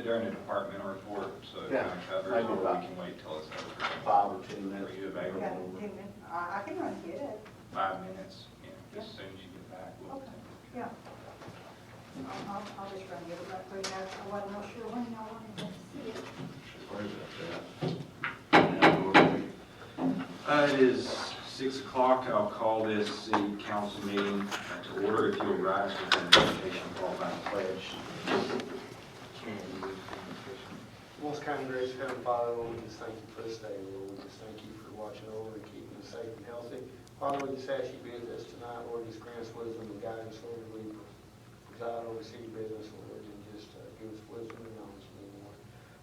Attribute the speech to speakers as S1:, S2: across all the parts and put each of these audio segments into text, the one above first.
S1: it during the departmental report, so it
S2: Yeah,
S1: kind of covers,
S2: maybe
S1: or we
S2: about
S1: can wait till it's over.
S2: 5 or 10 minutes.
S1: Are you
S3: Yeah,
S1: available?
S3: 10 minutes. I can run get it.
S1: 5 minutes, as soon as you get back, we'll
S3: Okay.
S1: take it.
S3: Yeah. I'll just run get it right quick. I wasn't real sure when y'all wanted to see it.
S4: Where is that at?
S1: It is 6 o'clock. I'll call this city council meeting to order. If you'll rise with the invocation followed by the pledge.
S2: Most kind and gracious Heavenly Father, Lord, we just thank you for this day, Lord. We just thank you for watching over and keeping us safe and healthy. Father, we just ask you to be with us tonight, Lord. Just grant us wisdom and guidance, Lord. We preside over city business, Lord, and just give us wisdom and knowledge, Lord.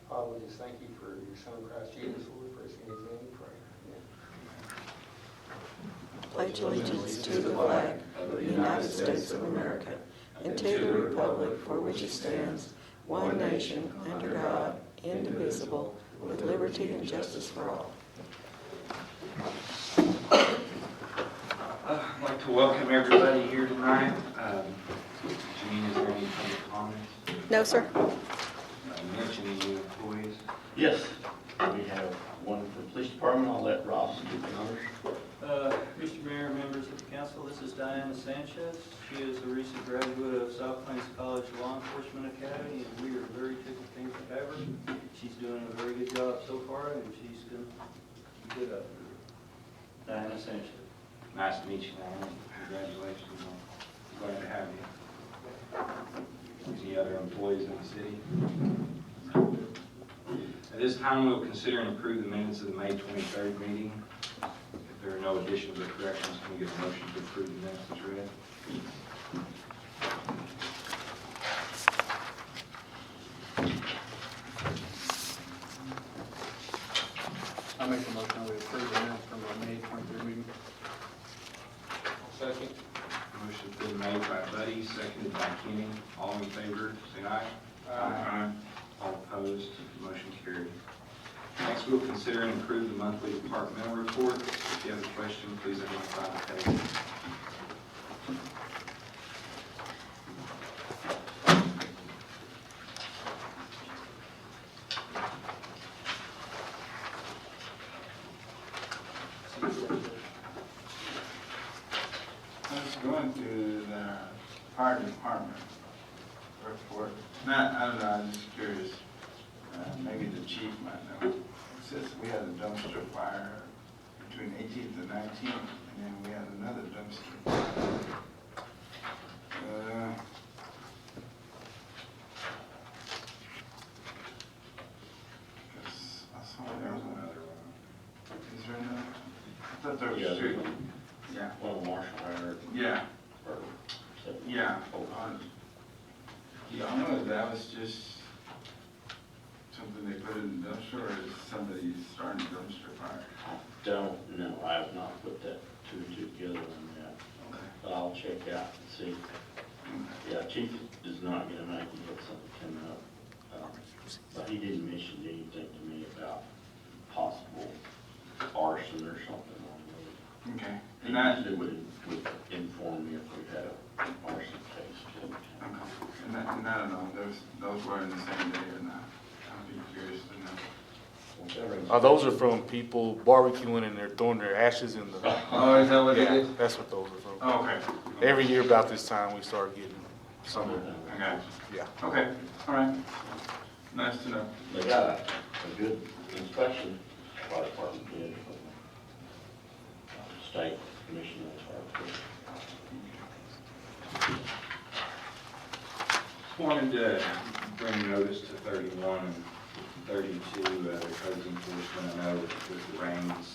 S2: Father, we just thank you for your Son, Christ Jesus, Lord. For us in his name we pray. Amen.
S5: Pledge allegiance to the flag of the United States of America and to the republic for which it stands, one nation, under God, indivisible, with liberty and justice for all.
S1: I'd like to welcome everybody here tonight. Janine, is there any public comments?
S5: No, sir.
S1: Mention any employees?
S4: Yes, we have one for the police department. I'll let Ross do the honors.
S6: Mr. Mayor, members of the council, this is Diana Sanchez. She is a recent graduate of South Plains College Law Enforcement Academy, and we are very tickled pink to have her. She's doing a very good job so far, and she's going to keep it up. Diana Sanchez.
S1: Nice to meet you, Diane. Congratulations. I'm glad to have you. Any other employees in the city? At this time, we'll consider and approve the minutes of the May 23rd meeting. If there are no additions or corrections, can we get a motion to approve the minutes as read?
S2: I make a motion we approve the minutes from our May 23rd meeting. Second.
S1: Motion's been made by Buddy, seconded by Kenny. All in favor, say aye. Aye. All opposed, motion carried. Next, we'll consider and approve the monthly departmental report. If you have a question, please identify the table.
S7: Let's go into the fire department report. I don't know, I'm just curious. Maybe the chief might know. It says we had a dumpster fire between 18th and 19th, and then we had another dumpster fire. I saw there was another one. Is there another? I thought there was
S4: Yeah,
S7: two. Yeah.
S4: Well, Marshall hired.
S7: Yeah.
S4: or-
S7: Yeah. Yeah, I know that was just something they put in the dumpster, or is somebody starting a dumpster fire?
S4: Don't know. I have not put that two and two together on that.
S7: Okay.
S4: But I'll check out and see. Yeah, chief is not gonna make it, got something coming up. But he didn't mention anything to me about possible arson or something on the.
S7: Okay.
S4: He
S7: And that,
S4: usually would inform me if we had a arson case.
S7: okay. And I don't know, those were in the same day or not? I'd be curious to know.
S8: Those are from people barbecuing and they're throwing their ashes in the.
S7: Oh, is that what it
S8: Yeah,
S7: is?
S8: that's what those are from.
S7: Oh, okay.
S8: Every year about this time, we start getting some of them.
S7: I got
S8: Yeah.
S7: you. Okay, all right. Nice to know.
S4: They got a good inspection, fire department did, from the state commission as far as.
S1: Wanted to bring notice to 31 and 32, the codes enforcement. I know with the rains,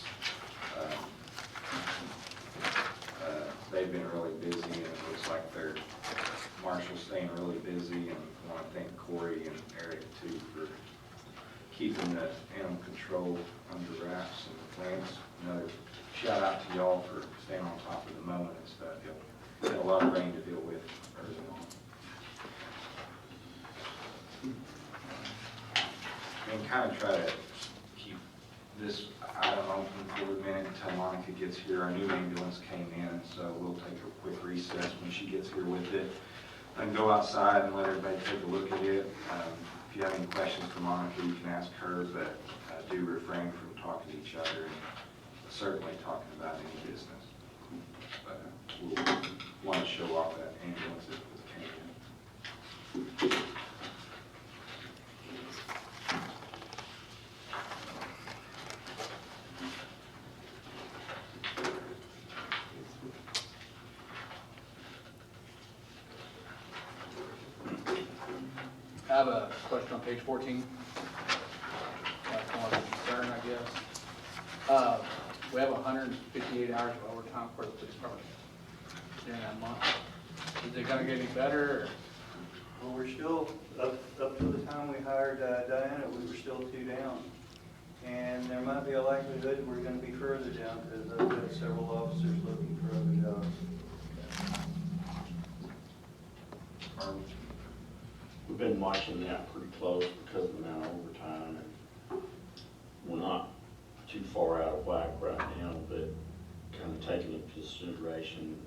S1: they've been really busy, and it looks like their marshal's staying really busy, and I want to thank Corey and Eric too for keeping the animal control under wraps and plants. Another shout out to y'all for staying on top of the mowing and stuff. Y'all had a lot of rain to deal with early on. And kind of try to keep this item open for a minute until Monica gets here. Our new ambulance came in, so we'll take a quick recess when she gets here with it. And go outside and let everybody take a look at it. if you have any questions for Monica, you can ask her, but do refrain from talking to each other and certainly talking about any business. But we'll want to show off that ambulance if it came in.
S9: I have a question on page 14. That's more of a concern, I guess. We have 158 hours of overtime for the police department during that month. Is it gonna get any better, or?
S6: Well, we're still, up to the time we hired Diana, we were still 2 down. And there might be a likelihood we're gonna be further down, because I've got several officers looking for other jobs.
S4: We've been watching that pretty close because of the amount of overtime, and we're not too far out of whack right now, but kind of taking into consideration,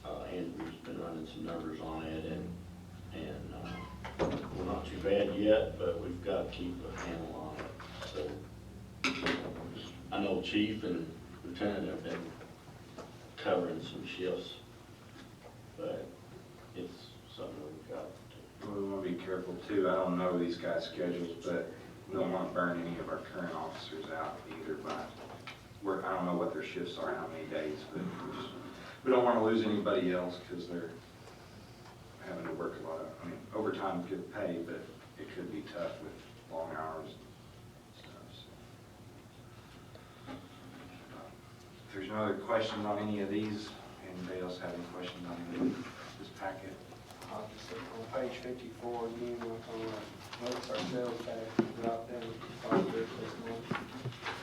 S4: Andrew's been running some numbers on it, and we're not too bad yet, but we've got to keep a handle on it. So I know Chief and Lieutenant have been covering some shifts, but it's something we've got to.
S1: We want to be careful too. I don't know these guys' schedules, but we don't want to burn any of our current officers out either by, I don't know what their shifts are, how many days, but we don't want to lose anybody else because they're having to work a lot of, overtime's good pay, but it could be tough with long hours and stuff. So, if there's no other questions on any of these, anybody else have any questions on any of this packet?
S2: On page 54, again, look on notes, our sales tax dropped down quite a bit this month.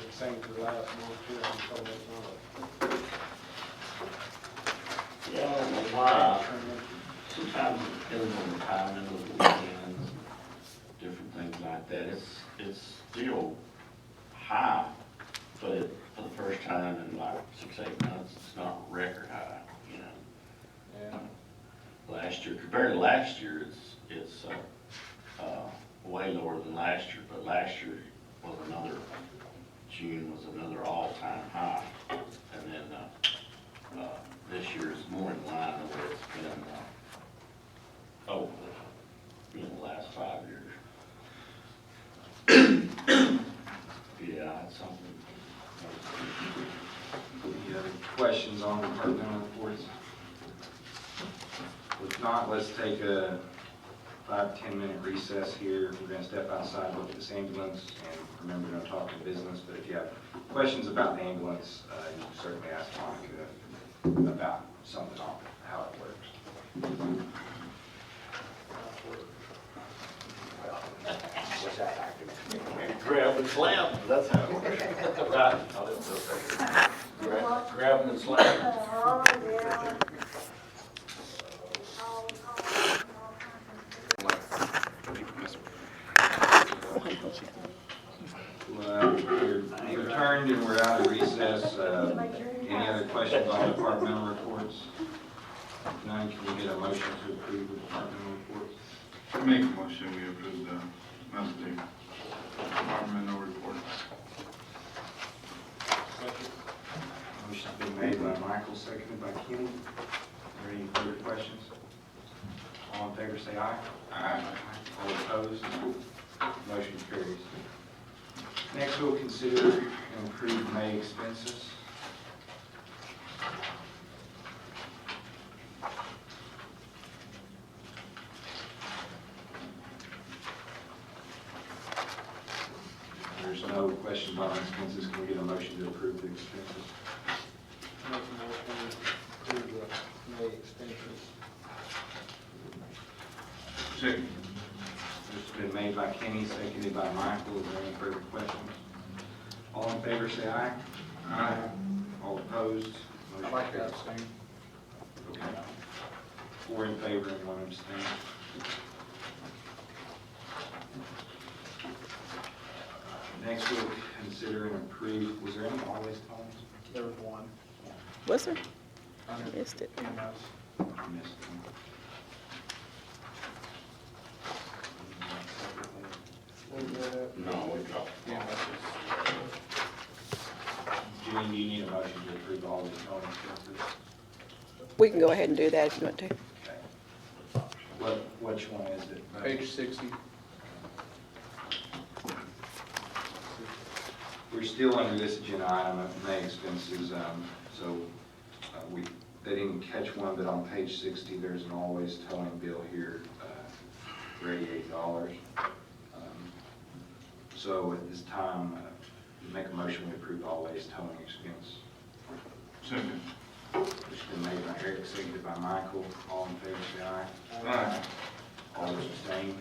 S2: The same for last month, too, I'm told that's not
S4: Yeah, I don't know why. Sometimes it depends on the timing of the weekends, different things like that. It's still high, but for the first time in like 6-8 months, it's not record high, you know.
S2: Yeah.
S4: Last year, compared to last year, it's way lower than last year, but last year was June was another all-time high. And then this year is more in line with what it's been the last 5 years. Yeah, it's something.
S1: Any other questions on departmental reports? If not, let's take a 5-10 minute recess here. We're going to step outside, look at this ambulance, and remember, no talking business, but if you have questions about the ambulance, you can certainly ask Monica about something on how it works.
S4: Grab and slam, that's how it works. Right. Grab them and slam.
S3: Oh, yeah.
S1: We're returned and we're out of recess. Any other questions on departmental reports? None, can we get a motion to approve the departmental reports?
S7: I make a motion, we approve the monthly departmental report.
S1: Motion's been made by Michael, seconded by Kenny. Are there any further questions? All in favor, say aye. Aye. All opposed? Motion carries. Next, we'll consider and approve May expenses. If there's no questions on expenses, can we get a motion to approve the expenses?
S2: Make a motion to approve the May expenses.
S7: Second.
S1: It's been made by Kenny, seconded by Michael. Is there any further questions? All in favor, say aye. Aye. All opposed?
S9: I'd like to abstain.
S1: Okay. 4 in favor and 1 abstain. Next, we'll consider and approve, was there any always calls?
S9: There was one.
S5: Was there?
S9: I
S5: Missed it.
S1: I missed them.
S4: No, we dropped.
S9: Yeah, that's
S1: Julie, do you need a motion to approve all the towing expenses?
S5: We can go ahead and do that if you want to.
S1: Okay. Which one is it?
S9: just page 60.
S1: We're still under this agenda item of May expenses, they didn't catch one, but on page 60, there's an always towing bill here, for $88. So at this time, make a motion to approve always towing expense.
S7: Second.
S1: It's been made by Eric, seconded by Michael. All in favor, say aye.
S7: Aye.
S1: All those abstain?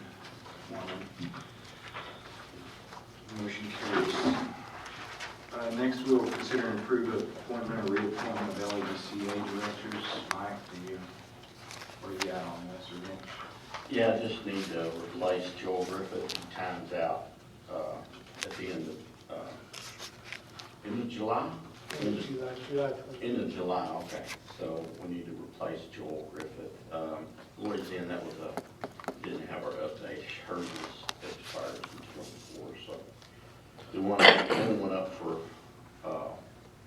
S1: Motion carries. Next, we'll consider and approve the appointment or reappointment of LEDCA directors. Mike, where are you at on this, or Rich?
S4: Yeah, I just need to replace Joel Griffith. He times out at the end of, end of July? End of July, okay. So we need to replace Joel Griffith. Lloyd's in, that was didn't have our update. Hers was expired in 24, so. The only one up for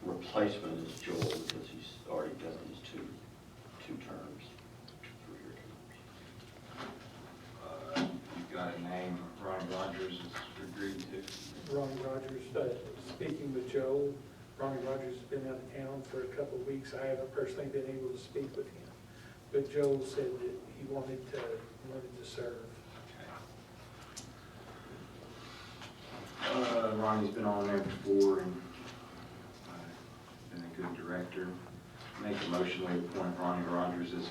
S4: replacement is Joel because he's already done his two terms, 3-year terms.
S1: You've got a name, Ronnie Rogers has agreed to.
S10: Ronnie Rogers, speaking with Joe. Ronnie Rogers has been out of town for a couple of weeks. I haven't personally been able to speak with him. But Joe said that he wanted to serve.
S1: Ronnie's been on there before and been a good director. Make a motion we appoint Ronnie Rogers as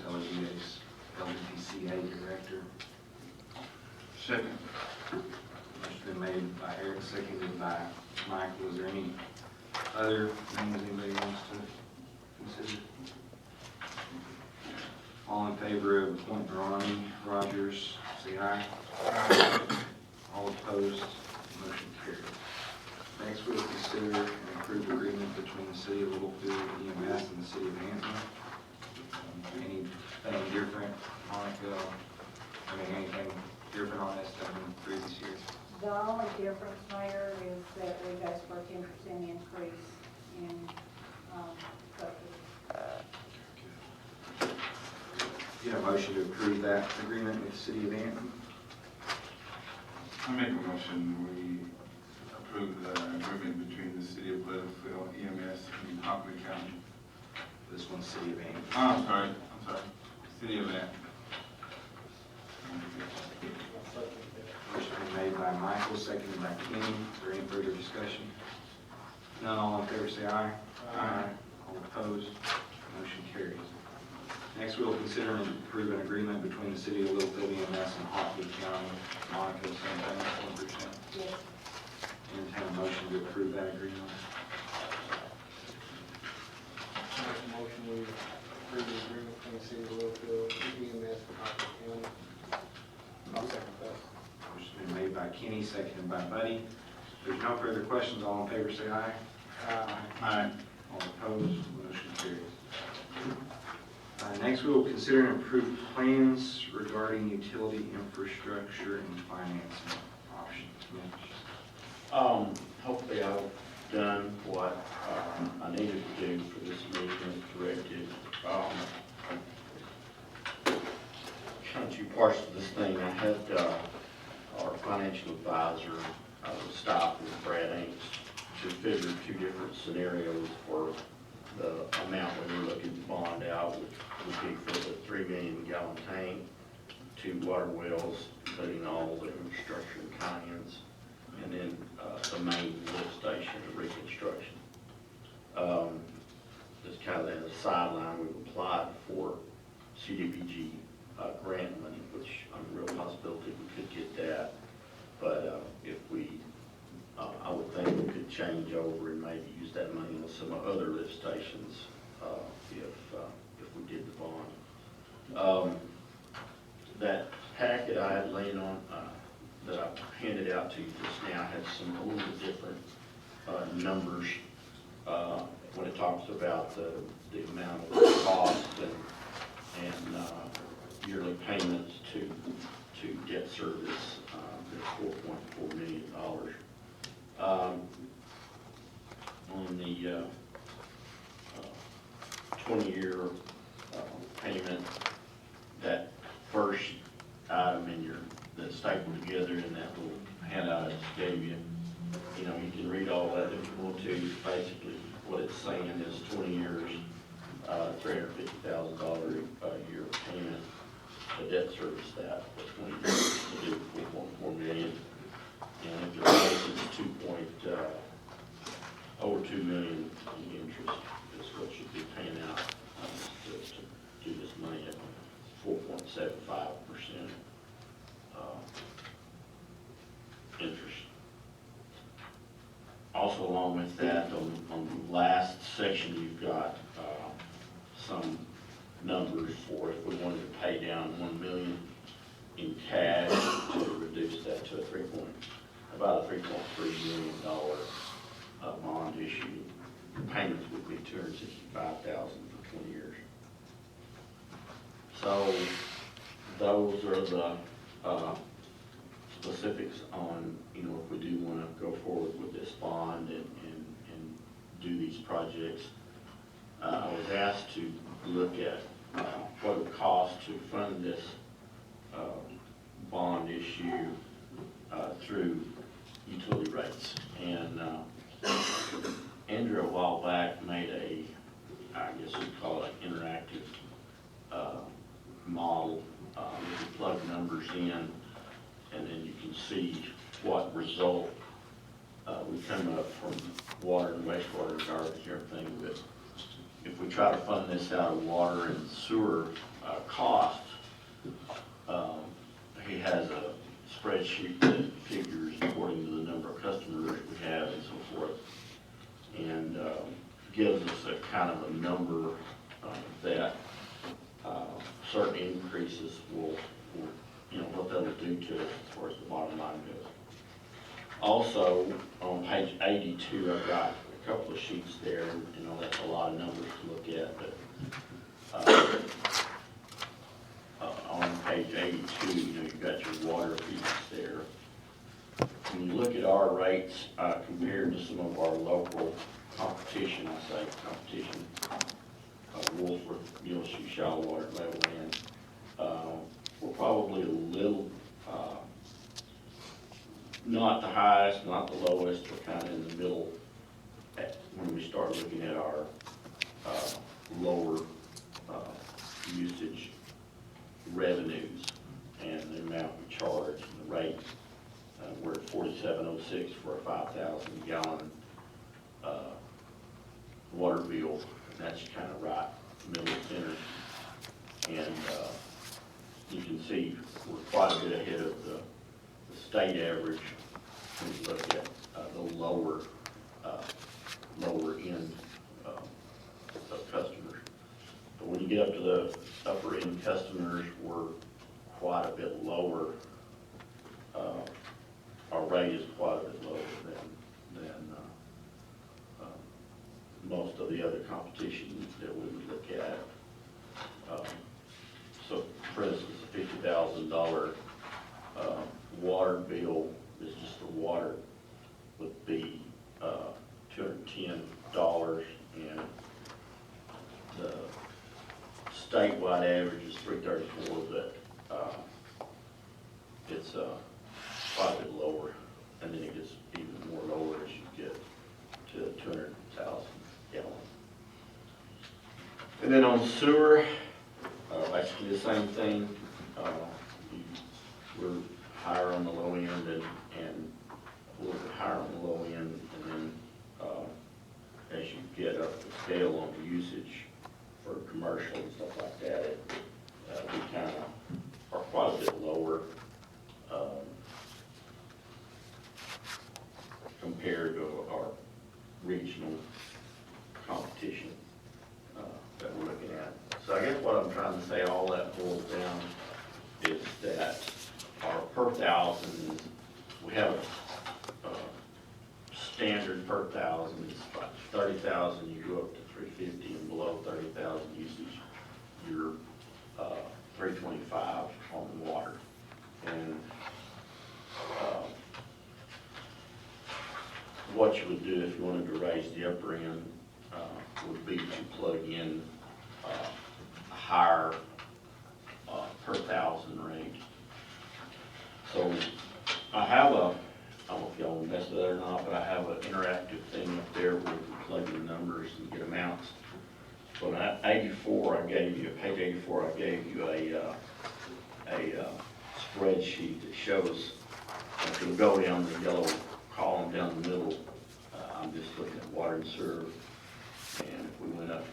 S1: LEDCA director.
S7: Second.
S1: Motion's been made by Eric, seconded by Michael. Is there any other names anybody wants to consider? All in favor of appointing Ronnie Rogers, say aye.
S7: Aye.
S1: All opposed, motion carries. Next, we'll consider an approved agreement between the City of Littlefield EMS and the City of Hampton. Anything different, Monica? Anything different on this than previous years?
S3: The only difference, Mayor, is that we guys for a 10% increase in subsidies.
S1: Get a motion to approve that agreement with the City of Hampton.
S7: I make a motion, we approve the agreement between the City of Littlefield, EMS, and Hockley County.
S1: This one's City of Hampton.
S7: Oh, I'm sorry, City of Atlanta.
S1: Motion been made by Michael, seconded by Kenny. Is there any further discussion? None, all in favor say aye. Aye. All opposed, motion carries. Next, we will consider and approve an agreement between the City of Littlefield EMS and Hockley County. Monica, same thing, 1%.
S3: Yes.
S1: Entertain a motion to approve that agreement.
S2: Make a motion we approve the agreement between the City of Littlefield, EMS, and Hockley County. I'll second that.
S1: Motion's been made by Kenny, seconded by Buddy. If there's no further questions, all in favor say aye.
S7: Aye.
S1: All opposed, motion carries. Next, we will consider and approve plans regarding utility infrastructure and financing options. Mitch?
S4: Hopefully I've done what I needed to do for this meeting as directed. Kind of two parts to this thing. I had our financial advisor stop with Brad Ames to figure two different scenarios for the amount we were looking to bond out, which would be for the 3 million gallon tank, 2 water wells, including all the infrastructure and tie-ins, and then the main lift station reconstruction. Just kind of as a sideline, we've applied for CDBG grant money, which on a real possibility we could get that. But if we, I would think we could change over and maybe use that money on some other lift stations if we did the bond. That packet I had laid on, that I handed out to you just now had some a little bit different numbers when it talks about the amount of cost and yearly payments to to debt service, that's $4.4 million. On the 20-year payment, that first item in your, that's stapled together in that little handout I just gave you, you know, you can read all that if you want to. Basically, what it's saying is 20 years, $350,000 a year payment to debt service that for 20 years to do $4.4 million. And if your rate is over $2 million in interest, is what should be paying out to do this money at 4.75% interest. Also, along with that, on the last section, you've got some numbers for if we wanted to pay down $1 million in cash to reduce that to about a $3.3 million bond issue. The payments would be $265,000 for 20 years. So those are the specifics on, you know, if we do want to go forward with this bond and do these projects. I was asked to look at what it would cost to fund this bond issue through utility rates. And Andrew, a while back, made I guess you'd call it an interactive model. You can plug numbers in, and then you can see what result we come up from water and wastewater and garbage and everything. But if we try to fund this out of water and sewer costs, he has a spreadsheet that figures according to the number of customers we have and so forth, and gives us a kind of a number that certain increases will, you know, what they'll do to it as far as the bottom line goes. Also, on page 82, I've got a couple of sheets there, and you know, that's a lot of numbers to look at, but on page 82, you know, you've got your water fees there. When you look at our rates compared to some of our local competition, I say competition, Wolford, Muleshoe, Shawwater, Levelland, we're probably a little, not the highest, not the lowest, we're kind of in the middle when we start looking at our lower usage revenues and the amount we charge and the rate. We're at $47.06 for a 5,000 gallon water bill, and that's kind of right middle center. And you can see we're quite a bit ahead of the state average when you look at the lower end of customers. But when you get up to the upper end customers, we're quite a bit lower. Our rate is quite a bit lower than most of the other competition that we would look at. So, for instance, a $50,000 water bill is just the water would be $210, and the statewide average is $334, but it's quite a bit lower, and then it gets even more lower as you get to 200,000 gallons. And then on sewer, basically the same thing. We're higher on the low end and a little bit higher on the low end, and then as you get up the scale on the usage for commercial and stuff like that, we kind of are quite a bit lower compared to our regional competition that we're looking at. So I guess what I'm trying to say, all that boils down is that our per thousand, we have a standard per thousand is like 30,000, you go up to 350, and below 30,000 usage, you're 325 on the water. And what you would do if you wanted to raise the upper end would be to plug in a higher per thousand rate. So I have I don't know if y'all want to mess with it or not, but I have an interactive thing up there where you can plug in numbers and get amounts. So at 84, I gave you, page 84, I gave you a spreadsheet that shows, if you go down the yellow column down the middle, I'm just looking at water and sewer, and if we went up,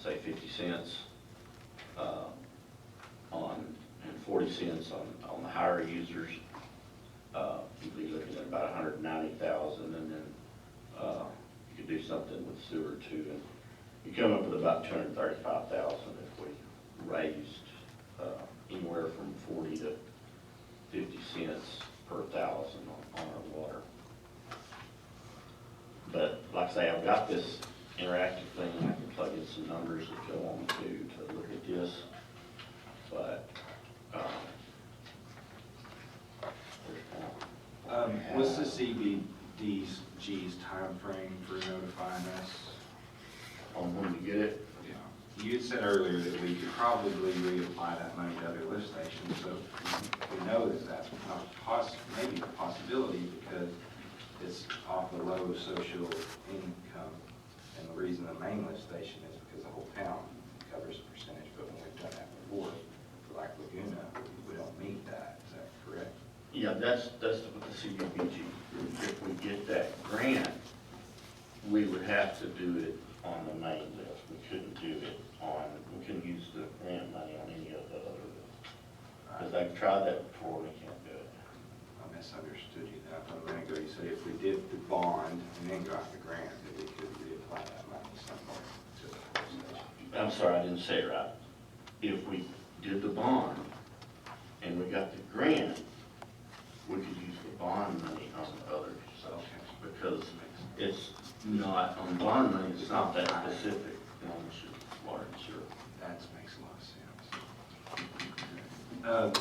S4: say 50 cents and 40 cents on the higher users, you'd be looking at about 190,000, and then you could do something with sewer too, and you come up with about 235,000 if we raised anywhere from 40 to 50 cents per thousand on our water. But like I say, I've got this interactive thing, and I can plug in some numbers if you want me to look at this. But
S1: what's the CBDG's timeframe for notifying us?
S4: on when to get it,
S1: Yeah. You had said earlier that we could probably reapply that money to other lift stations, so we know that that's not maybe a possibility because it's off the low social income. And the reason the main lift station is because the whole town covers a percentage, but when we've done that before, for like Laguna, we don't meet that. Is that correct?
S4: yeah, that's what the CDBG, if we get that grant, we would have to do it on the main list. We couldn't do it we couldn't use the grant money on any of the other lists. Because I've tried that before, we can't do it.
S1: I misunderstood you then. A minute ago, you said if we did the bond and then got the grant, that we could reapply that money somewhere to the lift station.
S4: I'm sorry, I didn't say it right. If we did the bond and we got the grant, we could use the bond money on the others.
S1: Okay.
S4: Because it's not, on bond money, it's not that specific on water and sewer.
S1: That makes a lot of sense.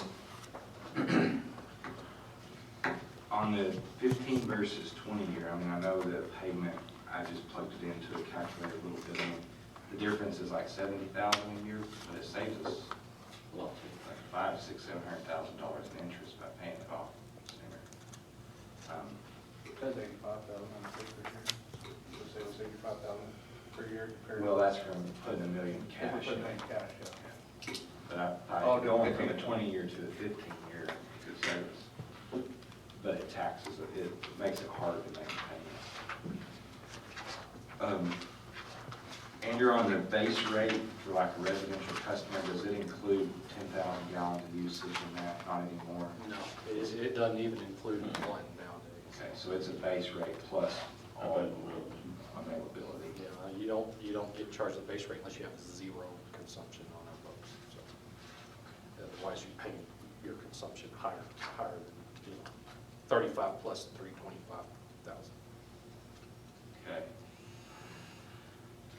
S1: On the 15 versus 20 year, I mean, I know the payment, I just plugged it into a calculator a little bit. I mean, the difference is like 70,000 a year, but it saves us
S4: Well,
S1: like $500,000, $600,000, $700,000 in interest by paying it off sooner.
S9: That's 85,000 on the first year. So say it was 85,000 per year compared to.
S1: Well, that's from putting $1 million
S9: If
S1: cash
S9: we put
S1: in.
S9: it in cash, yeah.
S1: But
S9: Oh,
S1: going
S9: do
S1: from a
S9: 15.
S1: 20 year to a 15 year, it saves. But it taxes, it makes it hard to make payments. Andrew, on the base rate for like a residential customer, does it include 10,000 gallons of usage in that, not anymore?
S11: No, it doesn't even include one nowadays.
S1: Okay, so it's a base rate plus all availability.
S11: Yeah, you don't get charged the base rate unless you have zero consumption on our books, so. Otherwise, you pay your consumption higher than, 35 plus 325,000.
S1: Okay.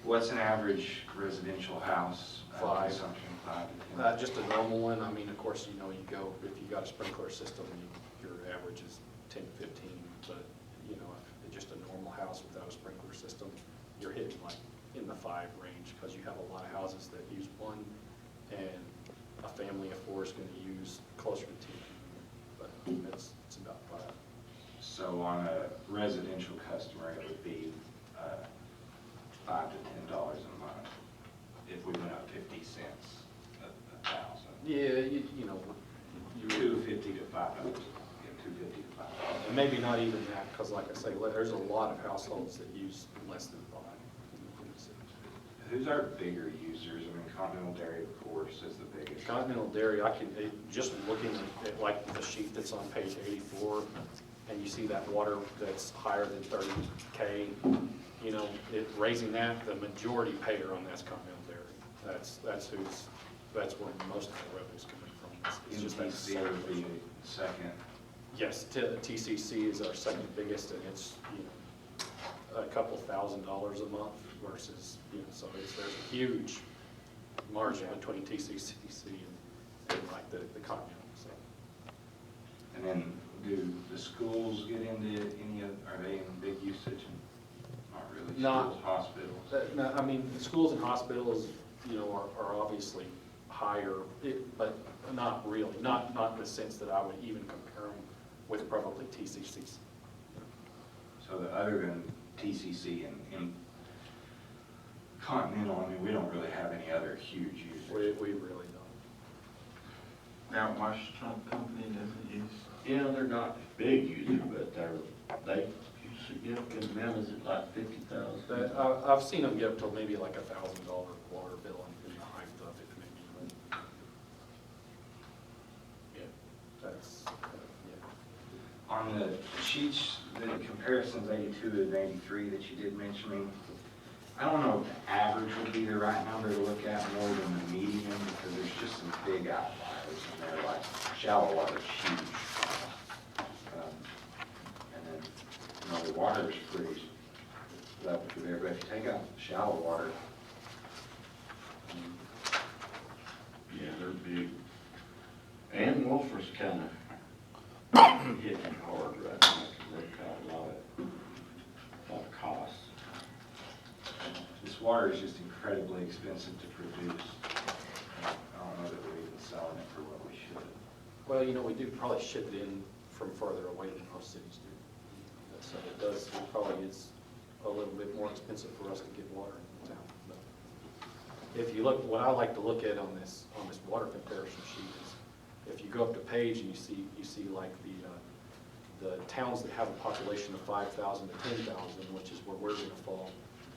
S1: What's an average residential house?
S11: 5.
S1: Consumption, 5 to 10?
S11: Just a normal one, I mean, of course, you go, if you got a sprinkler system, your average is 10, 15, but, just a normal house without a sprinkler system, you're hitting like in the 5 range, because you have a lot of houses that use one, and a family of 4 is going to use closer to 10, but it's about 5.
S1: So on a residential customer, it would be $5 to $10 a month if we went up 50 cents a thousand.
S11: Yeah, you
S1: 250 to $5. Yeah, 250 to $5.
S11: and maybe not even that, because like I say, there's a lot of households that use less than 5.
S1: Who's our bigger users? I mean, Continental Dairy, of course, is the biggest.
S11: Continental Dairy, just looking at like the sheet that's on page 84, and you see that water that's higher than 30K, raising that, the majority payer on that's Continental Dairy. That's where most of the revenue's coming from. It's just that
S1: MTC would be second.
S11: Yes, TCC is our second biggest, and it's, a couple $1,000s a month versus, so there's a huge margin between TCC and like the Continental, so.
S1: And then do the schools get into any of, are they in big usage? Not really.
S11: Not-
S1: Schools, hospitals?
S11: No, I mean, the schools and hospitals, you know, are obviously higher, but not really, not in the sense that I would even compare them with probably TCCs.
S1: So that other than TCC and Continental, I mean, we don't really have any other huge users.
S11: We really don't.
S7: Now, Marshall Trump Company doesn't use,
S4: Yeah, they're not a big user, but they use a significant amount, is it like 50,000?
S11: I've seen them get up to maybe like $1,000 water bill in the height of it, maybe. But yeah, that's, yeah.
S1: On the sheets, the comparisons 82 and 83 that you did mention me, I don't know if the average would be the right number to look at more than the median, because there's just some big outliers in there, like shallow water's huge. And then, you know, the water's pretty level through there, but if you take out shallow water,
S4: Yeah, they're big. And Wolfer's kind of hitting hard right now, because they've got a lot of costs.
S1: this water is just incredibly expensive to produce. I don't know that we're even selling it for what we should.
S11: Well, you know, we do probably ship it in from farther away than most cities do. So it probably is a little bit more expensive for us to get water in town. But if you look, what I like to look at on this water comparison sheet is, if you go up to page and you see like the towns that have a population of 5,000 to 10,000, which is where we're going to fall,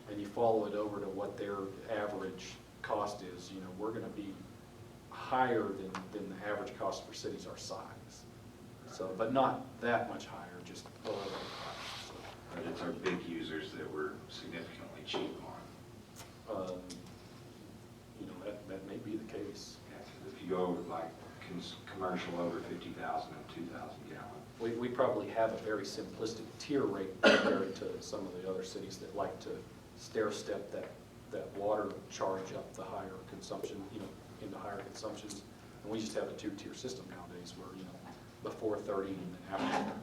S11: and you follow it over to what their average cost is, you know, we're going to be higher than the average cost for cities our size. So, but not that much higher, just below that price. So,
S1: But it's our big users that we're significantly cheap on.
S11: you know, that may be the case.
S1: Yeah, 'cause if you go over like commercial over 50,000 and 2,000 gallon.
S11: We probably have a very simplistic tier rate compared to some of the other cities that like to stair-step that water charge up the higher consumption, you know, into higher consumptions. And we just have a two-tier system nowadays where, you know, before 30 and then after 30.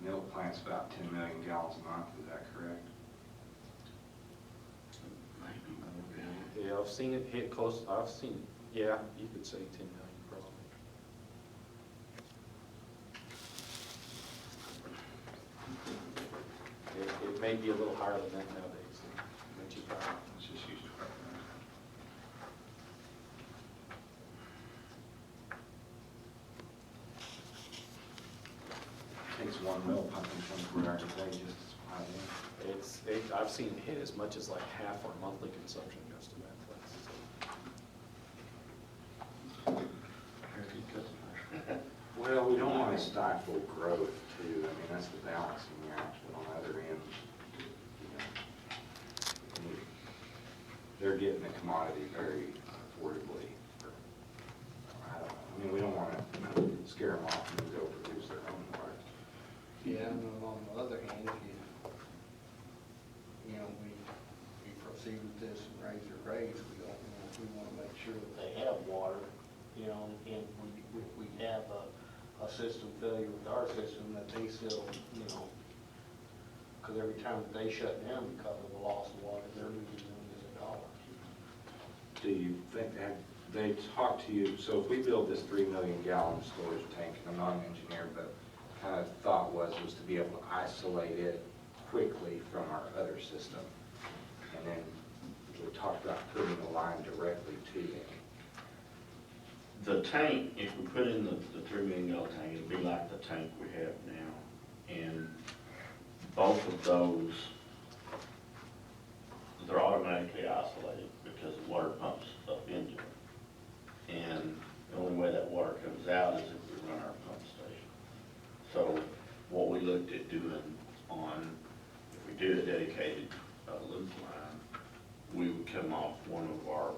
S1: The milk plant's about 10 million gallons a month, is that correct?
S4: Maybe more, yeah.
S11: Yeah, I've seen it hit close, yeah, you could say 10 million probably. It may be a little higher than that nowadays. Than cheap power.
S1: It's just used to work. Takes one mill pumping 24 hours a day just to supply it.
S11: I've seen it hit as much as like half our monthly consumption goes to that place.
S1: Well, we don't want to stifle growth too. I mean, that's the balancing act, but on the other end, you know, they're getting the commodity very affordably. I don't know. I mean, we don't want to scare them off and go produce their own water.
S2: Yeah, and on the other hand, if you know, we proceed with this and raise their rates, we want to make sure that they have water, you know, and we have a system failure with our system, that they still, you know, because every time that they shut down because of the loss of water, they're losing millions of dollars.
S1: Do you think that they talked to you, so if we build this 3 million gallon storage tank, and I'm not an engineer, but kind of thought was to be able to isolate it quickly from our other system. And then we talked about putting the line directly to them.
S4: The tank, if we put in the 3 million gallon tank, it'd be like the tank we have now. And both of those, they're automatically isolated because the water pumps up into them. And the only way that water comes out is if we run our pump station. So what we looked at doing on, if we did a dedicated loop line, we would come off one of our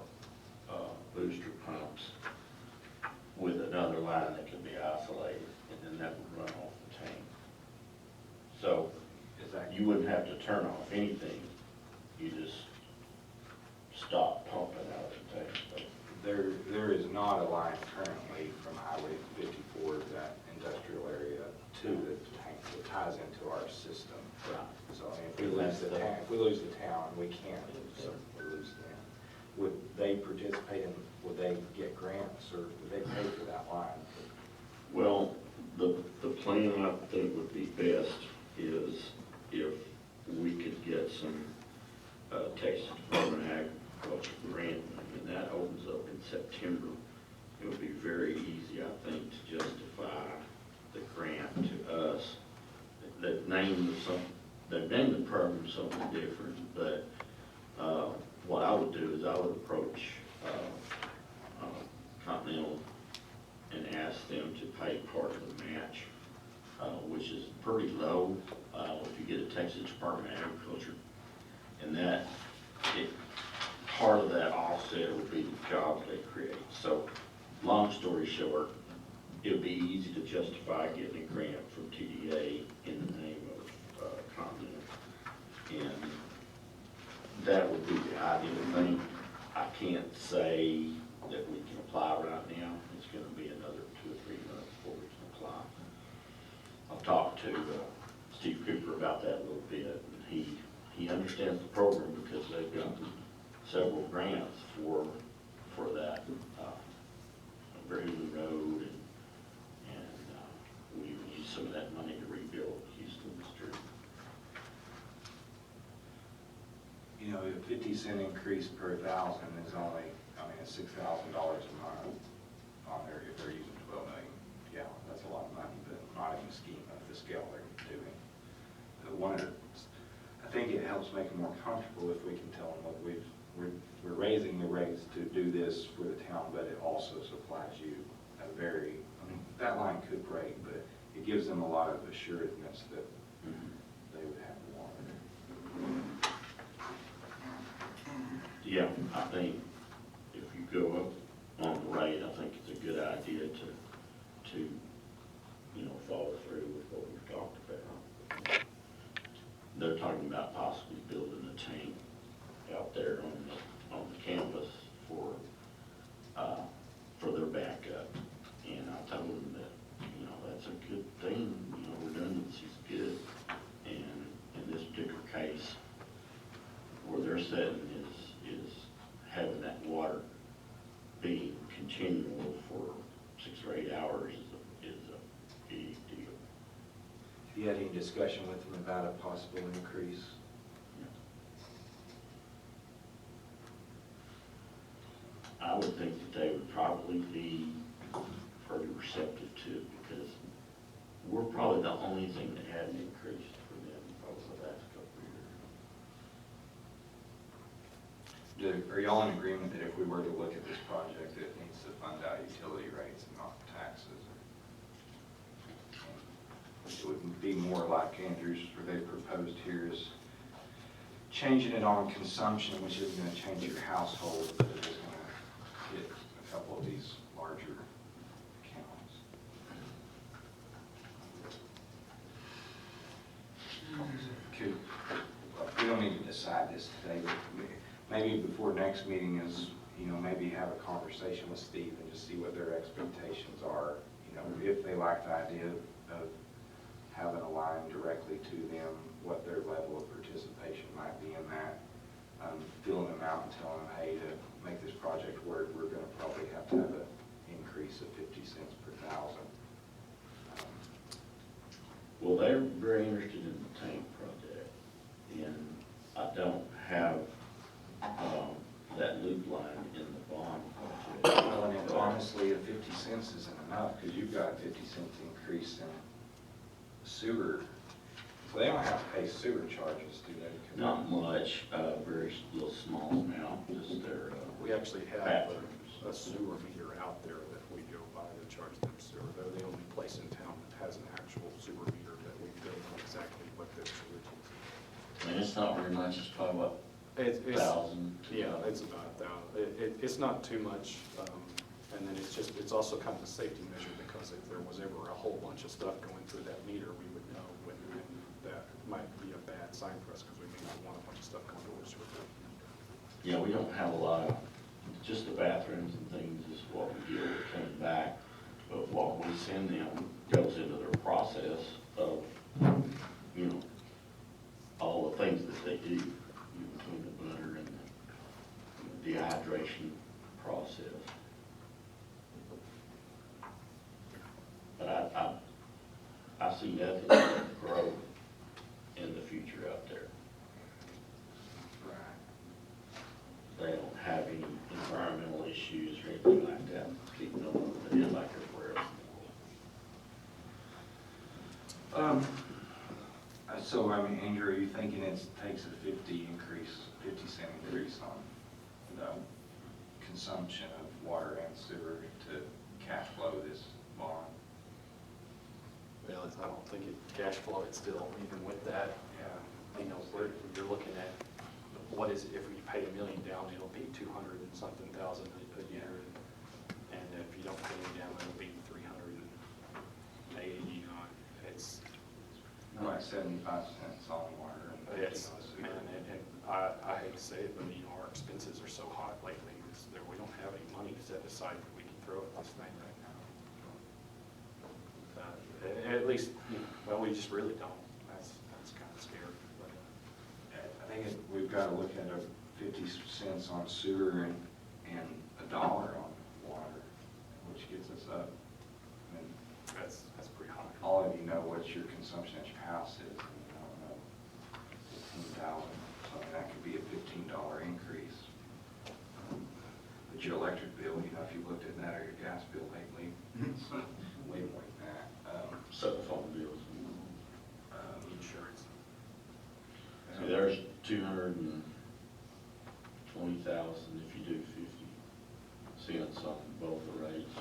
S4: booster pumps with another line that could be isolated, and then that would run off the tank. So you wouldn't have to turn off anything. You just stop pumping out of the tank. So
S1: There is not a line currently from Highway 54 that system.
S4: Right.
S1: So I mean, if we lose the town, we can't, so we lose them. Would they participate in, would they get grants, or would they pay for that line?
S4: Well, the plan I think would be best is if we could get some Texas Department of Agriculture grant, and that opens up in September. It would be very easy, I think, to justify the grant to us. They've named the program something different, but what I would do is I would approach Continental and ask them to pay part of the match, which is pretty low if you get a Texas Department of Agriculture. And part of that offset would be the jobs they create. So long story short, it would be easy to justify getting a grant from TDA in the name of Continental. And that would be the ideal thing. I can't say that we can apply right now. It's going to be another 2 or 3 months before we can apply. I've talked to Steve Cooper about that a little bit, and he understands the program because they've got several grants for that Braden Road, and we use some of that money to rebuild Houston Street.
S1: You know, a 50-cent increase per 1,000 is only, I mean, it's $6,000 a month on there if they're using 12 million gallons. That's a lot of money, but not in the scheme of the scale they're doing. I think it helps make them more comfortable if we can tell them, look, we're raising the rates to do this for the town, but it also supplies you a very, I mean, that line could break, but it gives them a lot of assuredness that they would have water.
S4: Yeah, I think if you go up on the rate, I think it's a good idea to follow through with what we've talked about. They're talking about possibly building a tank out there on the campus for their backup. And I told them that, that's a good thing, redundancy is good. And in this particular case, where they're sitting is having that water being continual for 6 or 8 hours is a big deal.
S1: Have you had any discussion with them about a possible increase?
S4: I would think that they would probably be pretty receptive to it, because we're probably the only thing that hadn't increased for them over the last couple of years.
S1: Are y'all in agreement that if we were to look at this project, it needs to fund out utility rates and not taxes? It would be more like Andrew's, where they proposed here is changing it on consumption, which isn't going to change your household, but it is going to hit a couple of these larger accounts. We don't need to decide this today, but maybe before next meeting is, maybe have a conversation with Steve and just see what their expectations are. If they like the idea of having a line directly to them, what their level of participation might be in that, filling them out and telling them, hey, to make this project work, we're going to probably have to have an increase of 50 cents per 1,000.
S4: Well, they're very interested in the tank project, and I don't have that loop line in the bond budget.
S1: Well, and honestly, 50 cents isn't enough, because you've got a 50 cents increase in sewer. So they don't have to pay sewer charges, do they?
S4: Not much, very little small amount, just their
S11: We actually have
S4: bathrooms.
S11: a sewer meter out there that we go by to charge them sewer. They're the only place in town that has an actual sewer meter that we know exactly what their sewage is.
S4: I mean, it's not very much, it's probably what,
S11: It's
S4: 1,000?
S11: Yeah, it's about 1,000. It's not too much, and then it's also kind of a safety measure, because if there was ever a whole bunch of stuff going through that meter, we would know when that might be a bad sign for us, because we may not want a bunch of stuff going towards sewer.
S4: Yeah, we don't have a lot of, just the bathrooms and things is what we deal with coming back. But what we send them goes into their process of, nothing to grow in the future out there. They don't have any environmental issues or anything like that, keeping them over there like everywhere else in the world.
S1: So, I mean, Andrew, are you thinking it takes a 50 cent increase on the consumption of water and sewer to cash flow this bond?
S11: Well, I don't think it cash flow, it's still, even with that, you know, you're looking at, what is, if we pay $1 million down, it'll be 200 and something thousand a year. And if you don't pay it down, it'll be 380. It's,
S1: Like 75 cents on water and 50
S11: it's,
S1: on
S11: man,
S1: sewer.
S11: and I hate to say it, but you know, our expenses are so hot lately, that we don't have any money set aside that we can throw at this thing right now. At least, you know, well, we just really don't. That's kind of scary. But,
S1: I think we've got to look at a 50 cents on sewer and $1 on water, which gets us up. I mean,
S11: that's pretty high.
S1: all of you know what your consumption at your house is. I don't know, 15,000. So I mean, that could be a $15 increase. But your electric bill, you know, if you looked at that or your gas bill lately, it's way more than that.
S4: Cell phone bills.
S11: Insurance.
S4: See, there's 220,000 if you do 50 cents on both the rates.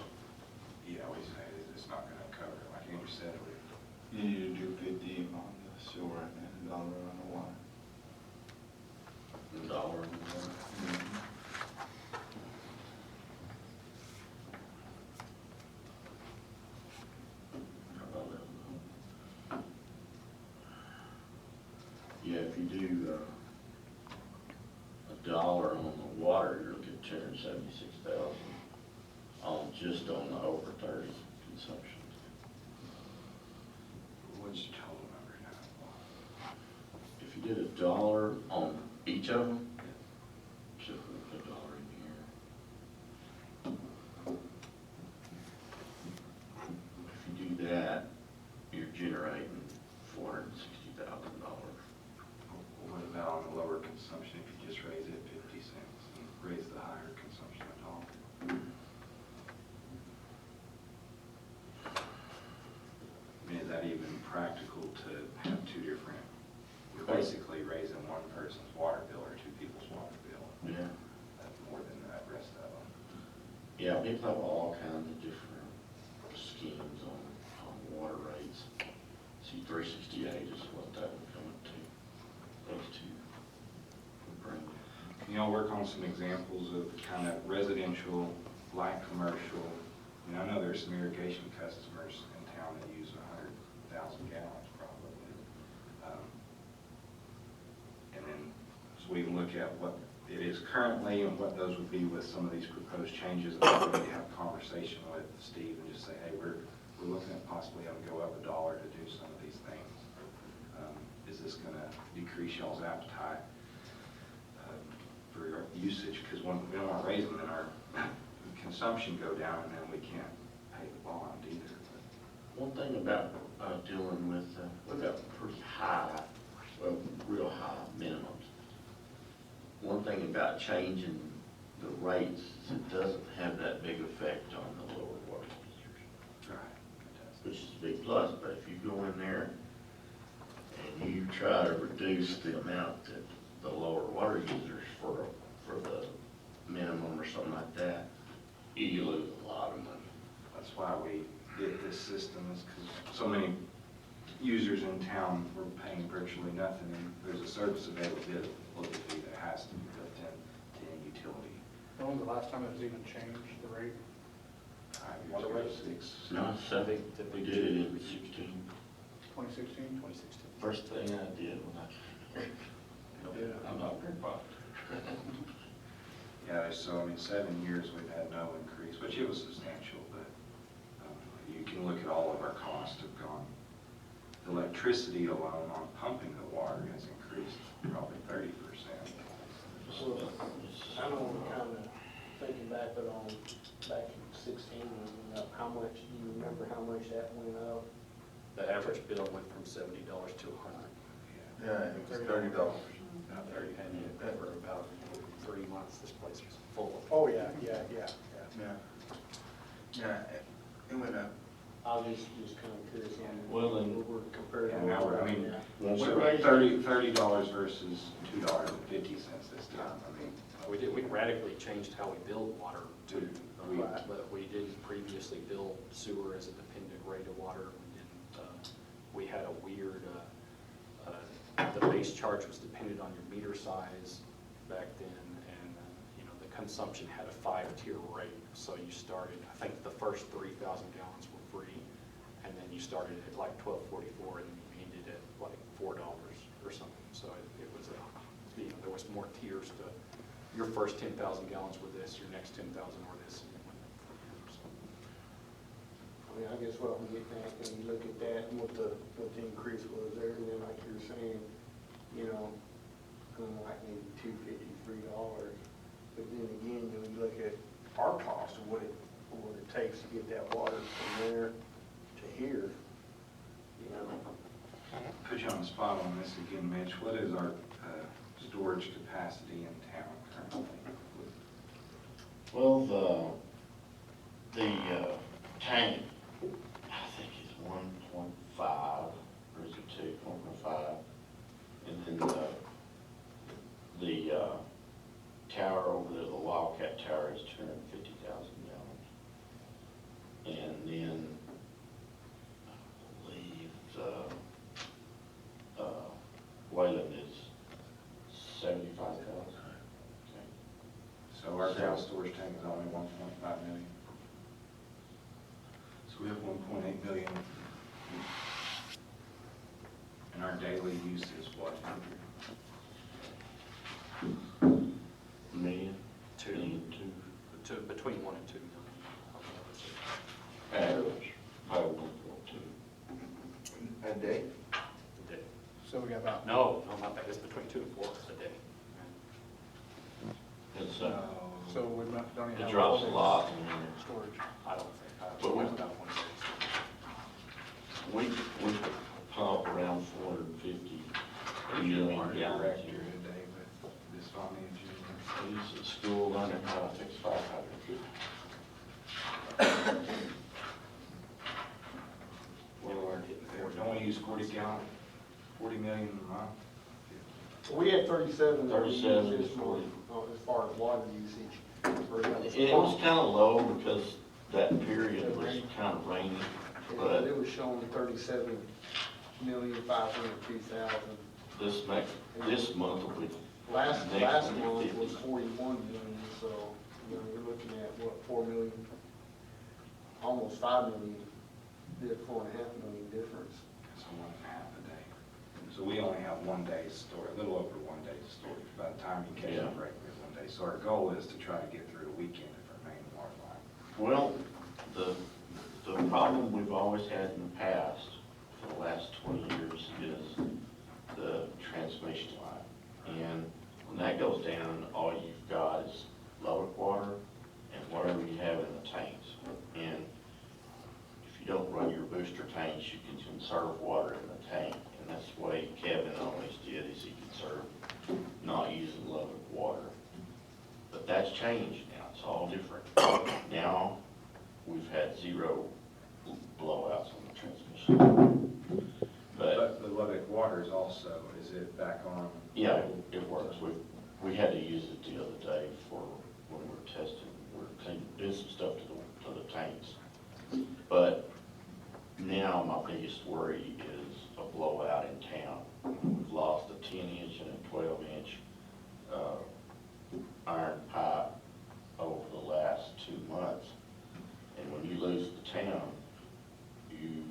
S1: Yeah, we say it's not going to cover it. Like Andrew said,
S7: You need to do 50 on the sewer and $1 on the water.
S4: $1 on the water. How about that? Yeah, if you do $1 on the water, you're looking at 276,000 on just on the over 30 consumption.
S1: what's your total number now?
S4: If you did $1 on each of them, should put $1 in here. If you do that, you're generating $460,000.
S1: What about on the lower consumption if you just raise it 50 cents and raise the higher consumption at all? I mean, is that even practical to have two different, you're basically raising one person's water bill or two people's water bill?
S4: Yeah.
S1: That's more than the rest of them.
S4: Yeah, people have all kinds of different schemes on water rates. See, 368 is what that would come up to. Those two would bring.
S1: Can y'all work on some examples of kind of residential, light commercial? I mean, I know there's some irrigation customers in town that use 100,000 gallons probably. And then, so we can look at what it is currently and what those would be with some of these proposed changes. And then we have a conversation with Steve and just say, hey, we're looking at possibly having to go up $1 to do some of these things. Is this going to decrease y'all's appetite for your usage? Because we don't want to raise them, then our consumption go down, and then we can't pay the bond either.
S4: One thing about dealing with, we've got pretty high, well, real high minimums. One thing about changing the rates is it doesn't have that big effect on the lower water users,
S1: Right.
S4: which is a big plus. But if you go in there and you try to reduce the amount that the lower water users for the minimum or something like that, you lose a lot of money.
S1: That's why we did this system, is because so many users in town were paying virtually nothing, and there's a service availability that has to be built in to any utility.
S9: When was the last time it was even changed, the rate?
S1: 5 years
S9: Water
S1: ago,
S9: rates?
S1: 6.
S4: No, so we did it in 16.
S9: 2016?
S11: 2016.
S4: First thing I did when I'm not very popular.
S1: Yeah, so I mean, 7 years we've had no increase, which it was substantial, but you can look at all of our costs have gone. The electricity alone on pumping the water has increased probably 30%.
S2: I know we're kind of thinking back, but back in 16, how much, do you remember how much that went up?
S11: The average bill went to 100.
S7: Yeah, it was $30.
S11: Not 30, and for about 3 months, this place was full of.
S10: Oh, yeah, yeah.
S7: Yeah. Yeah, it went up.
S2: I was just kind of curious on.
S4: Well, then-
S2: what we're comparing.
S1: And now, I mean,
S4: Well,
S1: so
S4: we're-
S1: $30 versus $2.50 this time, I mean.
S11: We radically changed how we build water too.
S1: We-
S11: But we didn't previously build sewer as a dependent rate of water. We had a weird, the base charge was dependent on your meter size back then, and, the consumption had a 5-tier rate. So you started, I think the first 3,000 gallons were free, and then you started at like $12.44, and then you ended at like $4 or something. So it was there was more tiers to, your first 10,000 gallons were this, your next 10,000 were this, and it went up from there, so.
S2: I mean, I guess what I'm getting at, when you look at that and what the increase was there, and then like you were saying, like maybe $2.53. But then again, you look at our cost of what it takes to get that water from there to here,
S1: Put you on the spot on this again, Mitch. What is our storage capacity in town currently?
S4: Well, the tank, I think is 1.5, or is it 2, 1.5? And then the tower over there, the Wildcat Tower, is 250,000 gallons. And then I believe Wayland is 75,000. Okay.
S1: So our ground storage tank is only 1.5 million. So we have 1.8 million. And our daily use is what?
S4: Million?
S11: Two.
S4: Million,
S11: Between 1 and 2 million.
S4: average, probably 1.2.
S7: A day?
S11: A day.
S9: So we got about,
S11: No, not that, it's between 2 and 4 a day.
S4: It's,
S9: so we don't even have.
S4: it drops a lot.
S11: Storage, I don't think,
S4: But we-
S11: about 1 day.
S4: We pump around 450 million gallons a
S1: Director
S4: year.
S1: today with this Tommy engineer.
S4: He's at school learning how to fix fire hydrants.
S1: Don't we use 40 million a month?
S2: we had 37. that we used
S4: 37
S2: this
S4: is
S2: month, as far as water usage.
S4: It was kind of low because that period was kind of rainy, but
S2: It was showing 37,502,000.
S4: this month will be,
S2: Last
S4: Next
S2: month
S4: one,
S2: was
S4: 50.
S2: 41 million, so, you're looking at, what, 4 million, almost 5 million, 4.5 million difference.
S1: So 1.5 a day. So we only have 1 day's storage, a little over 1 day's storage by the time you catch a break with 1 day. So our goal is to try to get through the weekend if our main water line.
S4: well, the problem we've always had in the past, for the last 20 years, is the transmission line. And when that goes down, all you've got is Lubbock water and whatever you have in the tanks. And if you don't run your booster tanks, you can conserve water in the tank. And that's the way Kevin always did, is he conserved not using Lubbock water. But that's changed now, it's all different. Now, we've had 0 blowouts on the transmission.
S1: But the Lubbock water is also, is it back on?
S4: Yeah, it works. We had to use it the other day for when we were testing, we were doing some stuff to the tanks. But now my biggest worry is a blowout in town. We've lost a 10-inch and a 12-inch iron pipe over the last 2 months. And when you lose the town, you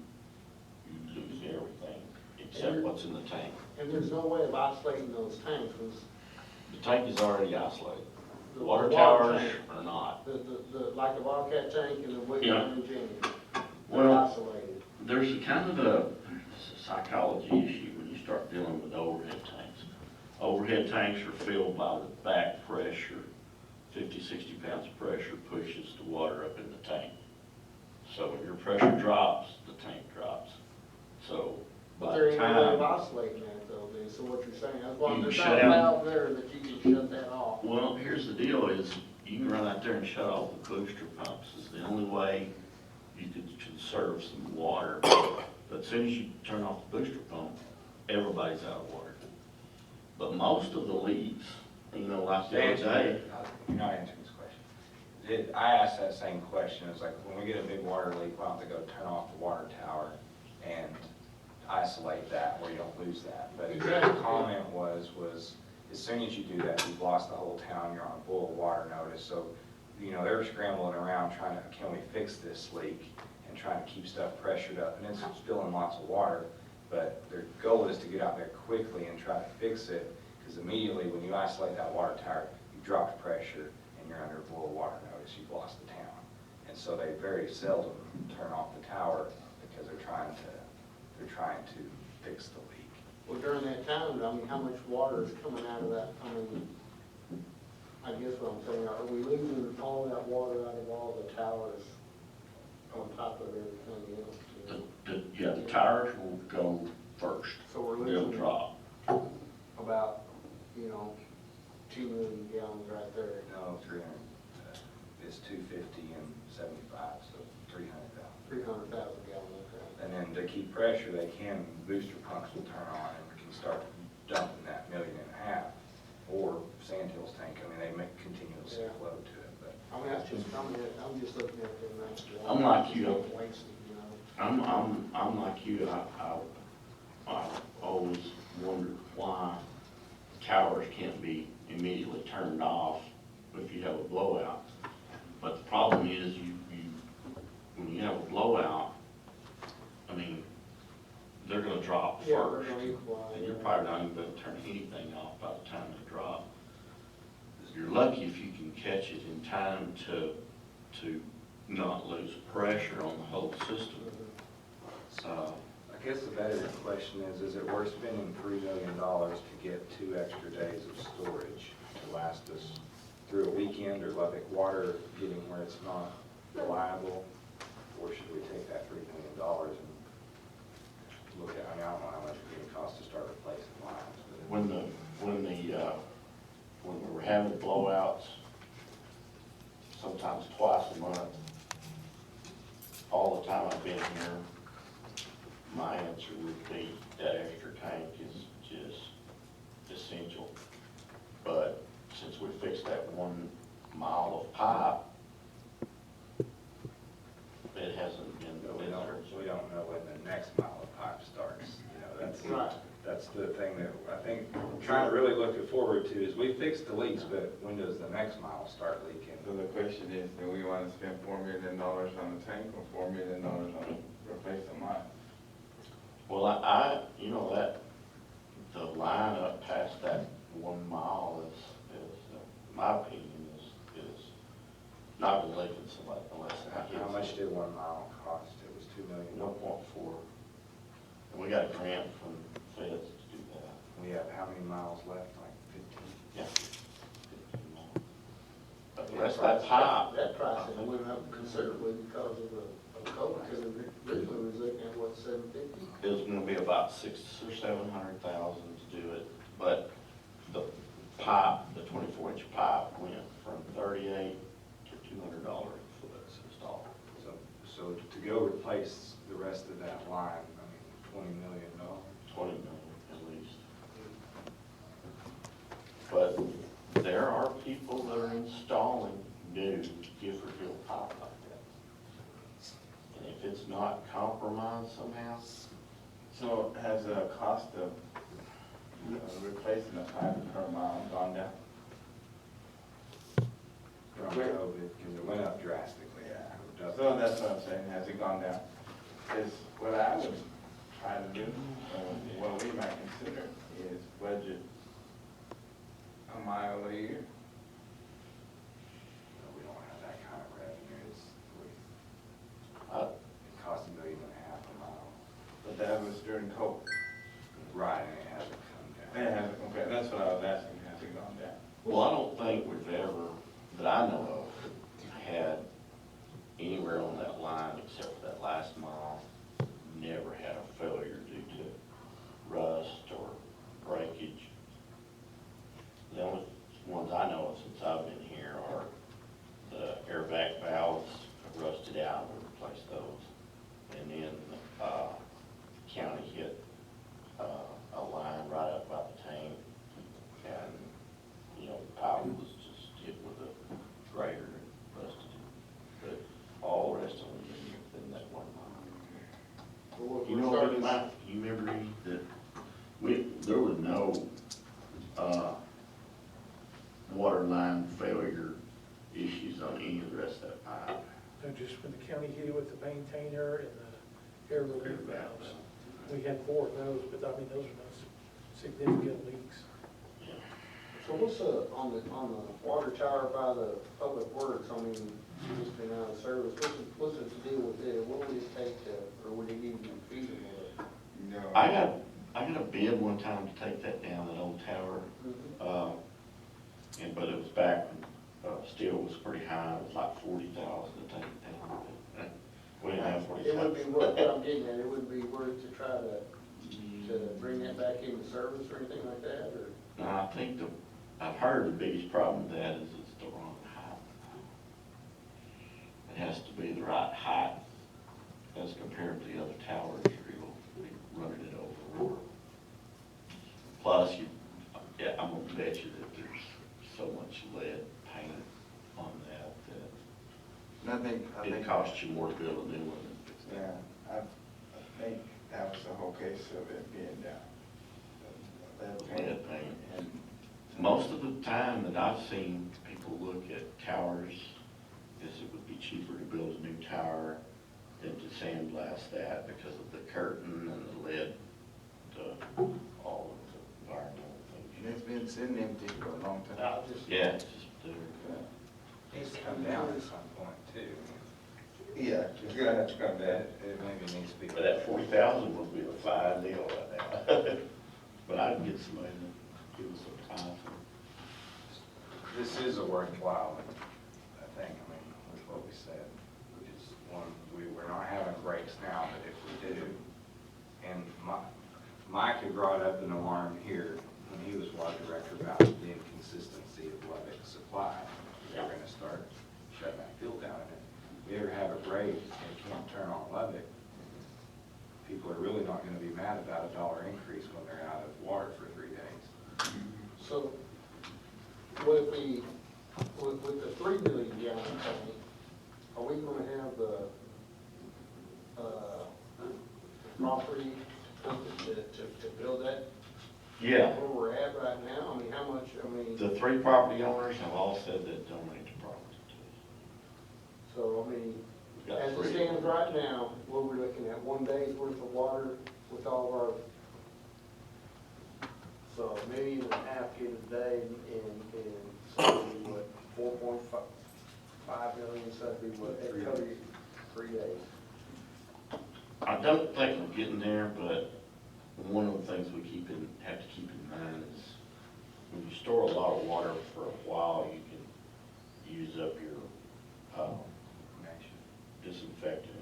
S4: lose everything except what's in the tank.
S2: And there's no way of isolating those tanks, because
S4: The tank is already isolated.
S2: the
S4: Water towers
S2: tank,
S4: are not.
S2: like the Wildcat tank and the Whitman
S4: Yeah.
S2: and Jenny, they're
S4: Well,
S2: isolated.
S4: there's kind of a psychology issue when you start dealing with overhead tanks. Overhead tanks are filled by the back pressure. 50, 60 pounds of pressure pushes the water up in the tank. So when your pressure drops, the tank drops. So
S2: But
S4: by
S2: there
S4: the
S2: ain't no way of
S4: time,
S2: oscillating that though, dude, so what you're saying, that's why
S4: You
S2: there's
S4: shut
S2: not a
S4: down-
S2: valve there that you can shut that off.
S4: well, here's the deal is, you can run out there and shut off the booster pumps, is the only way you could conserve some water. But as soon as you turn off the booster pump, everybody's out of water. But most of the leaks, you know, like the other day,
S1: You're not answering this question. I asked that same question, it's like, when we get a big water leak, why don't they go turn off the water tower and isolate that where you don't lose that? But the
S2: Exactly.
S1: comment was, as soon as you do that, you've lost the whole town, you're on boil water notice. So, you know, they're scrambling around trying to, can we fix this leak? And trying to keep stuff pressured up, and it's spilling lots of water. But their goal is to get out there quickly and try to fix it, because immediately when you isolate that water tower, you drop pressure and you're under boil water notice, you've lost the town. And so they very seldom turn off the tower because they're trying to fix the leak.
S2: Well, during that time, I mean, how much water is coming out of that, I mean, I guess what I'm saying, are we losing all that water out of all the towers on top of everything else?
S4: yeah, the tires will go first.
S2: So we're
S4: They'll
S2: losing
S4: drop.
S2: about, 2 million gallons right there.
S1: No, 300, it's 250 and 75, so 300,000.
S2: 300,000 gallons, okay.
S1: And then to keep pressure, booster pumps will turn on and can start dumping that 1.5 million. Or Sandhills tank, I mean, they make continuous
S2: Yeah.
S1: flow to it, but.
S2: I mean, I'm just looking at them next to
S4: I'm like you.
S2: Wasted,
S4: I'm like you, I always wondered why towers can't be immediately turned off if you have a blowout. But the problem is when you have a blowout, I mean, they're gonna drop
S2: Yeah, they're
S4: first.
S2: gonna equalize.
S4: And you're probably not even gonna turn anything off by the time they drop. You're lucky if you can catch it in time to not lose pressure on the whole system.
S1: I guess the better question is it worth spending $3 million to get 2 extra days of storage to last us through a weekend, or Lubbock Water getting where it's not reliable? Or should we take that $3 million and look at, I don't know how much it would cost to start replacing lines.
S4: When we were having blowouts, sometimes twice a month, all the time I've been here, my answer would be that extra tank is just essential. But since we fixed that 1 mile of pipe, it hasn't been
S1: But we
S4: necessary.
S1: don't know when the next mile of pipe starts.
S2: Right.
S1: That's the thing that I think I'm trying to really look forward to is we fixed the leaks, but when does the next mile start leaking?
S7: So the question is, do we want to spend $4 million on the tank or $4 million on replacing line?
S4: Well, that, the line up past that 1 mile is my opinion, is not gonna leak in somebody unless it hits.
S1: How much did 1 mile cost? It was $2 million.
S4: 1.4. And we got a grant from feds to do that.
S1: We have how many miles left? Like 15?
S4: Yeah. 15 more. But the rest of that pipe.
S2: That price has went up considerably because of the COVID, because originally we was looking at, what, 750?
S4: It was gonna be about 600,000 or 700,000 to do it, but the pipe, the 24-inch pipe went from $38 to $200 a foot to install.
S1: So to go replace the rest of that line, I mean, $20 million.
S4: 20 million at least. But there are people that are installing new Gifford Hill pipe like that. And if it's not compromised somehow,
S7: So has the cost of replacing the pipe per mile gone down?
S1: From COVID, because it went up drastically. Yeah.
S7: So that's what I'm saying, has it gone down? Is what I would try to do, what we might consider, is budget a mile a year.
S1: We don't have that kind of revenue.
S4: I-
S1: It costs $1.5 million a mile.
S7: But that was during COVID.
S1: Right, and it hasn't come down.
S7: It hasn't, okay, that's what I was asking, has it gone down?
S4: well, I don't think we've ever, that I know of, had anywhere on that line except for that last mile, never had a failure due to waterline failure issues on any of the rest of that pipe.
S10: So just when the county hit it with the maintainer and the air relief valves. We had 4 of those, but I mean, those are not significant leaks.
S2: So what's on the water tower by the Public Works, I mean, it's been out of service, what's the deal with it? What would it take to, or would it even be feasible?
S7: No.
S4: I got a bid one time to take that down, that old tower, but it was back when steel was pretty high, it was like 40,000 to take it down. We didn't have
S2: It would be
S4: 40,000.
S2: worth, what I'm getting at, it would be worth to try to bring that back into service or anything like that, or?
S4: No, I think I've heard the biggest problem with that is it's the wrong height. It has to be the right height as compared to the other towers, or you'll be running it over water. Plus, I'm gonna bet you that there's so much lead paint on that that
S7: I think,
S4: it costs you more to build a new one than fix
S7: yeah,
S4: that.
S7: I think that was the whole case of it being down.
S4: Lead paint. And most of the time that I've seen people look at towers, is it would be cheaper to build a new tower than to sandblast that because of the curtain and the lead, all of the environmental
S7: And
S4: things.
S7: it's been sitting empty for a long time.
S4: Yeah, it's just there.
S1: Needs to come down at some point too.
S7: Yeah, it's gonna have to come down.
S1: It maybe needs to be.
S4: But that 40,000 would be a fine deal right now. But I can get somebody to give us some time.
S1: This is a worthwhile, I think, I mean, with what we said, which is one, we're not having breaks now, but if we do, and Mike had brought up an alarm here when he was water director about the inconsistency of Lubbock supply. They're gonna start shutting that field down, and if we ever have a break and can't turn on Lubbock, people are really not gonna be mad about a $1 increase when they're out of water for 3 days.
S2: So, what if we, with the 3 million gallon tank, are we gonna have the, property to build that?
S4: Yeah.
S2: Where we're at right now, I mean, how much, I mean,
S4: The 3 property owners have all said that donate the property to us.
S2: so, I mean,
S4: We've got
S2: as it
S4: 3.
S2: stands right now, what we're looking at, 1 day's worth of water with all of our, so $1.5 million a day, and so it'd be what, 4.5 million, so that'd be what, that cover you 3 days.
S4: I don't think we're getting there, but one of the things we have to keep in mind is when you store a lot of water for a while, you can use up your disinfectant.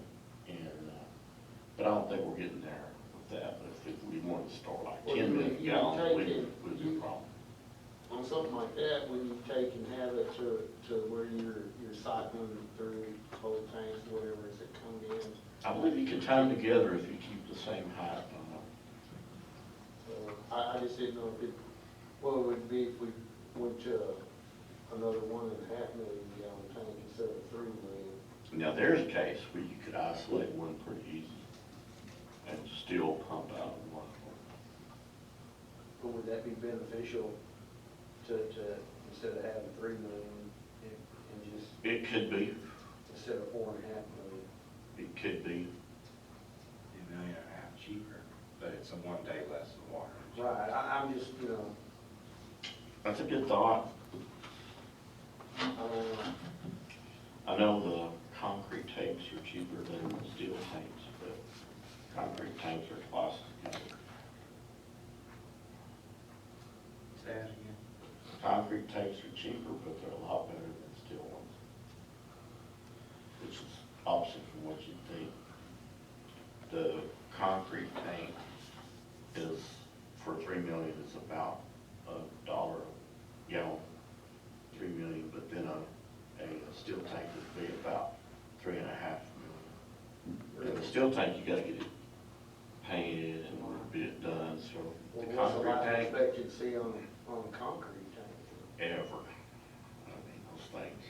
S4: But I don't think we're getting there with that. But if we wanted to store like
S2: Well,
S4: 10 million
S2: you
S4: gallons,
S2: take
S4: we
S2: it,
S4: would lose a problem.
S2: On something like that, when you take and have it to where you're cycling through both tanks, whatever, as it comes in.
S4: I believe you can tie them together if you keep the same height on them.
S2: So I just didn't know if it, what it would be if we went to another 1.5 million gallon tank instead of 3 million.
S4: Now, there's a case where you could isolate one pretty easy and still pump out of one.
S2: But would that be beneficial to instead of having 3 million and just,
S4: It could be,
S2: instead of 4.5 million?
S4: it could be.
S1: $1.5 million cheaper, but it's a 1 day less of water.
S2: Right, I'm just, you know,
S4: That's a good thought. I know the concrete tanks are cheaper than the steel tanks, but concrete tanks are twice as good.
S1: Say that again.
S4: Concrete tanks are cheaper, but they're a lot better than steel ones. Which is opposite from what you'd think. The concrete tank is, for 3 million, is about $1 a gallon, 3 million, but then a steel tank would be about 3.5 million. And the steel tank, you gotta get it painted and get it done, so
S2: well,
S4: the
S2: what's the
S4: concrete
S2: life
S4: tank,
S2: expectancy on a concrete tank?
S4: ever. I mean, those things.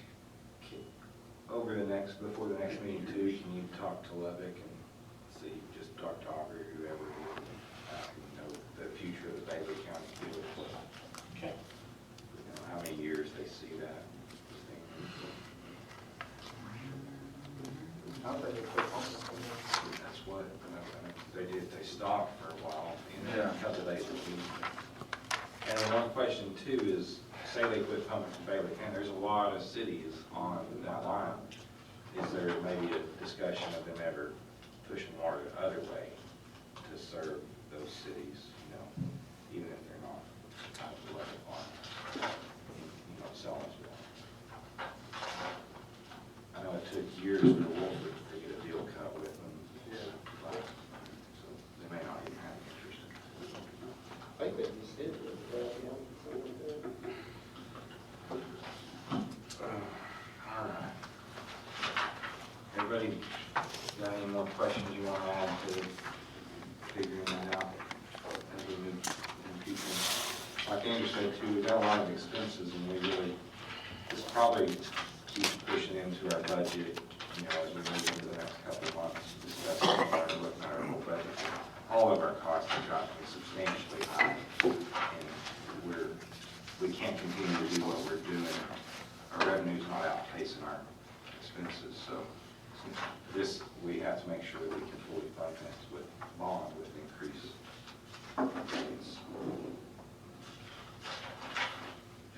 S1: Before the next meeting too, can you talk to Lubbock and see, just talk to Aubrey or whoever, you know, the future of the Bailey County Field.
S4: Okay.
S1: You know, how many years they seal that thing.
S2: I think it's a problem.
S1: That's what, they did, they stopped for a while, and then a couple of days a week. And the one question too is, say they quit pumping from Bailey County, there's a lot of cities on that line. Is there maybe a discussion of them ever pushing water the other way to serve those cities, even if they're not kind of the level on, Sellersville? I know it took years for Wolford to get a deal cut with them. So they may not even have interest in it.
S2: I think they just did it.
S1: All right. Everybody got any more questions you want to add to figuring that out as we move in the future? Like Andrew said too, we've got a lot of expenses and we really, this probably keeps pushing into our budget, as we move into the next couple of months, discussing looking at our whole budget. All of our costs are dropping substantially high, and we can't continue to do what we're doing. Our revenue's not outpacing our expenses, so this, we have to make sure that we can fully fund this with bond with increased rates.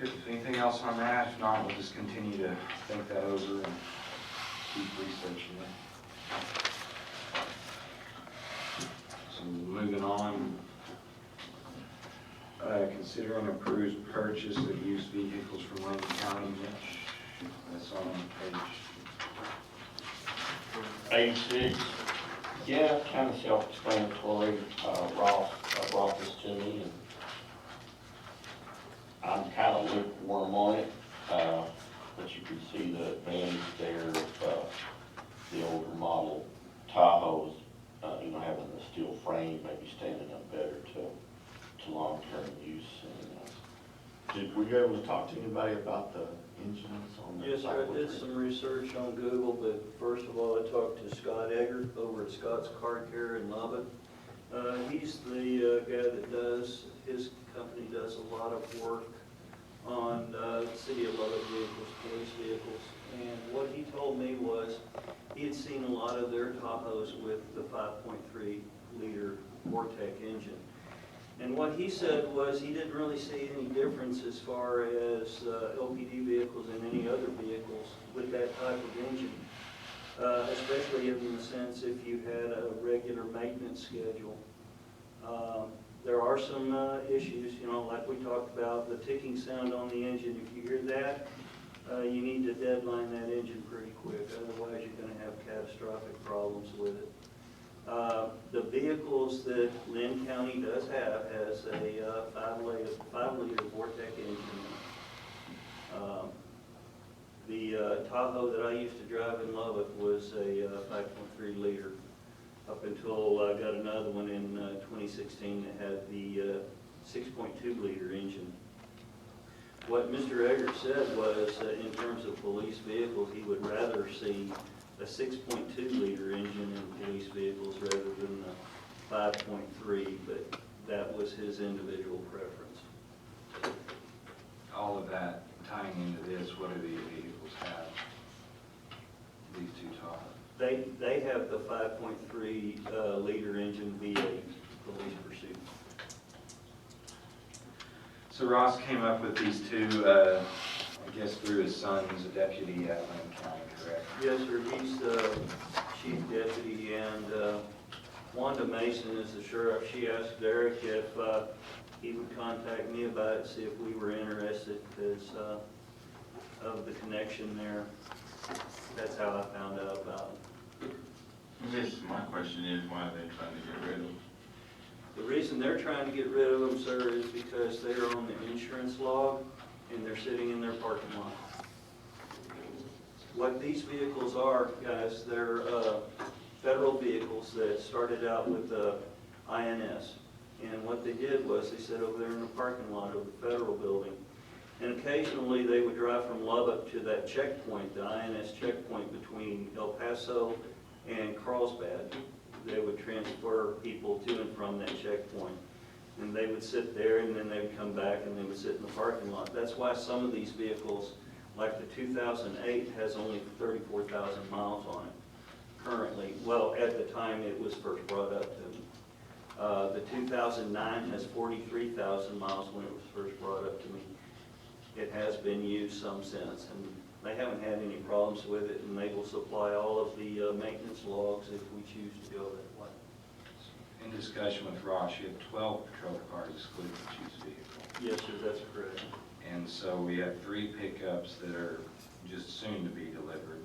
S1: If anything else on that, if not, we'll just continue to think that over and keep researching it. So moving on, considering approved purchase of used vehicles from Lincoln County, Mitch, that's on
S4: Page 6, yeah, kind of self-explanatory. Ross brought this to me, and I'm kind of lukewarm on it, but you can see the advantage there of the older model Tahoes, having the steel frame, maybe standing up better to long-term use. And, were you able to talk to anybody about the engines on the?
S6: Yes, sir, I did some research on Google, but first of all, I talked to Scott Egger over at Scott's Car Care in Lubbock. He's the guy that his company does a lot of work on City of Lubbock vehicles, police vehicles. And what he told me was he had seen a lot of their Tahoes with the 5.3 liter Vortec engine. And what he said was he didn't really see any difference as far as LPD vehicles and any other vehicles with that type of engine, especially in the sense if you had a regular maintenance schedule. There are some issues, like we talked about, the ticking sound on the engine. If you hear that, you need to deadline that engine pretty quick, otherwise you're going to have catastrophic problems with it. The vehicles that Lynn County does have has a 5-liter Vortec engine. The Tahoe that I used to drive in Lubbock was a 5.3 liter up until I got another one in 2016 that had the 6.2 liter engine. What Mr. Eggert said was, in terms of police vehicles, he would rather see a 6.2 liter engine in police vehicles rather than the 5.3, but that was his individual preference.
S1: all of that tying into this. What do these vehicles have? These two Tahoes.
S6: They have the 5.3 liter engine V8 police pursuit.
S1: So Ross came up with these two, I guess through his son, who's a deputy at Lynn County, correct?
S6: Yes, sir. He's the chief deputy, and Wanda Mason is the sheriff. She asked Derek if he would contact me about it, see if we were interested because of the connection there. That's how I found out about it.
S7: My question is, why are they trying to get rid of them?
S6: The reason they're trying to get rid of them, sir, is because they're on the insurance log and they're sitting in their parking lot. What these vehicles are, guys, they're federal vehicles that started out with the INS. And what they did was they sat over there in the parking lot of the federal building. And occasionally they would drive from Lubbock to that checkpoint, the INS checkpoint between El Paso and Carlsbad. They would transfer people to and from that checkpoint. And they would sit there and then they would come back and they would sit in the parking lot. That's why some of these vehicles Like the 2008 has only 34,000 miles on it currently. Well, at the time it was first brought up to me. The 2009 has 43,000 miles when it was first brought up to me. It has been used some since, and they haven't had any problems with it, and they will supply all of the maintenance logs if we choose to go that way.
S1: In discussion with Ross, you have 12 patrol cars excluding the chief's vehicle.
S6: Yes, sir, that's correct.
S1: And so we have 3 pickups that are just soon to be delivered.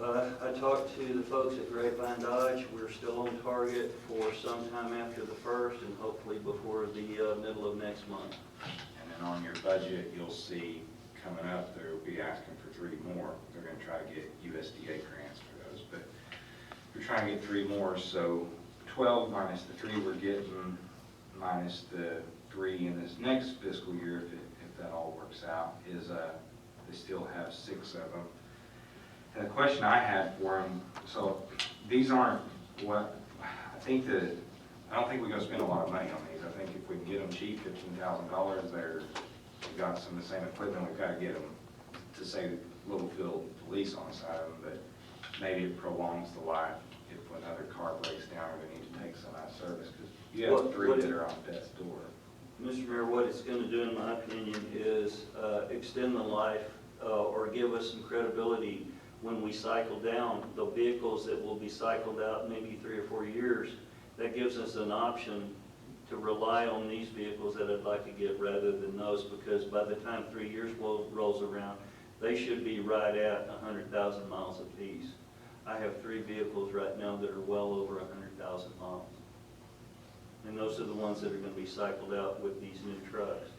S6: I talked to the folks at Grapevine Dodge. We're still on target for sometime after the 1st and hopefully before the middle of next month.
S1: And then on your budget, you'll see coming up, they'll be asking for 3 more. They're going to try to get USDA grants for those, but we're trying to get 3 more. So 12 minus the 3 we're getting, minus the 3 in this next fiscal year, if that all works out, is they still have 6 of them. And the question I had for them, so these aren't what, I don't think we're going to spend a lot of money on these. I think if we can get them cheap, $15,000, we've got some of the same equipment, we've got to get them to say Littlefield Police on the side of them, but maybe it prolongs the life if another car breaks down or they need to take some out of service, because you have 3 that are on death's door.
S6: Mr. Mayor, what it's going to do, in my opinion, is extend the life or give us some credibility when we cycle down the vehicles that will be cycled out maybe 3 or 4 years. That gives us an option to rely on these vehicles that I'd like to get rather than those, because by the time 3 years rolls around, they should be right at 100,000 miles apiece. I have 3 vehicles right now that are well over 100,000 miles. And those are the ones that are going to be cycled out with these new trucks.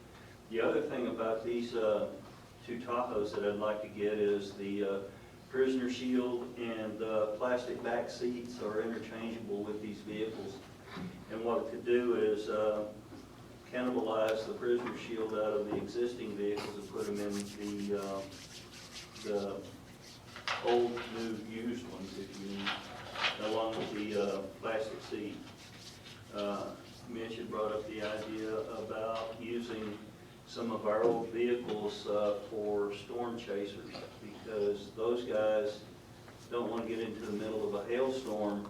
S6: The other thing about these 2 Tahoes that I'd like to get is the prisoner shield and the plastic back seats are interchangeable with these vehicles. And what it could do is cannibalize the prisoner shield out of the existing vehicles and put them in the old, new, used ones, if you need, along with the plastic seat. Mitch had brought up the idea about using some of our old vehicles for storm chasers, because those guys don't want to get into the middle of a hailstorm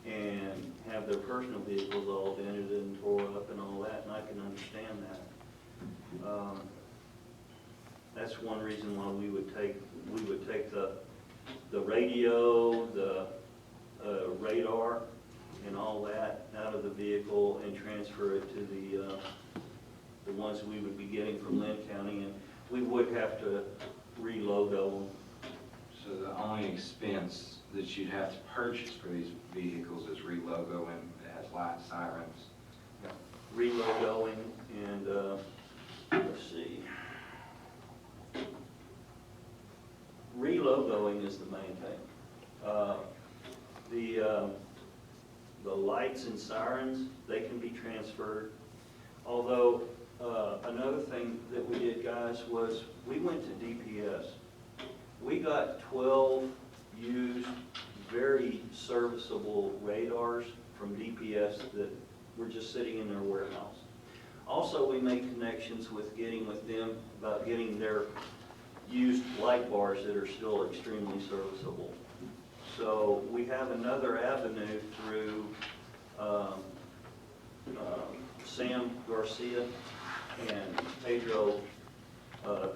S6: and have their personal vehicles all dented and tore up and all that, and I can understand that. That's one reason why we would take the radio, the radar, and all that out of the vehicle and transfer it to the ones we would be getting from Lynn County, and we would have to re-logo them.
S1: So the only expense that you'd have to purchase for these vehicles is re-logo and it has light sirens.
S6: Re-logoing and, let's see. Re-logoing is the main thing. The lights and sirens, they can be transferred. Although, another thing that we did, guys, was we went to DPS. We got 12 used, very serviceable radars from DPS that were just sitting in their warehouse. Also, we made connections with getting with them about getting their used light bars that are still extremely serviceable. So we have another avenue through Sam Garcia and Pedro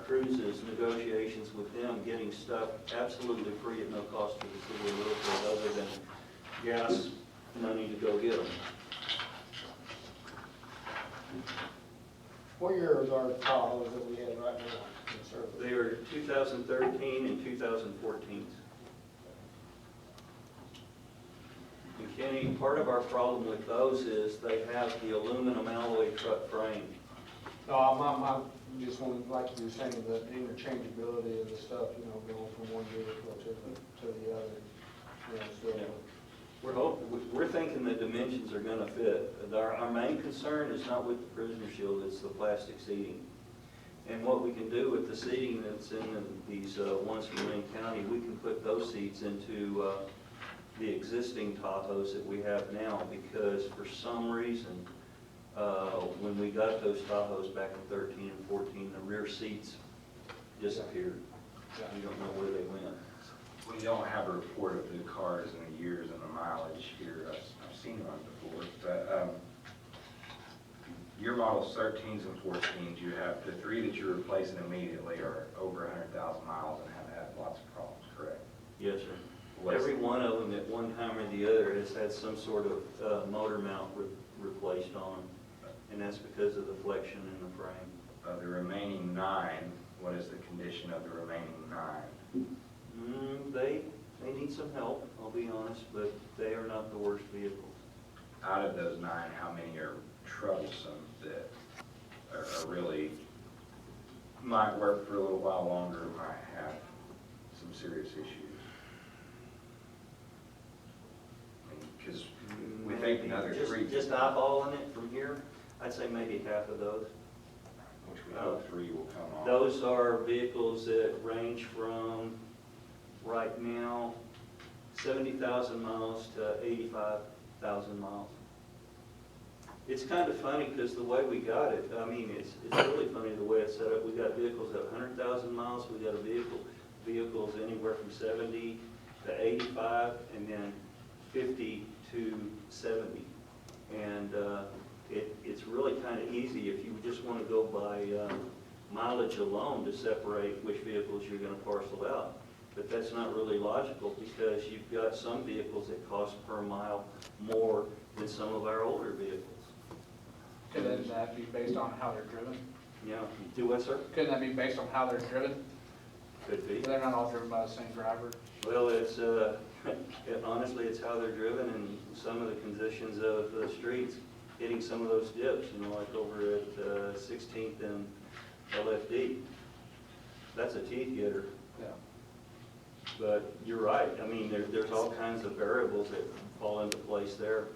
S6: Cruz's negotiations with them, getting stuff absolutely free at no cost to the city of Littlefield other than gas money to go get them.
S2: What years are the Tahoes that we have right now in service?
S6: They are 2013 and 2014. And Kenny, part of our problem with those is they have the aluminum alloy truck frame.
S2: No, I just wanted, like you were saying, the interchangeability of the stuff, you know, going from one vehicle to the other. You know, so,
S6: We're thinking the dimensions are going to fit. Our main concern is not with the prisoner shield, it's the plastic seating. And what we can do with the seating that's in these ones from Lynn County, we can put those seats into the existing Tahoes that we have now, because for some reason, when we got those Tahoes back in 13 and 14, the rear seats disappeared. You don't know where they went.
S1: We don't have a report of the cars and the years and the mileage here. I've seen one before, but your models 13s and 14s, you have the 3 that you're replacing immediately are over 100,000 miles and have had lots of problems, correct?
S6: Yes, sir. Every one of them at one time or the other has had some sort of motor mount replaced on them, and that's because of the flexion in the frame.
S1: The remaining 9, what is the condition of the remaining 9?
S6: They need some help, I'll be honest, but they are not the worst vehicles.
S1: Out of those 9, how many are troublesome that are really, might work for a little while longer, might have some serious issues? Because we think another 3.
S6: Just eyeballing it from here, I'd say maybe half of those.
S1: Which we hope 3 will come off.
S6: Those are vehicles that range from, right now, 70,000 miles to 85,000 miles. It's kind of funny because the way we got it, I mean, it's really funny the way it's set up. We got vehicles at 100,000 miles, we got vehicles anywhere from 70 to 85, and then 50 to 70. And it's really kind of easy if you just want to go by mileage alone to separate which vehicles you're going to parcel out. But that's not really logical because you've got some vehicles that cost per mile more than some of our older vehicles.
S9: Couldn't that be based on how they're driven?
S6: Yeah, do what, sir?
S9: Couldn't that be based on how they're driven?
S6: Could be.
S9: They're not all driven by the same driver.
S6: Well, it's, honestly, it's how they're driven and some of the conditions of the streets, hitting some of those dips, like over at 16th and LFD. That's a teeth getter.
S9: Yeah.
S6: But you're right, I mean, there's all kinds of variables that fall into place there.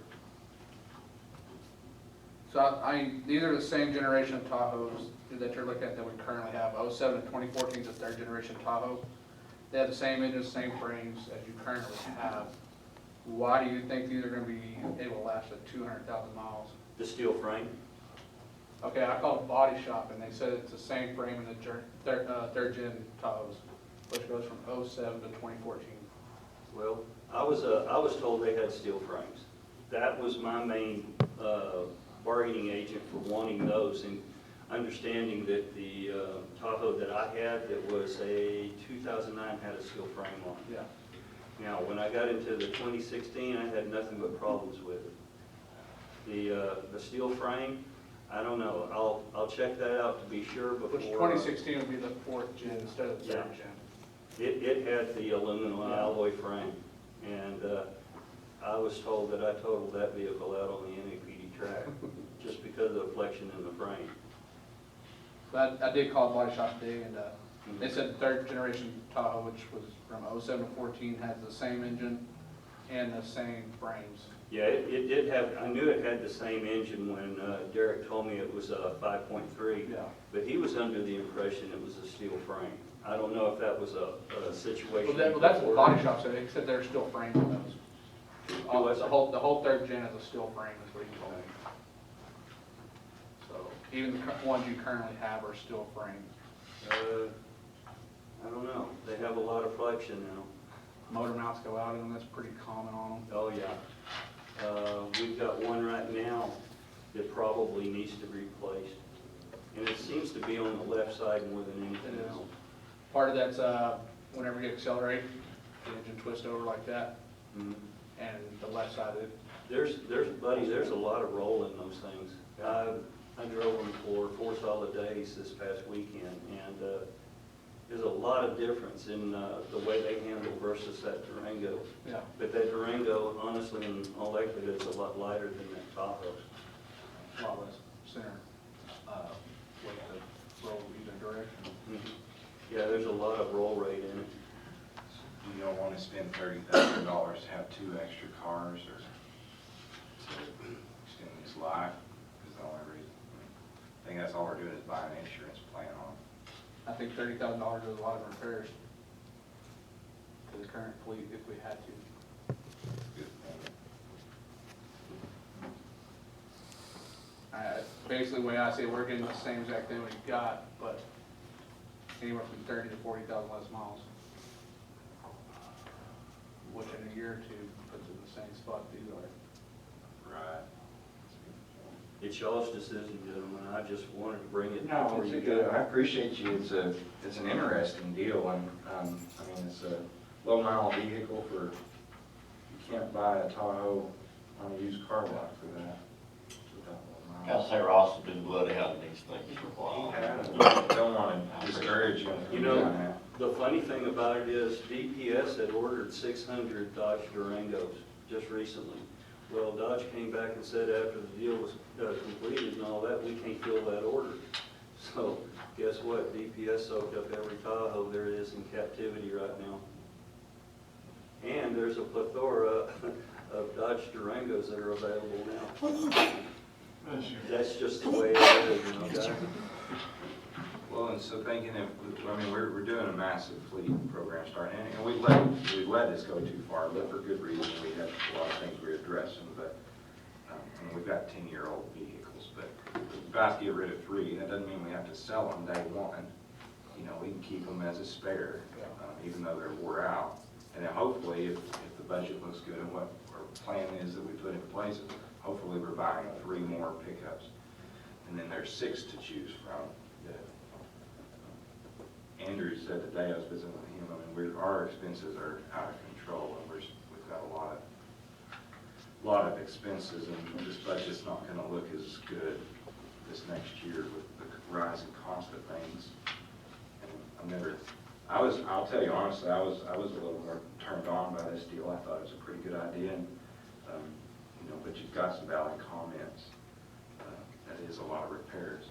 S9: So, these are the same generation of Tahoes that you're looking at that we currently have. 07 to 2014 is the 3rd generation Tahoe. They have the same engines, same frames as you currently have. Why do you think these are going to be able to last at 200,000 miles?
S6: The steel frame?
S9: Okay, I called Body Shop and they said it's the same frame in the 3rd gen Tahoes, which goes from 07 to 2014.
S6: Well, I was told they had steel frames. That was my main bargaining agent for wanting those, and understanding that the Tahoe that I had that was a 2009 had a steel frame on it.
S9: Yeah.
S6: Now, when I got into the 2016, I had nothing but problems with it. The steel frame, I don't know. I'll check that out to be sure before.
S9: Which 2016 would be the 4th gen instead of the 3rd gen.
S6: It had the aluminum alloy frame, and I was told that I totaled that vehicle out on the NAPD track just because of the flexion in the frame.
S9: But I did call Body Shop today, and they said the 3rd generation Tahoe, which was from 07 to 14, has the same engine and the same frames.
S6: Yeah, it did have, I knew it had the same engine when Derek told me it was a 5.3,
S9: Yeah.
S6: but he was under the impression it was a steel frame. I don't know if that was a situation.
S9: Well, that's what Body Shop said. They said they're still frames in those. The whole 3rd gen is a steel frame, is what he told me. So even the ones you currently have are still framed.
S6: I don't know. They have a lot of flexion now.
S9: Motor mounts go out in them. That's pretty common on them.
S6: Oh, yeah. We've got one right now that probably needs to be replaced. And it seems to be on the left side more than anything
S9: It is.
S6: else.
S9: Part of that's whenever you accelerate, the engine twists over like that,
S6: Mhm.
S9: and the left side of it.
S6: Buddy, there's a lot of roll in those things. I drove them for 4 solid days this past weekend, and there's a lot of difference in the way they handle versus that Durango.
S9: Yeah.
S6: But that Durango, honestly, in all likelihood, is a lot lighter than that Tahoe.
S9: A lot less center weight to roll either direction.
S6: Yeah, there's a lot of roll rate in it.
S1: You don't want to spend $30,000 to have 2 extra cars or to extend his life, is the only reason. I think that's all we're doing is buying an insurance plan on.
S9: I think $30,000 does a lot of repairs to the current fleet if we had to.
S1: Good.
S9: Basically, the way I see it, we're getting the same exact thing we got, but anywhere from 30 to 40,000 less miles. Which in a year or two puts it in the same spot these are.
S1: Right.
S6: It's y'all's decision, gentlemen. I just wanted to bring it
S1: No,
S6: before
S1: it's
S6: you
S1: a good,
S6: go.
S1: I appreciate you, it's an interesting deal, and, I mean, it's a low mile vehicle for, you can't buy a Tahoe on a used car lot for that. without low
S4: I'll
S1: miles.
S4: say Ross has been bloodhounding these things for a while.
S1: Yeah, don't want to discourage you.
S6: You know, the funny thing about it is DPS had ordered 600 Dodge Durangos just recently. Well, Dodge came back and said after the deal was completed and all that, we can't fill that order. So guess what? DPS soaked up every Tahoe there is in captivity right now. And there's a plethora of Dodge Durangos that are available now. That's just the way it is, you know, guys.
S1: Well, and so thinking if, I mean, we're doing a massive fleet program starting, and we let this go too far, but for good reason. We have a lot of things we're addressing, but, I mean, we've got 10-year-old vehicles, but we're about to get rid of 3. That doesn't mean we have to sell them day one. You know, we can keep them as a spare, even though they're wore out. And then hopefully, if the budget looks good and what our plan is that we put in place, hopefully we're buying 3 more pickups. And then there's 6 to choose from. Andrew said today, I was visiting with him, I mean, our expenses are out of control, and we've got a lot of expenses, and this budget's not gonna look as good this next year with the rising cost of things. And I'll tell you honestly, I was a little more turned on by this deal. I thought it was a pretty good idea, and, you know, but you've got some valid comments. That is a lot of repairs.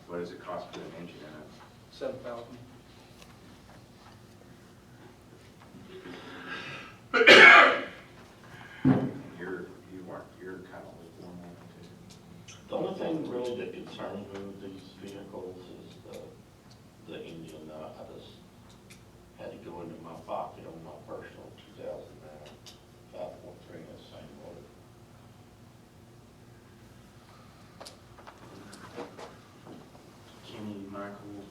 S1: What does it cost to put an engine in it?
S9: 7,000.
S1: You're kind of lukewarm on it too.
S4: The only thing really that concerns me with these vehicles is the engine. I just had to go into my pocket on my personal 2009 5.3 in the same motor.
S1: Kenny, Michael,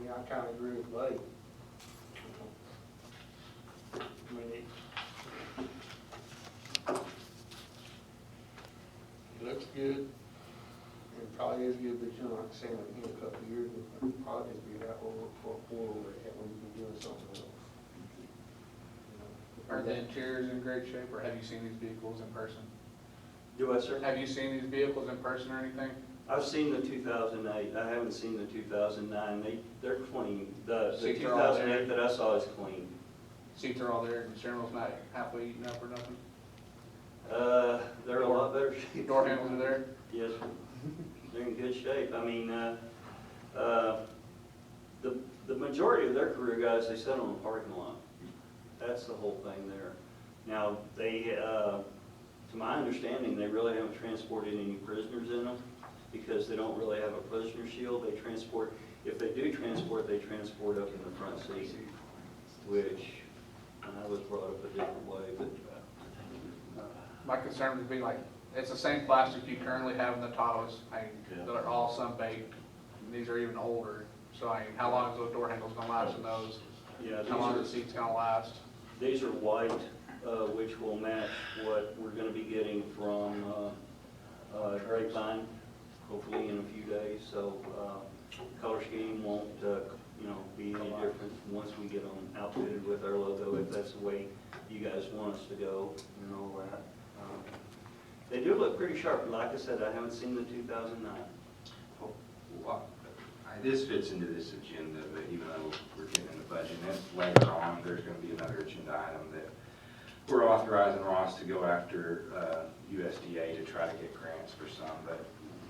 S2: I kind of agree with Blake. I mean, it looks good. It probably is good, but you know, like I said, in a couple of years, we'll probably be that over for a quarter over it when we be doing something else.
S9: Are the interiors in great shape, or have you seen these vehicles in person?
S6: Do I, sir?
S9: Have you seen these vehicles in person or anything?
S6: I've seen the 2008. I haven't seen the 2009. They're clean. The
S9: Seats are all there.
S6: 2008 that I saw is clean.
S9: Seats are all there, and steering wheel's not halfway eaten up or nothing?
S6: They're a lot better shape.
S9: Door handles are there?
S6: Yes, sir. They're in good shape. I mean, the majority of their career guys, they sit on the parking lot. That's the whole thing there. Now, they, to my understanding, they really haven't transported any prisoners in them because they don't really have a prisoner shield. They transport, if they do transport, they transport up in the front seat, which I was brought up a different way, but
S9: My concern would be like, it's the same plastic you currently have in the Tahoes, that are all sun-baked. These are even older, so how long is those door handles gonna last in those?
S6: yeah,
S9: How long are the seats gonna last?
S6: these are white, which will match what we're gonna be getting from Grapevine, hopefully in a few days. So color scheme won't, be any different once we get them outfitted with our logo, if that's the way you guys want us to go and all that. They do look pretty sharp. Like I said, I haven't seen the 2009.
S1: Well, this fits into this agenda, but even though we're getting in the budget, and then later on, there's going to be another agenda item that we're authorizing Ross to go after USDA to try to get grants for some, but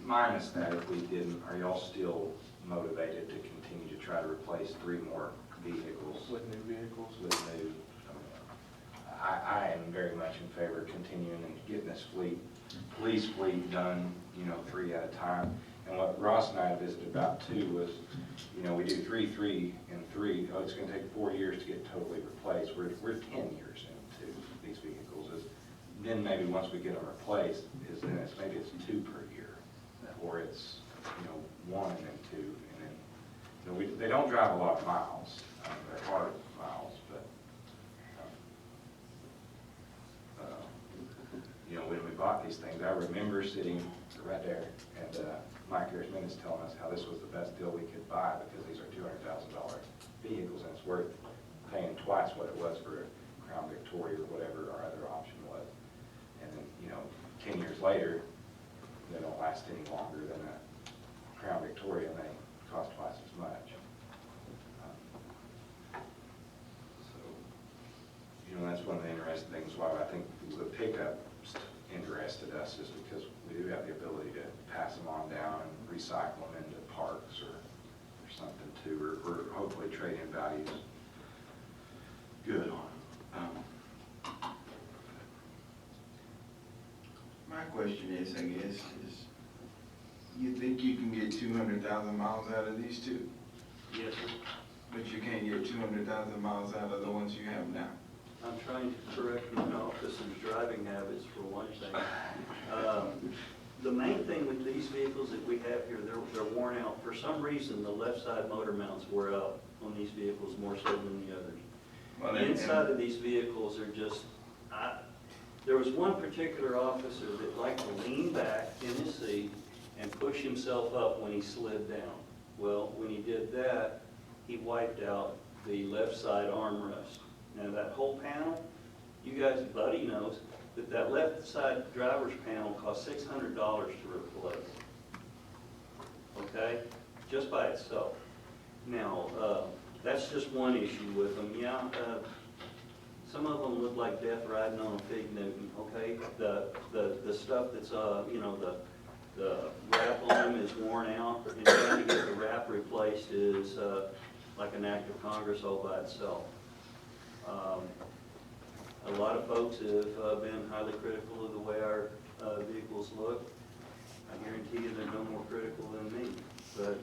S1: minus that, if we didn't, are y'all still motivated to continue to try to replace 3 more vehicles?
S9: With new vehicles?
S1: With new, I am very much in favor of continuing and getting this police fleet done, 3 at a time. And what Ross and I had visited about too was, we do 3, 3, and 3. Oh, it's going to take 4 years to get totally replaced. We're 10 years into these vehicles. then maybe once we get them replaced, then maybe it's 2 per year, or it's, 1 and then 2, and then, they don't drive a lot of miles, they're hard miles, but, when we bought these things, I remember sitting right there, and Mike Harris-Minnis telling us how this was the best deal we could buy, because these are $200,000 vehicles, and it's worth paying twice what it was for a Crown Victoria or whatever our other option was. And then, 10 years later, they don't last any longer than a Crown Victoria, and they cost twice as much. So, that's one of the interesting things why I think the pickup interested us, is because we do have the ability to pass them on down and recycle them into parks or something too, or hopefully trade-in values good on them.
S7: My question is, I guess, is you think you can get 200,000 miles out of these two,
S6: Yes, sir.
S7: but you can't get 200,000 miles out of the ones you have now?
S6: I'm trying to correct my office's driving habits for one thing. The main thing with these vehicles that we have here, they're worn out. For some reason, the left side motor mounts wear out on these vehicles more so than the others.
S7: Well,
S6: The inside of these vehicles are just, there was one particular officer that liked to lean back in his seat and push himself up when he slid down. Well, when he did that, he wiped out the left side armrest. Now that whole panel, you guys, Buddy knows, that left side driver's panel costs $600 to replace. Okay? Just by itself. Now, that's just one issue with them. Yeah, some of them look like death riding on a fig Newton, okay? The stuff that's, the wrap on them is worn out, and trying to get the wrap replaced is like an act of Congress all by itself. A lot of folks have been highly critical of the way our vehicles look. I guarantee you they're no more critical than me. But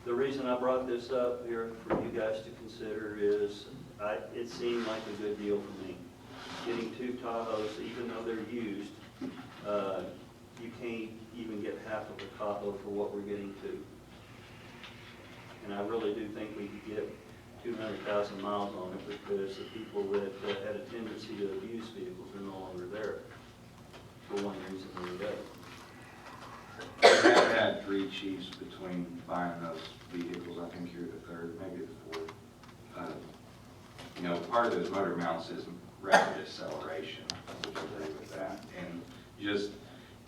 S6: the reason I brought this up here for you guys to consider is it seemed like a good deal for me. Getting 2 Tahoes, even though they're used, you can't even get half of a Tahoe for what we're getting 2. And I really do think we could get 200,000 miles on it, because the people that had a tendency to abuse vehicles are no longer there, for one reason or the other.
S1: We have had 3 chiefs between buying those vehicles. I think you're the 3rd, maybe the 4th. Part of those motor mounts is rapid acceleration, which I agree with that. And just,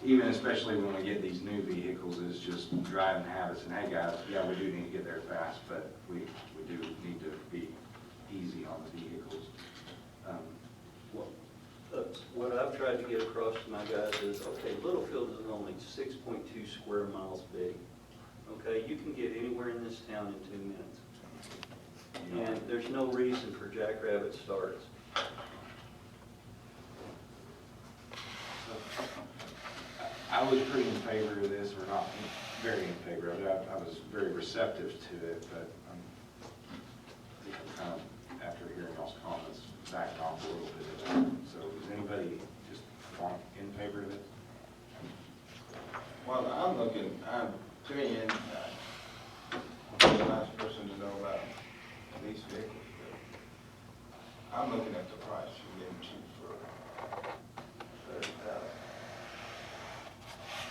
S1: even especially when we get these new vehicles, is just driving habits. And hey guys, yeah, we do need to get there fast, but we do need to be easy on the vehicles.
S6: What I've tried to get across to my guys is, okay, Littlefield is only 6.2 square miles big. Okay, you can get anywhere in this town in 2 minutes. And there's no reason for Jackrabbit starts.
S1: I was pretty in favor of this, or not very in favor of it. I was very receptive to it, but I'm kind of, after hearing y'all's comments, backing off a little bit of that. So is anybody just in favor of it?
S7: Well, to me, and I'm the last person to know about these vehicles, but I'm looking at the price. You're getting cheap for 30,000.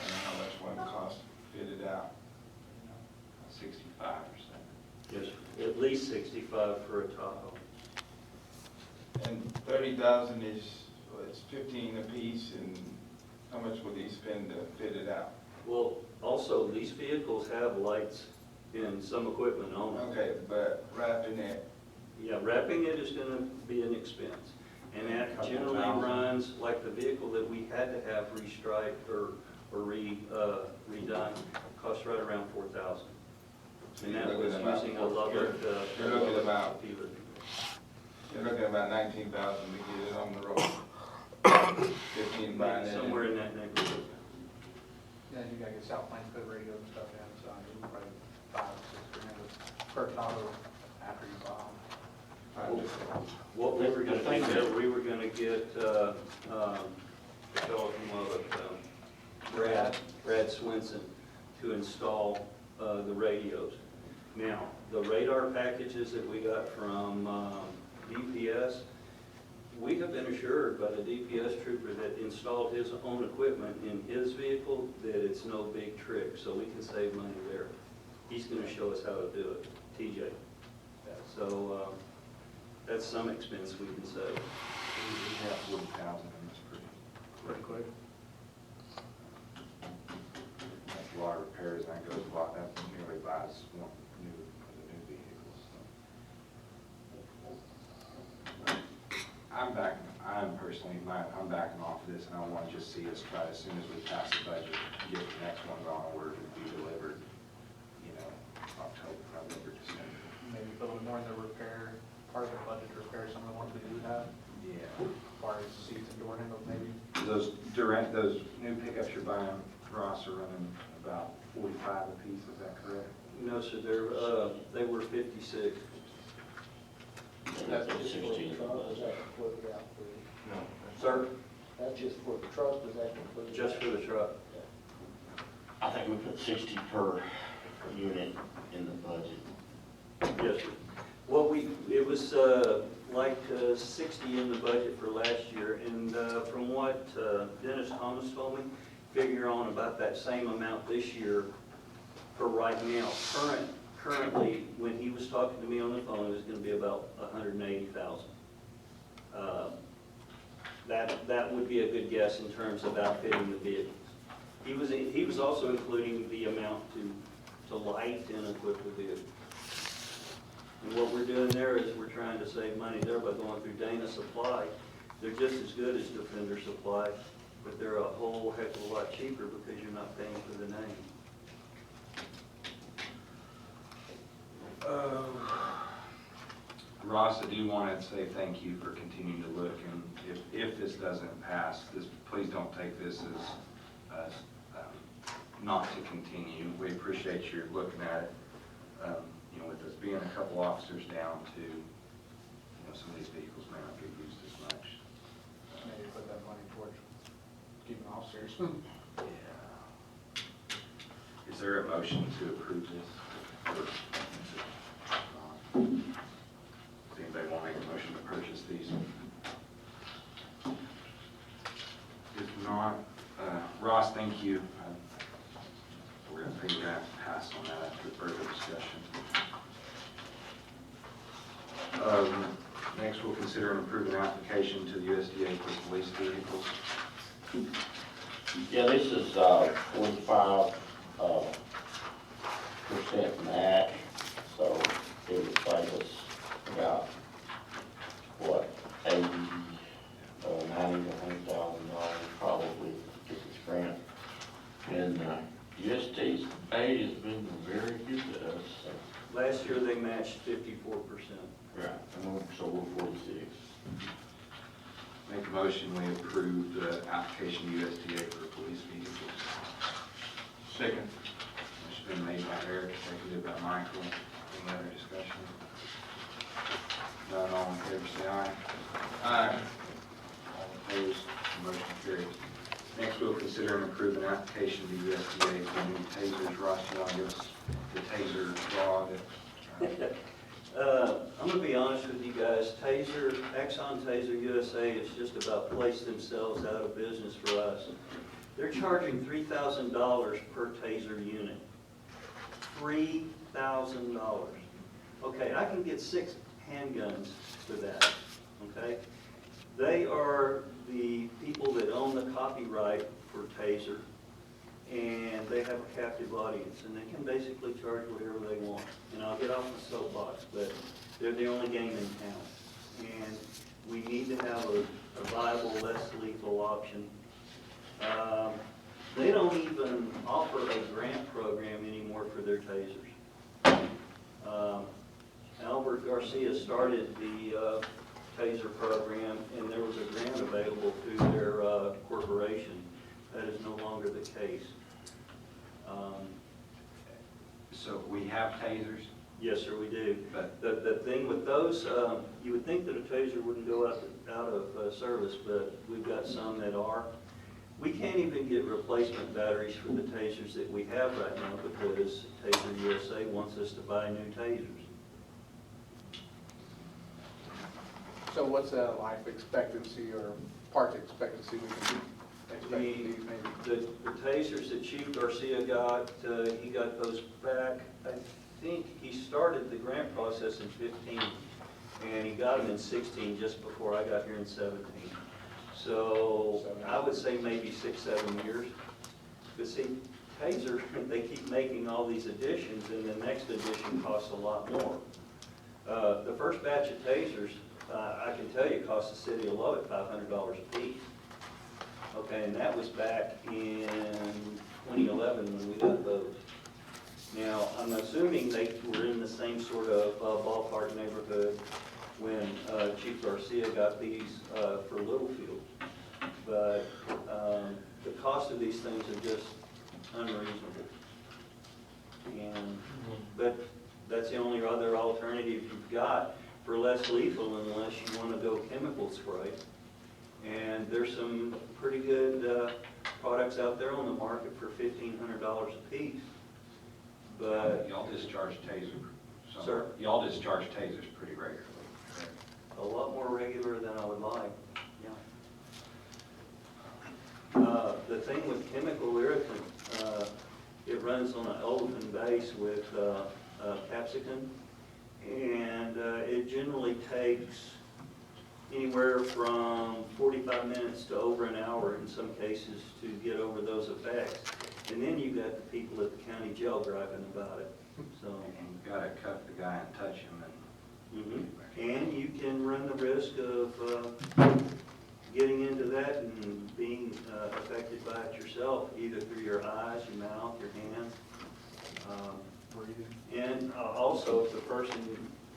S7: And how much one cost fitted out?
S1: 65 or something.
S6: Yes, at least 65 for a Tahoe.
S7: And 30,000 is, well, it's 15 apiece, and how much would he spend to fit it out?
S6: Well, also, these vehicles have lights in some equipment on them.
S7: Okay, but wrapping it,
S6: Yeah, wrapping it is gonna be an expense. And that
S1: Couple
S6: generally
S1: thousand.
S6: runs, like the vehicle that we had to have restriped or redone, cost right around 4,000. And that was using a Lubbock.
S7: You're looking about-
S6: dealer.
S7: you're looking at about 19,000 to get it on the road. 15 buying it.
S6: Somewhere in that neighborhood.
S9: Yeah, you gotta get South Plains put radio and stuff in, so I need probably $500 or $600 per Tahoe after you buy them.
S6: What we were gonna do, we were gonna get, the fellow from Brad Swenson to install, the radios. Now, the radar packages that we got from, DPS, we have been assured by the DPS trooper that installed his own equipment in his vehicle that it's no big trick, so we can save money there. He's gonna show us how to do it, TJ. So, that's some expense we can save.
S1: We have 40,000 in this
S9: Pretty quick.
S1: That's a lot of repairs, and that goes a lot, that nearly buys one new, the new vehicles. So. I'm backing off of this, and I want to just see us try, as soon as we pass the budget, get the next one on order and be delivered, you know, October, November, December.
S9: Maybe put a little more in the repair, part of the budget to repair some of the ones we do have,
S1: Yeah.
S9: as far as seats and door handles maybe.
S1: Those new pickups you're buying, Ross, are running about 45 a piece, is that correct?
S6: No, sir, they were 56.
S4: That's 16.
S6: No. Sir,
S2: That's just for the truck, does that include?
S6: just for the truck.
S4: I think we put 60 per unit in the budget.
S6: Yes, sir. Well, it was like 60 in the budget for last year, and from what Dennis Thomas told me, figure on about that same amount this year for right now. Currently, when he was talking to me on the phone, it was going to be about 180,000. That would be a good guess in terms of outfitting the vehicles. He was also including the amount to light and equip the vehicle. And what we're doing there is we're trying to save money there by going through Dana Supply. They're just as good as Defender Supply, but they're a whole heck of a lot cheaper because you're not paying for the name.
S1: Ross, I do want to say thank you for continuing to look, and if this doesn't pass, please don't take this as not to continue. We appreciate you looking at it. You know, with us being a couple officers down too, you know, some of these vehicles may not get used as much.
S9: Maybe put that money towards keeping officers.
S1: Yeah. Is there a motion to approve this? Does anybody want to make a motion to purchase these? If not, Ross, thank you. We're going to figure out to pass on that after further discussion. Next, we'll consider and approve an application to the USDA for police vehicles.
S4: Yeah, this is 45% match, so it would save us about, what, 80, 90 to $100,000 probably to get this grant. And USDA has been very good to us. So.
S6: Last year, they matched 54%.
S4: Right, so we're 46.
S1: Make a motion, we approve the application to USDA for police vehicles.
S7: Second.
S1: Motion been made by Eric, seconded by Michael. Any other discussion? None, all in favor say aye.
S7: Aye.
S1: All opposed, motion carries. Next, we'll consider and approve an application to USDA for new tasers. Ross, you want to give us the taser draw that?
S6: I'm going to be honest with you guys. Exxon Taser USA is just about placed themselves out of business for us. They're charging $3,000 per taser unit. $3,000. Okay, I can get 6 handguns for that, okay? They are the people that own the copyright for Taser, and they have a captive audience, and they can basically charge whatever they want. And I'll get off my soapbox, but they're the only game in town. And we need to have a viable, less lethal option. They don't even offer a grant program anymore for their tasers. Albert Garcia started the taser program, and there was a grant available through their corporation. That is no longer the case.
S1: So we have tasers,
S6: Yes, sir, we do.
S1: But
S6: The thing with those, you would think that a taser wouldn't go out of service, but we've got some that are. We can't even get replacement batteries for the tasers that we have right now because Taser USA wants us to buy new tasers.
S9: So what's that life expectancy or parts expectancy we can expect these maybe?
S6: The tasers that Chief Garcia got, he got those back, I think he started the grant process in 15, and he got them in 16 just before I got here in 17. So I would say maybe 6, 7 years. But see, Taser, they keep making all these additions, and the next addition costs a lot more. The first batch of Tasers, I can tell you, cost the city of Lubbock $500 a piece. Okay, and that was back in 2011 when we got those. Now, I'm assuming they were in the same sort of ballpark neighborhood when Chief Garcia got these for Littlefield. But the cost of these things are just unreasonable. But that's the only other alternative you've got for less lethal unless you want to go chemical spray. And there's some pretty good products out there on the market for $1,500 a piece. But
S1: y'all discharge tasers.
S6: Sir?
S1: Y'all discharge tasers pretty regularly.
S6: a lot more regular than I would like, yeah. The thing with chemical irritant, it runs on an olefin base with capsicum, and it generally takes anywhere from 45 minutes to over an hour in some cases to get over those effects. And then you got the people at the county jail griping about it, so.
S1: And you've got to cuff the guy and touch him
S6: And you can run the risk of getting into that and being affected by it yourself, either through your eyes, your mouth, your hands. And also, if the person,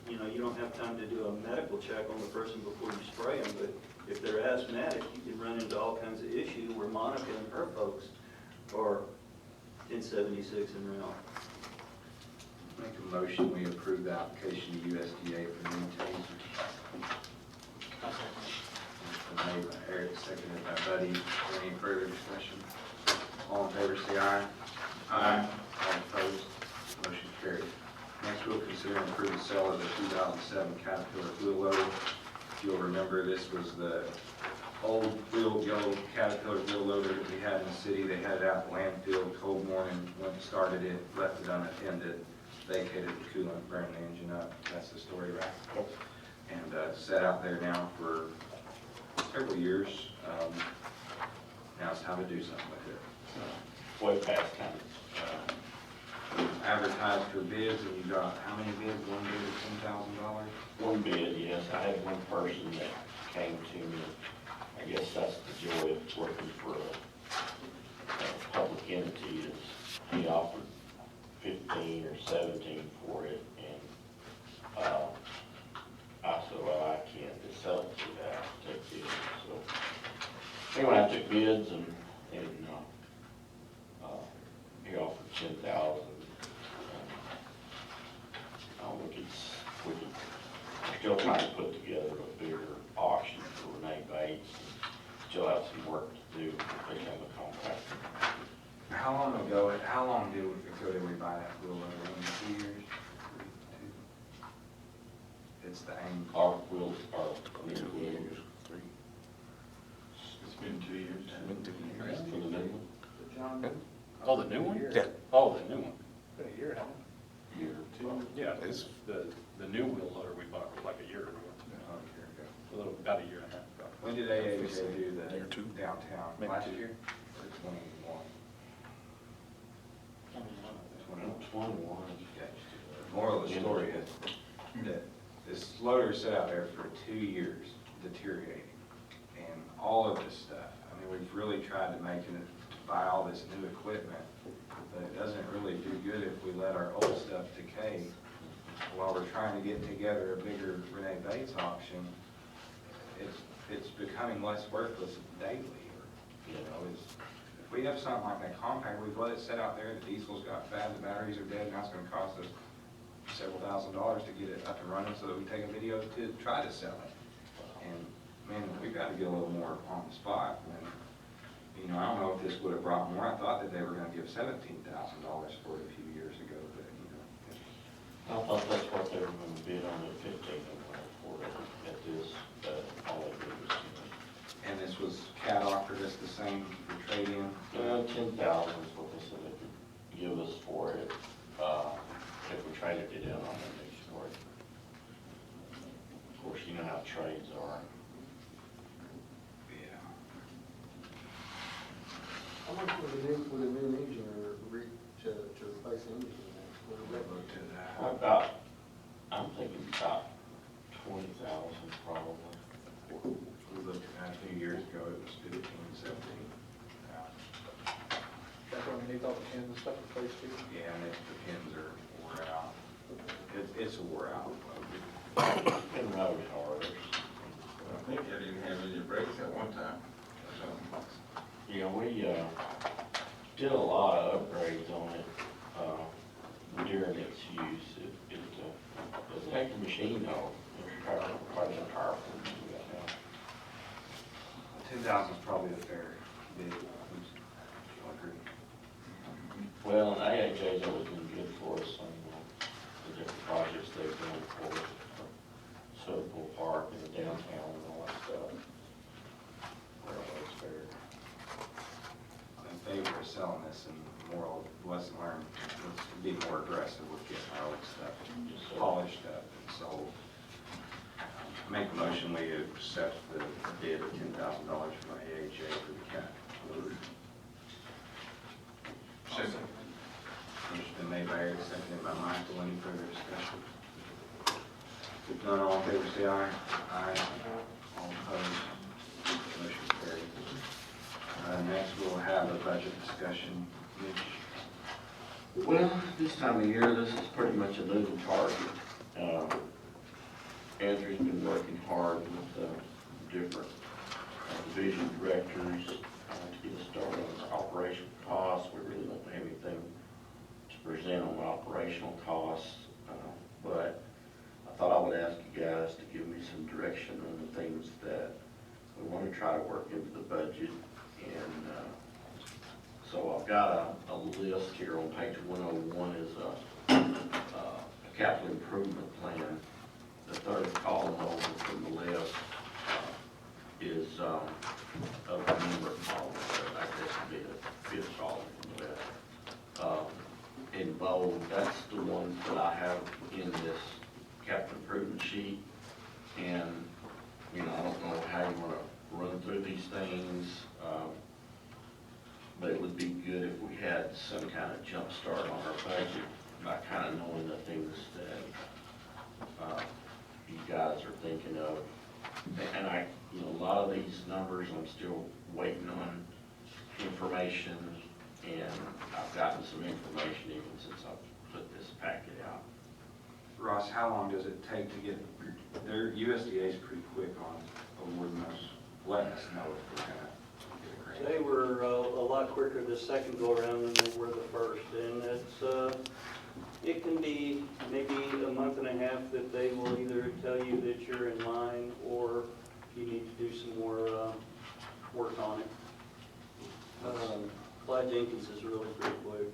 S6: you don't have time to do a medical check on the person before you spray them, but if they're asthmatic, you can run into all kinds of issues where Monica and her folks are 1076 and around.
S1: Make a motion, we approve the application to USDA for new tasers. Motion made by Eric, seconded by Buddy. Any further discussion? All in favor, say aye. Aye. All opposed? Motion carried. Next, we'll consider and approve the sale of the 2007 Caterpillar wheel loader. If you'll remember, this was the old yellow Caterpillar wheel loader that we had in the city. They had it out in the landfill, cold morning, went and started it, left it unattended, vacated the coolant, burned the engine up. That's the story, right? And sat out there now for several years. Now it's time to do something with it.
S4: Way past time.
S1: Advertised for bids, and you got how many bids? One bid of $10,000?
S4: One bid, yes. I had one person that came to me. I guess that's the joy of working for a public entity is he offered 15 or 17 for it, and I said, well, I can't just sell it to that, take bids. So anyway, I took bids and he offered 10,000. We're still trying to put together a bigger auction for Renee Bates. Still have some work to do. They have a contractor.
S1: How long did we buy that wheel loader? 2 years? It's the aim.
S4: Our wheels are new wheels.
S7: It's been 2 years.
S4: For the new one?
S11: Oh, the new one?
S8: Yeah.
S11: Oh, the new one.
S9: Been a year, hasn't it?
S4: Year or two.
S11: Yeah, it's the new wheel loader we bought was like a year ago. About a year and a half ago.
S1: When did AAJ do the
S8: Year two.
S1: downtown?
S8: Maybe
S1: Last
S8: 2.
S1: year or 21?
S4: 21.
S1: Moral of the story is that this loader sat out there for 2 years deteriorating, and all of this stuff. I mean, we've really tried to make it, to buy all this new equipment, but it doesn't really do good if we let our old stuff decay while we're trying to get together a bigger Renee Bates auction. It's becoming less worthless daily. If we have something like that compact, we've let it sit out there, the diesel's got bad, the batteries are dead, now it's gonna cost us several $1,000s to get it up and running so that we take a video to try to sell it. And man, we got to get a little more on the spot. And, you know, I don't know if this would have brought more. I thought that they were going to give $17,000 for it a few years ago, but you know.
S4: I thought that's what they were gonna bid on at 15 for it at this, all they did was,
S1: And this was, CAT offered us the same for trade-in.
S4: 10,000 is what they said they could give us for it, if we traded it in on the next story. Of course, you know how trades are.
S1: Yeah.
S2: How much was a new engine to replace the engine? What was that?
S1: Look to that.
S4: About, I'm thinking about 20,000 probably.
S1: We looked at that a few years ago, it was 15, 17.
S9: That's what we need all the pins and stuff replaced too.
S1: Yeah, and the pins are wore out. It's a wore out.
S4: And road hard.
S7: I think you didn't have any brakes at one time.
S4: You know, we, did a lot of upgrades on it, during its use. It's a heck of a machine though. It's quite a powerful machine we got now.
S1: 10,000 is probably a fair bid. I agree.
S4: Well, and AHA's always been good for us on the different projects they've done for us. Soapville Park and the downtown and all that stuff. They're always fair.
S1: I'm in favor of selling this and moral lesson learned. Let's be more aggressive with getting our old stuff just polished up and sold. Make a motion, we accept the bid of $10,000 from AHA for the CAT loader.
S7: Second.
S1: Motion been made by Eric, seconded by Michael. Any further discussion? If none, all in favor say aye. Aye. All opposed? Motion carried. Next, we'll have a budget discussion. Mitch?
S4: Well, this time of year, this is pretty much a moving target. Andrew's been working hard with different division directors to get us started on our operational costs. We really don't have anything to present on operational costs, but I thought I would ask you guys to give me some direction on the things that we want to try to work into the budget. And so I've got a list here on page 101 is a capital improvement plan. The third column over from the left is a number column. I guess would be the fifth column from the left. In bold, that's the ones that I have in this capital improvement sheet. And, you know, I don't know how you want to run through these things, but it would be good if we had some kind of jump start on our budget by kind of knowing the things that you guys are thinking of. And you know, a lot of these numbers, I'm still waiting on information, and I've gotten some information even since I've put this packet out.
S1: Ross, how long does it take to get, their USDA is pretty quick on awarding us, letting us know if we're gonna get a grant.
S6: They were a lot quicker the second go around than they were the first, and it can be maybe a month and a half that they will either tell you that you're in line or you need to do some more work on it. Clyde Jenkins is really pretty quick.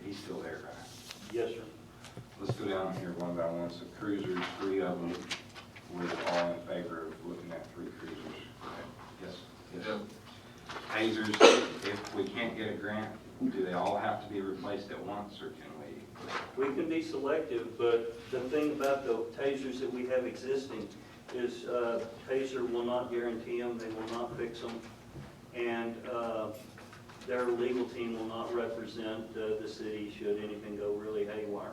S1: He's still there, right?
S6: Yes, sir.
S1: Let's go down here one by one. So cruisers, 3 of them, we're all in favor of looking at 3 cruisers. Yes, yes. Tasers, if we can't get a grant, do they all have to be replaced at once, or can we?
S6: We can be selective, but the thing about the tasers that we have existing is Taser will not guarantee them, they will not fix them, and their legal team will not represent the city should anything go really haywire.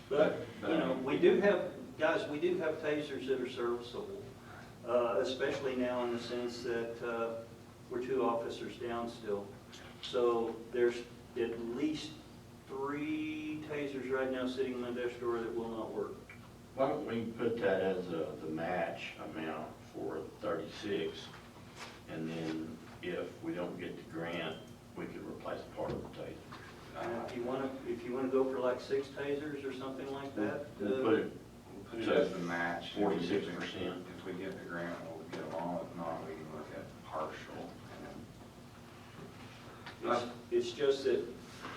S6: But, you know, we do have, guys, we do have tasers that are serviceable, especially now in the sense that we're 2 officers down still. So there's at least 3 tasers right now sitting in my desk drawer that will not work.
S4: Why don't we put that as the match amount for 36, and then if we don't get the grant, we can replace part of the taser.
S6: And if you wanna go for like 6 tasers or something like that,
S4: We'll put it,
S1: We'll put it as the match.
S4: 46%.
S1: If we get the grant, we'll get them all. If not, we can look at partial.
S6: it's just that,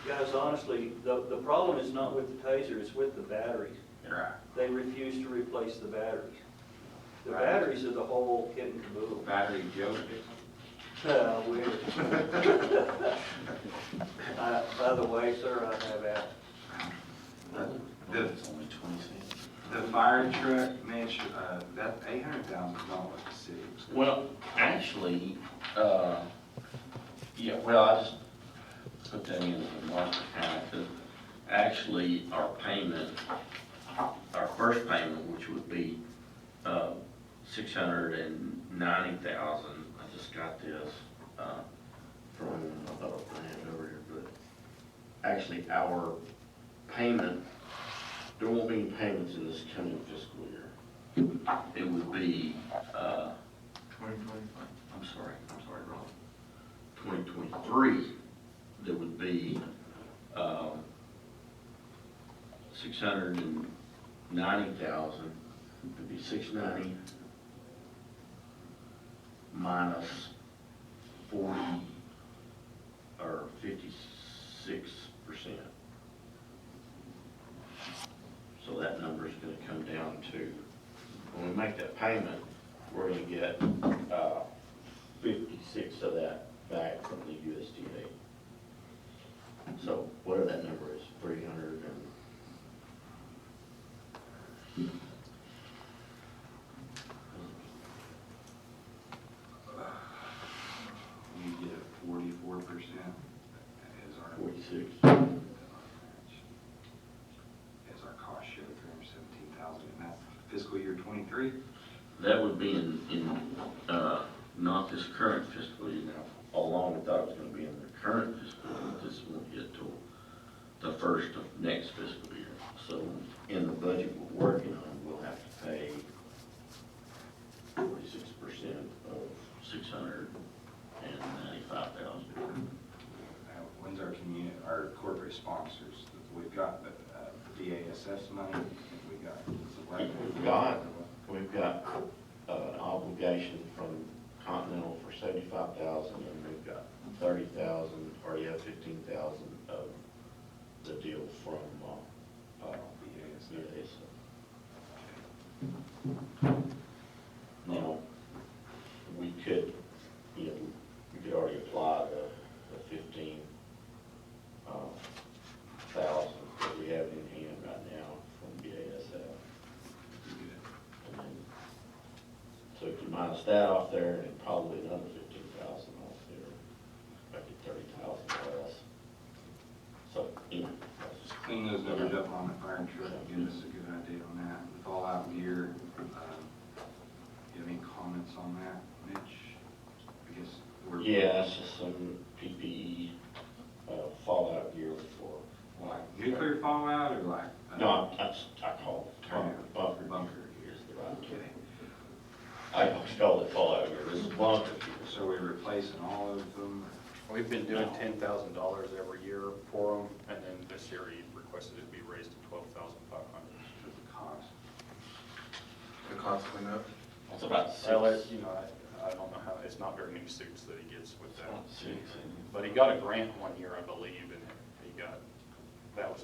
S6: guys, honestly, the problem is not with the taser, it's with the batteries.
S1: Right.
S6: They refuse to replace the batteries. The
S1: Right.
S6: batteries are the whole kit and caboodle.
S1: Battery joke.
S6: Weird. By the way, sir, I have asked.
S4: it's only 20 cents.
S1: The fire truck, Mitch, that 800,000 is not what the city was.
S4: Well, actually, yeah, well, I just put that in the master account, because actually, our payment, our first payment, which would be, 690,000, I just got this, from, I thought I had it over here, but actually, our payment, there won't be any payments in this coming fiscal year. It would be,
S7: 2025.
S4: I'm sorry, Rob. 2023, there would be 690,000, it'd be 690 minus 40 or 56%. So that number's gonna come down to, when we make that payment, we're gonna get 56 of that back from the USDA. So whatever that number is, 300 and...
S1: We get 44% as our.
S4: 46.
S1: As our cost share, 317,000 in that fiscal year 23.
S4: That would be in not this current fiscal year now. All along, we thought it was gonna be in the current fiscal year, but this won't get till the first of next fiscal year. So in the budget we're working on, we'll have to pay 46% of 695,000.
S1: When's our corporate sponsors? We've got the DASS money, and we got.
S4: We've got an obligation from Continental for 75,000, and we've got 30,000, or yeah, 15,000 of the deal from BASS. Now, we could, we could already apply the 15,000 that we have in hand right now from BASF. And then, so if you minus that off there, and probably another 15,000 off there, make it 30,000 less. So, that's just
S1: Clean those numbers up on the fire truck, give us a good idea on that. The fallout gear, you have any comments on that, Mitch? I guess we're.
S4: yeah, it's just some PPE, fallout gear for,
S1: Like nuclear fallout or like?
S4: no, I call it bunker.
S1: Bunker
S4: Is the right term.
S1: Okay.
S4: I always call it fallout gear, this is bunker gear.
S1: So we're replacing all of them?
S11: We've been doing
S4: No.
S11: $10,000 every year for them, and then this year he requested it be raised to $12,500.
S1: For the cost?
S7: The cost cleanup?
S4: It's about six.
S11: Well, I don't know how, it's not very many suits that he gets with that.
S4: About six.
S11: But he got a grant one year, I believe, and he got,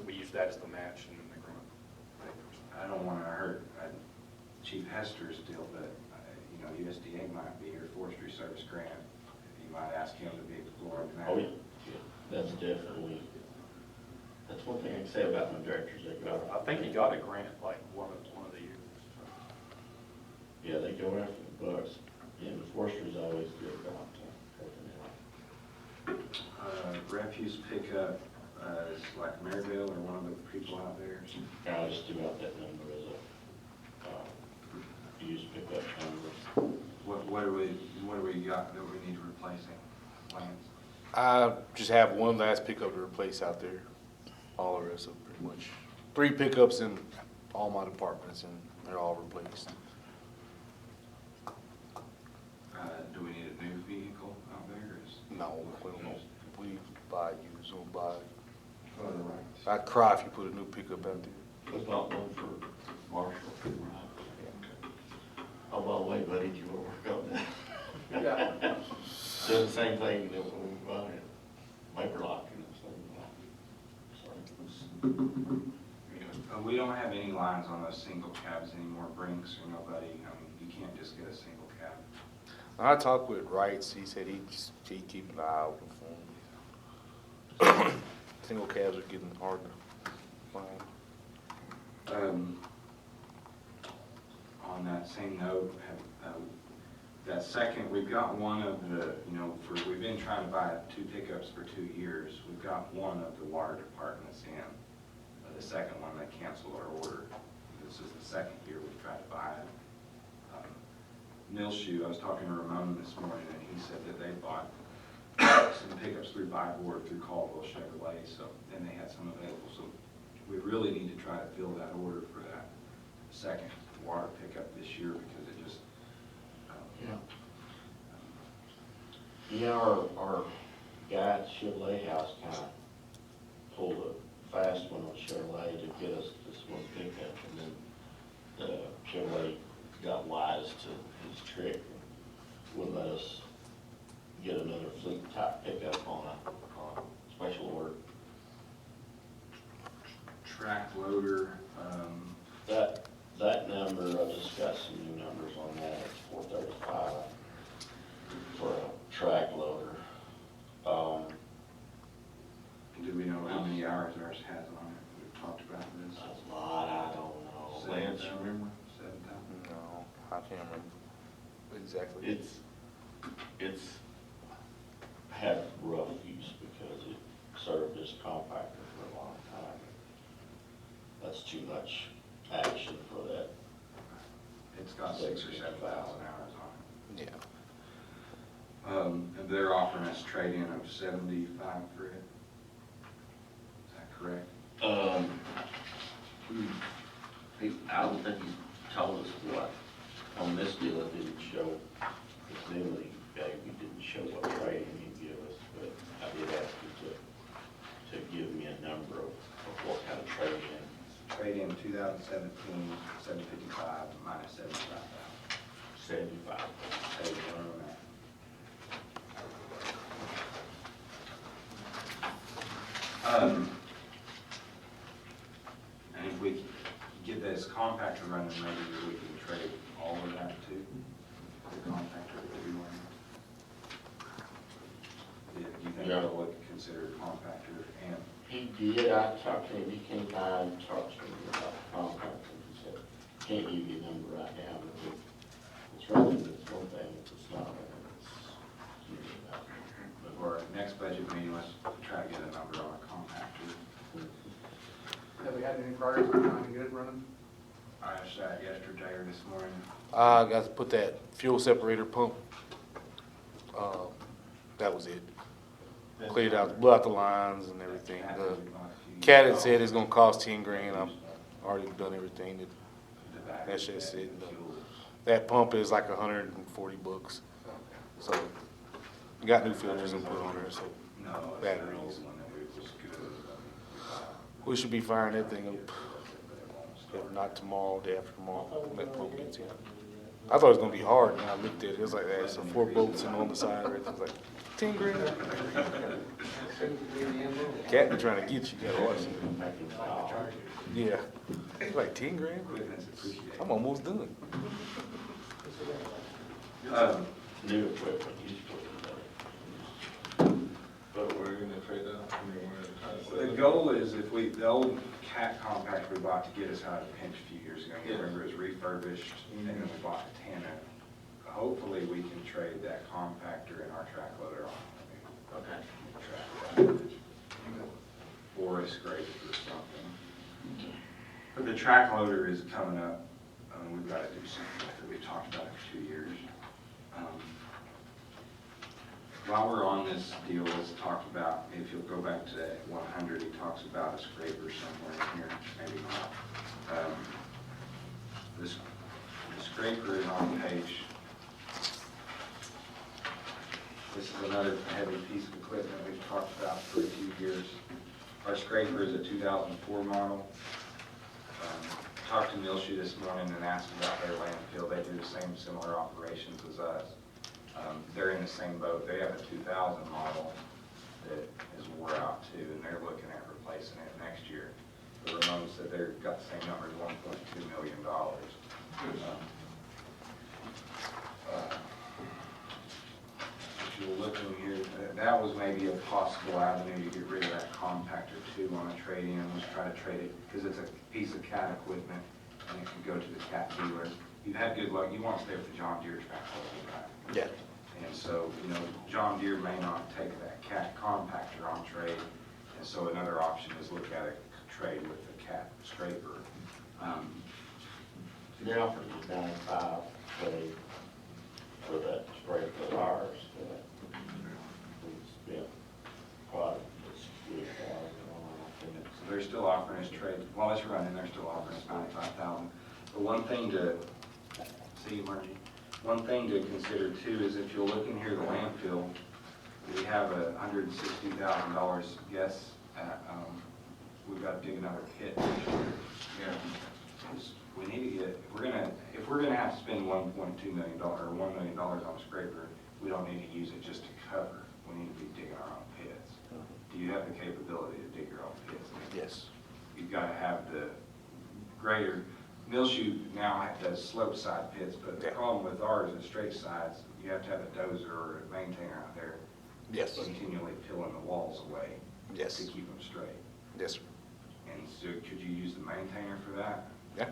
S11: we used that as the match and then the grant.
S1: I don't want to hurt Chief Hester's deal, but, USDA might be your forestry service grant. You might ask him to be exploring that.
S4: Oh, yeah, that's definitely, that's one thing I can say about my directors, they go,
S11: I think he got a grant like one of the years.
S4: yeah, they go after the bucks. Yeah, the forestry's always good about helping out.
S1: Refuse pickup, is like Maryville or one of the people out there.
S4: I just threw out that number as a used pickup number.
S1: What do we got that we need to replace it? Lance?
S8: I just have one last pickup to replace out there. All the rest of them pretty much. 3 pickups in all my departments and they're all replaced.
S1: Do we need a new vehicle out there?
S8: No, we don't. We buy used, we'll buy I'd cry if you put a new pickup out there.
S4: There's not one for Marshall. Oh, by the way, buddy, do you want to work on that?
S9: Yeah.
S4: Doing the same thing that when we bought it, micro lock and stuff.
S1: We don't have any lines on those single cabs anymore, Brinks or nobody. I mean, you can't just get a single cab.
S8: I talked with Wrights, he said he'd keep an eye open for them. Single cabs are getting hard to find.
S1: On that same note, that second, we've got one of the, we've been trying to buy 2 pickups for 2 years. We've got one of the water departments in. The second one, they canceled our order. This is the second year we've tried to buy it. Millshoe, I was talking to Ramon this morning, and he said that they bought some pickups through Bybord through Caldwell Chevrolet, and they had some available. So we really need to try to fill that order for that second water pickup this year, because it just,
S4: Yeah, our guy at Chevrolet House kind of pulled a fast one on Chevrolet to get us this one pickup, and then the Chevrolet got wise to his trick and would let us get another fleet type pickup on a special order.
S1: track loader,
S4: That number, I just got some new numbers on that, it's 435 for a track loader.
S1: do we know how many hours ours has on it? We've talked about this.
S4: That's a lot, I don't know. Lance, you remember?
S1: 7,000.
S8: No, I can't remember exactly.
S4: It's had rough use because it served as compactor for a long time. That's too much action for that.
S1: It's got 6,000 or 7,000 hours on it.
S8: Yeah.
S1: And they're offering us trade-in of 75 for it. Is that correct?
S4: I don't think he told us what, on this deal, it didn't show, this newly we didn't show what trading he'd give us, but I did ask him to give me a number of what kind of trade-in.
S1: Trade-in 2017, 755 minus 75,000.
S4: 75.
S1: Save it on that. And if we get this compactor running, maybe we can trade all of that too, the compactor that we run. Do you think
S4: Yeah.
S1: that would consider a compactor and
S4: He did, I talked to him, he came by and talked to me about the compact, and he said, can't give you a number right now, but it's really, it's one thing, if it's not, it's usually about.
S1: or next budget meeting, let's try to get a number on a compactor.
S9: Have we had any progress on trying to get it running?
S1: I asked that yesterday or this morning.
S8: I got to put that fuel separator pump. That was it. Cleared out, blew out the lines and everything. The cat had said it's gonna cost 10 grand. I've already done everything. That's just it. That pump is like $140. So, got new filters and put on there, so
S1: No, it's the
S8: batteries.
S1: old one that was good.
S8: We should be firing that thing up, if not tomorrow, day after tomorrow, when that pump gets in. I thought it was gonna be hard, and I looked at it, it was like, there's some 4 bolts and on the side, and everything. It was like, 10 grand. Cat be trying to get you, gotta watch it. Yeah, it's like 10 grand. I'm almost done.
S4: New equipment, used equipment.
S7: But we're gonna trade that,
S1: The goal is if the old cat compactor we bought to get us out of the pinch a few years ago, you remember it was refurbished, and then we bought the Tana. Hopefully we can trade that compactor and our track loader on.
S4: Okay.
S1: Or a scraper or something. But the track loader is coming up, we've got to do something with it. We've talked about it for 2 years. While we're on this deal, let's talk about, if you'll go back to that 100, he talks about a scraper somewhere in here, maybe not. The scraper is on page. This is another heavy piece of equipment we've talked about for a few years. Our scraper is a 2004 model. Talked to Milshu this morning and asked about their landfill. They do the same similar operations as us. They're in the same boat. They have a 2000 model that is wore out too, and they're looking at replacing it next year. The Ramon said they've got the same numbers, $1.2 million. If you're looking here, that was maybe a possible avenue to get rid of that compactor too on a trade-in, was try to trade it, because it's a piece of cat equipment, and it can go to the cat dealer. You've had good luck, you want to stay with the John Deere tractor, right?
S8: Yeah.
S1: And so, you know, John Deere may not take that cat compactor on trade, and so another option is look at a trade with the cat scraper.
S4: They offered us $95 for that spray for ours. We spent quite a bit
S1: So they're still offering us trade, while it's running, they're still offering us $95,000. But one thing to, see, Margie, one thing to consider too is if you'll look in here, the landfill, we have a $160,000 guess at, we've got to dig another pit this year. Yeah. We need to get, if we're gonna have to spend $1.2 million or $1 million on a scraper, we don't need to use it just to cover. We need to be digging our own pits. Do you have the capability to dig your own pits?
S8: Yes.
S1: You've got to have the greater, Milshu now does slope side pits, but the
S8: Yeah.
S1: problem with ours is straight sides. You have to have a dozer or a maintainer out there
S8: Yes.
S1: continually peeling the walls away
S8: Yes.
S1: to keep them straight.
S8: Yes, sir.
S1: And so could you use the maintainer for that?
S8: Yeah.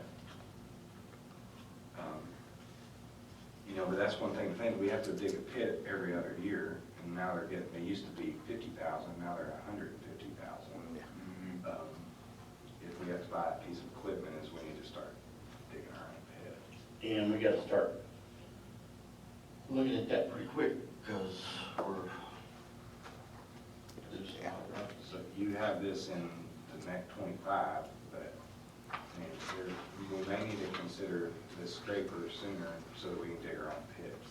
S1: You know, but that's one thing to think, we have to dig a pit every other year, and now they're getting, they used to be 50,000, now they're 150,000.
S8: Yeah.
S1: If we have to buy a piece of equipment, is we need to start digging our own pit.
S4: And we gotta start looking at that pretty quick, because we're,
S8: Yeah.
S1: So you have this in the next 25, but I mean, we may need to consider the scraper sooner so that we can dig our own pits.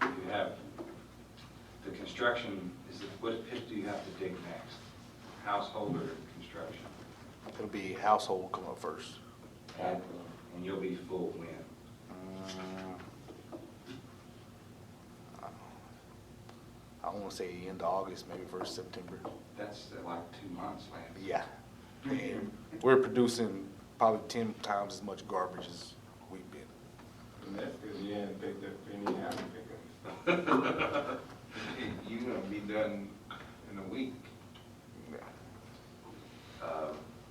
S1: You have, the construction, what pit do you have to dig next? Household or construction?
S8: It'll be household come up first.
S1: And you'll be full when?
S8: I want to say end of August, maybe 1st September.
S1: That's like 2 months, Lance.
S8: Yeah. And we're producing probably 10 times as much garbage as we've been.
S7: And that's because you hadn't picked up any out of You're gonna be done in a week.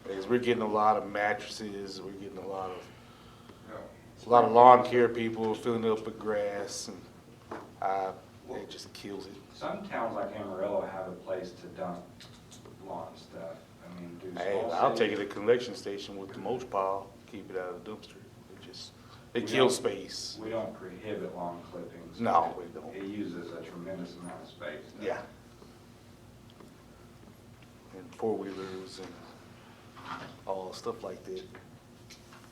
S8: Because we're getting a lot of mattresses, we're getting a lot of lawn care people filling it up with grass, and it just kills it.
S1: Some towns like Amarillo have a place to dump lawn stuff. I mean, do
S8: Hey,
S1: small
S8: I'll take it
S1: cities-
S8: to the collection station with the mulch pile, keep it out of the dumpster. It kills space.
S1: We don't prohibit lawn clippings.
S8: No, we don't.
S1: It uses a tremendous amount of space. doesn't it?
S8: Yeah. And four-wheelers and all stuff like that.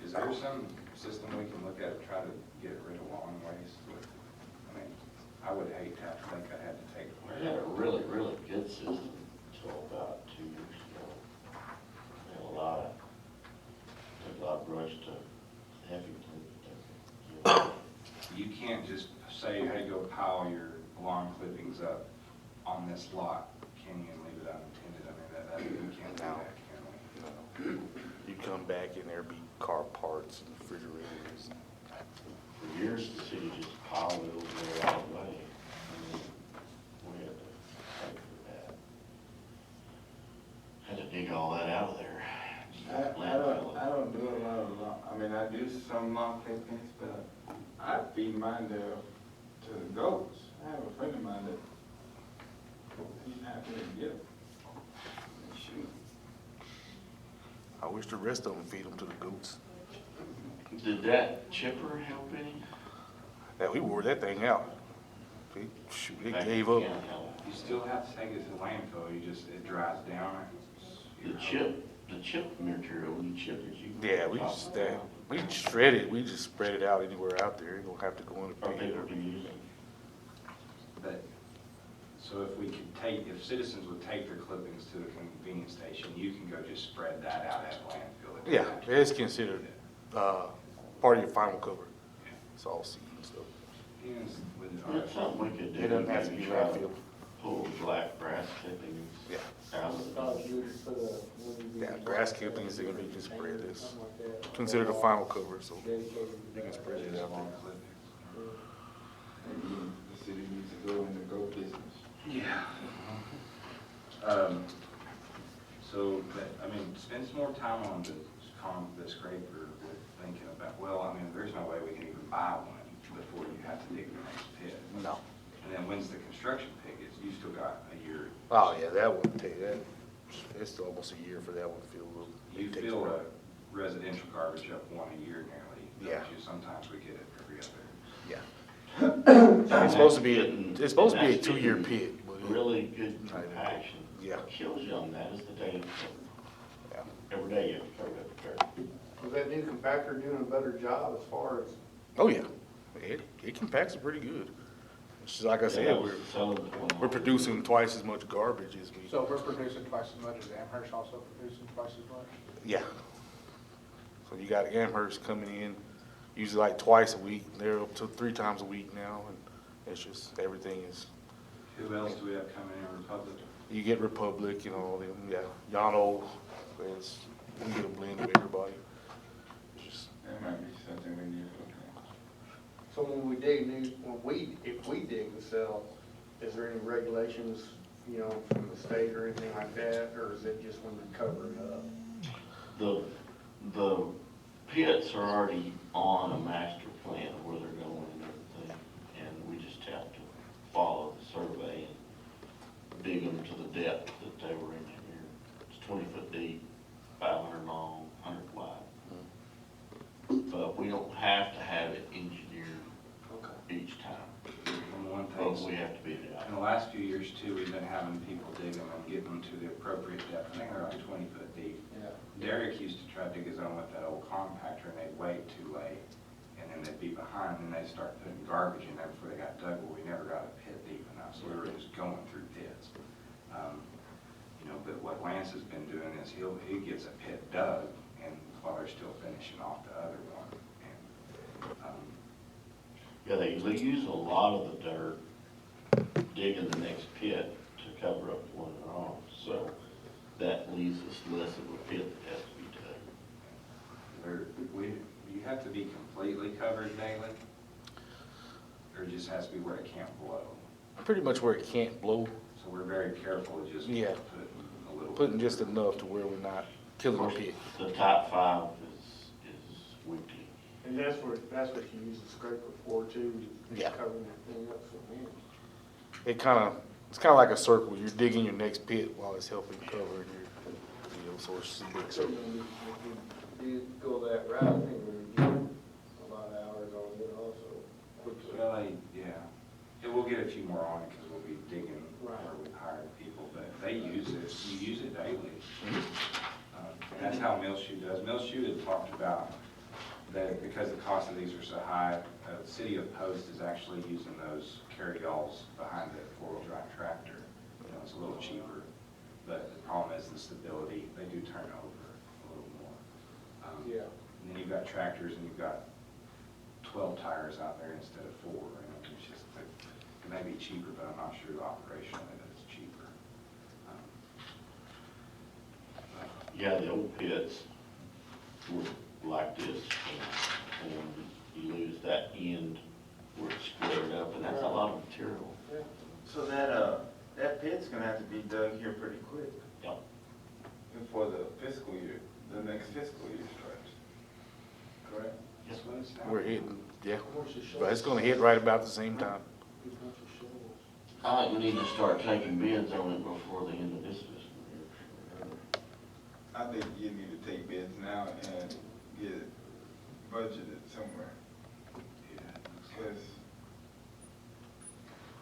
S1: Is there some system we can look at to try to get rid of lawn waste with? I mean, I would hate to have to think I had to take it
S4: we
S1: away.
S4: had a really, really good system until about 2 years ago. We had a lot of brush to heavy.
S1: You can't just say, hey, go pile your lawn clippings up on this lot, can you, and leave it unattended? I mean, that we can't do that, can we?
S8: No. You come back and there'll be car parts and refrigerators.
S4: For years, the city just piled it over there all the way. I mean, we had to pay for that. Had to dig all that out of there.
S7: I don't do a lot of lawn, I mean, I do some lawn clippings, but I feed mine to the goats. I have a friend of mine that he's happy to get them. Shoot.
S8: I wish the rest of them feed them to the goats.
S4: Did that chipper help any?
S8: Yeah, we wore that thing out. Shoot, it gave up.
S1: You still have to take it to the landfill, it dries down.
S4: The chip material, when you chip it, you.
S8: Yeah, we shred it. We just spread it out anywhere out there. You don't have to go in the
S4: Or they
S8: pit.
S4: were using.
S1: But, So if we could if citizens would take their clippings to the convenience station, you can go just spread that out at landfill. It
S8: Yeah,
S1: doesn't have to
S8: it's
S1: be-
S8: considered, part of your final cover. It's all seed and stuff.
S1: Yes, with
S4: It's something we could do.
S8: It doesn't have to be
S4: Maybe try
S8: landfill.
S4: Pull black grass clippings
S8: Yeah.
S4: out of the
S2: Probably good to put a.
S8: Yeah, grass clippings, they're gonna be just spread this.
S2: Something like that.
S8: Considered a final cover, so
S2: Dedicated to
S8: you can
S2: that.
S8: spread it out there.
S7: Maybe the city needs to go into go business.
S1: Yeah. So, I mean, spend some more time on the scraper with thinking about, well, I mean, there's no way we can even buy one before you have to dig the next pit.
S8: No.
S1: And then when's the construction pit? You still got a year.
S8: Oh, yeah, that wouldn't take that. It's almost a year for that one to fill.
S1: You
S8: It takes
S1: fill
S8: a while.
S1: residential garbage up one a year nearly. don't
S8: Yeah.
S1: you? Sometimes we get it every other.
S8: Yeah. It's supposed to be, it's supposed to be a
S4: That's
S8: 2-year
S4: getting
S8: pit. but it-
S4: really good compaction.
S8: Yeah.
S4: What kills you on that is the day.
S8: Yeah.
S4: Every day you have to cover that dirt.
S2: Was that new compactor doing a better job as far as?
S8: Oh, yeah. It compacts it pretty good. It's just like I said, we're producing twice as much garbage as we,
S9: So if we're producing twice as much, is Amherst also producing twice as much?
S8: yeah. So you got Amherst coming in, usually like twice a week. They're up to 3 times a week now, and it's just, everything is,
S1: Who else do we have coming in, Republic?
S8: you get Republic, you know, all them, yeah. Yano, there's, we get a blend of everybody. It's just,
S7: That might be something we need to look at.
S2: So when we dig if we dig and sell, is there any regulations, you know, from the state or anything like that, or is it just when we cover it up?
S4: The pits are already on a master plan of where they're going and everything, and we just have to follow the survey and dig them to the depth that they were engineered. It's 20 foot deep, 500 long, 100 wide. But we don't have to have it engineered each time,
S1: And one
S4: but
S1: thing,
S4: we have to beat it
S1: in
S4: out.
S1: the last few years too, we've been having people dig them and get them to the appropriate depth. I think they're like 20 foot deep.
S2: Yeah.
S1: Derek used to try to dig his own with that old compactor, and they'd wait too late, and then they'd be behind, and they'd start putting garbage in there before they got dug. Well, we never got a pit deep enough, so we were just going through pits. You know, but what Lance has been doing is he gets a pit dug, and while they're still finishing off the other one. And,
S4: Yeah, they use a lot of the dirt digging the next pit to cover up the one they're on, so that leaves us less of a pit that has to be dug.
S1: you have to be completely covered daily, or it just has to be where it can't blow.
S8: pretty much where it can't blow,
S1: So we're very careful to just
S8: Yeah.
S1: put a little.
S8: putting just enough to where we're not killing the pit.
S4: The top 5 is weekly.
S2: And that's what you use the scraper for too, is
S8: Yeah.
S2: covering that thing up so man.
S8: It's kind of like a circle. You're digging your next pit while it's helping cover your, so it's a big circle.
S2: If you go that route, I think we would get a lot of hours on it also, quickly.
S1: Well, yeah, we'll get a few more on it because we'll be digging
S2: Right.
S1: where we've hired people, but they use it, you use it daily. And that's how Millshoe does. Millshoe had talked about that because the cost of these are so high, the city of Post is actually using those carryalls behind the 4-wheel drive tractor. You know, it's a little cheaper, but the problem is the stability, they do turn over a little more.
S2: Yeah.
S1: And then you've got tractors and you've got 12 tires out there instead of 4. And it's just, it may be cheaper, but I'm not sure operationally that it's cheaper.
S4: Yeah, the old pits were like this, and you lose that end where it's squared up, and that's a lot of material.
S7: So that pit's gonna have to be dug here pretty quick
S4: Yep.
S7: before the fiscal year, the next fiscal year starts. Correct?
S4: Yes,
S1: That's what it's now.
S8: We're hitting, yeah, but it's gonna hit right about the same time.
S4: I think we need to start taking bids on it before the end of this fiscal year.
S7: I think you need to take bids now and get it budgeted somewhere.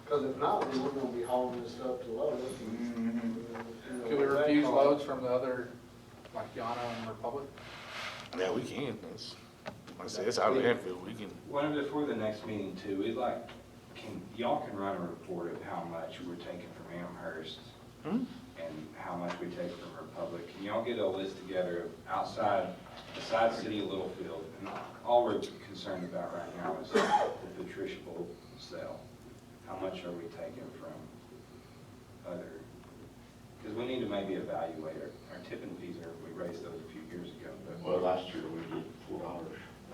S2: Because if not, then we're gonna be hauling this stuff to Lowe's.
S9: Can we refuse loads from the other, like Yana and Republic?
S8: Yeah, we can. Like I said, it's out of landfill. We can.
S1: Well, before the next meeting too, we'd like, y'all can run a report of how much we're taking from Amherst
S8: Hmm?
S1: and how much we take from Republic. Can y'all get a list together of besides City of Littlefield, and all we're concerned about right now is the Patricia Bowl sale. How much are we taking from other, because we need to maybe evaluate our tipping fees, or we raised those a few years ago, but
S4: Well, last year we did $4.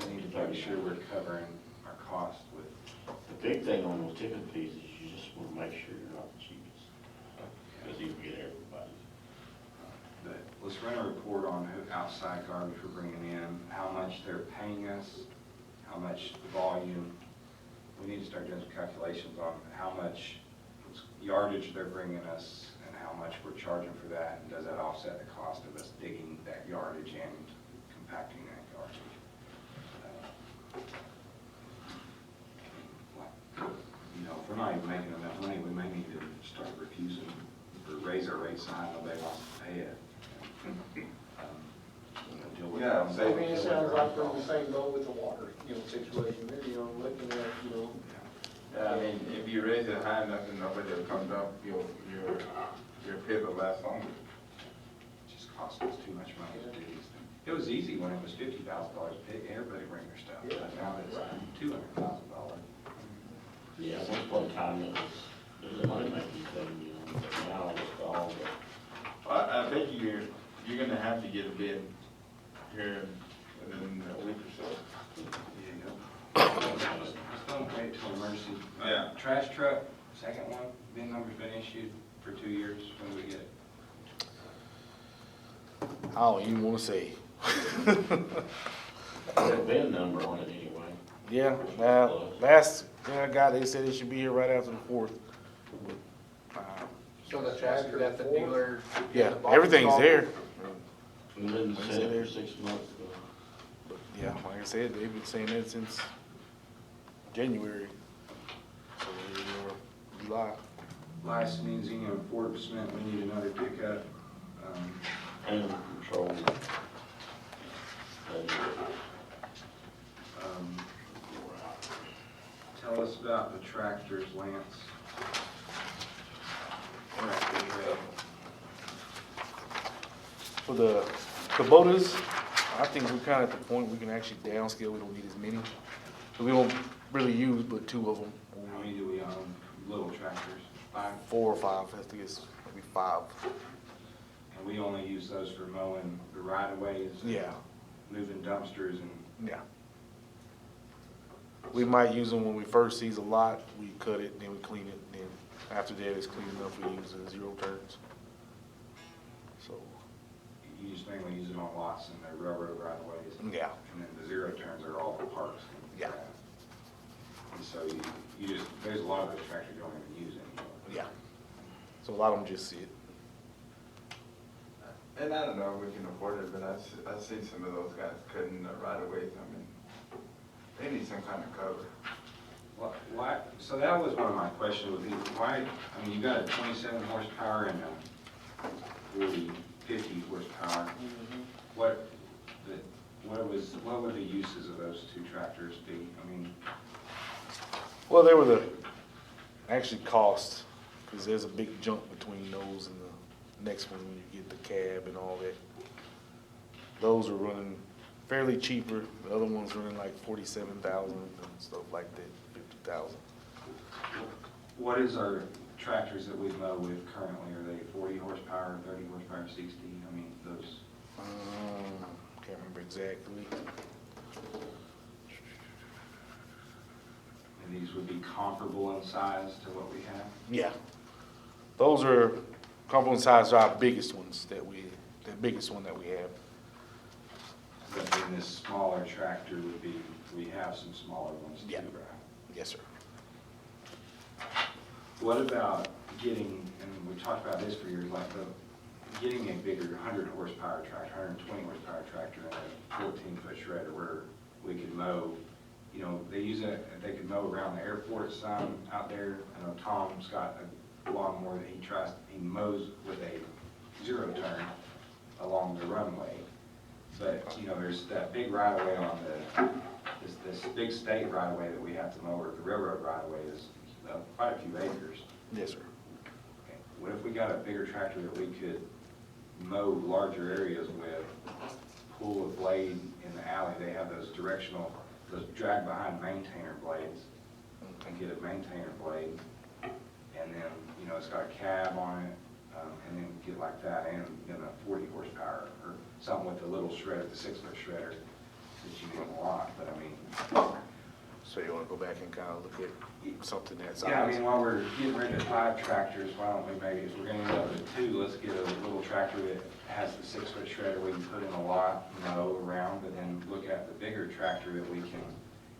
S1: we need to make sure we're covering our cost with,
S4: The big thing on those tipping fees is you just want to make sure you're not the cheapest, because you can get everybody.
S1: but let's run a report on who outside garbage we're bringing in, how much they're paying us, how much volume. We need to start doing some calculations on how much yardage they're bringing us and how much we're charging for that, and does that offset the cost of us digging that yardage and compacting that yardage? You know, if we're not even making enough money, we may need to start refusing or raise our rates so high nobody wants to pay it. Deal with
S7: Yeah,
S1: it.
S2: I mean, it sounds like we're in the same boat with the water, situation there, looking at,
S7: Yeah, I mean, if you raise it high enough and nobody will come up, your pit will last longer.
S1: It just costs us too much money to do these things. It was easy when it was $50,000 a pick, everybody bring their stuff, but now it's $200,000.
S4: Yeah, once upon a time it was a money-making thing, but now it's all the.
S7: I think you're gonna have to get a bid here within a week or so.
S1: Let's don't wait till emergency.
S7: Yeah.
S1: Trash truck, second one, bid number's been issued for 2 years, when do we get it?
S8: I don't even wanna say.
S4: There's a VIN number on it anyway.
S8: Yeah, last thing I got, they said it should be here right after the 4th.
S9: So the tractor at the dealer.
S8: Yeah, everything's there.
S4: We've been
S8: Like I
S4: sitting
S8: said,
S4: there 6 months,
S8: Yeah, like I said, they've been saying that since January. So here we are, July.
S1: Licensing and enforcement, we need another pickup.
S4: animal control.
S1: Tell us about the tractors, Lance. We're at bid rate.
S8: For the Kubotas, I think we're kind of at the point we can actually downscale. We don't need as many. We don't really use but 2 of them.
S1: How many do we own, little tractors? 5?
S8: 4 or 5, I think it's maybe 5.
S1: And we only use those for mowing the right-of-ways?
S8: Yeah,
S1: Moving dumpsters and,
S8: yeah. We might use them when we first seize a lot, we cut it, then we clean it, then after that it's clean enough, we use the 0 turns. So,
S1: you just mainly use it on lots and the railroad right-of-ways?
S8: yeah,
S1: And then the 0 turns are all the parks? and
S8: Yeah.
S1: grass. And so you just, there's a lot of those tractors you don't even use anymore.
S8: yeah. So a lot of them just sit.
S7: And I don't know if we can afford it, but I see some of those guys cutting the right of ways. I mean, they need some kind of cover.
S1: Why, so that was one of my questions would be, why, I mean, you got a 27 horsepower and a 50 horsepower. What would the uses of those 2 tractors be? I mean,
S8: Well, they were the, actually cost, because there's a big jump between those and the next one when you get the cab and all that. Those are running fairly cheaper. The other one's running like 47,000 and stuff like that, 50,000.
S1: what is our tractors that we mow with currently? Are they 40 horsepower, 30 horsepower, 60? I mean, those,
S8: Can't remember exactly.
S1: and these would be comparable in size to what we have?
S8: Yeah. Those are comparable size to our biggest ones the biggest one that we have.
S1: But then this smaller tractor would be, we have some smaller ones too,
S8: Yeah.
S1: right?
S8: Yes, sir.
S1: What about getting, and we talked about this for years, like getting a bigger 100 horsepower tractor, 120 horsepower tractor and a 14-foot shredder where we could mow, you know, they use it, they could mow around the airport some out there. I know Tom's got a lawnmower that he mows with a 0 turn along the runway. But, you know, there's that big right-of-way on this big state right-of-way that we have to mow, or the railroad right-of-way is quite a few acres.
S8: Yes, sir.
S1: Okay, what if we got a bigger tractor that we could mow larger areas with, pull a blade in the alley? They have those directional, those drag behind maintainer blades, and get a maintainer blade, and then, you know, it's got a cab on it, and then get like that, and then a 40 horsepower, or something with a little shredder, the 6-foot shredder, that you get a lot, but I mean,
S8: So you wanna go back and kinda look at something that's.
S1: yeah, I mean, while we're getting rid of 5 tractors, why don't we maybe, if we're gonna end up with 2, let's get a little tractor that has the 6-foot shredder we can put in a lot, mow around, but then look at the bigger tractor that we can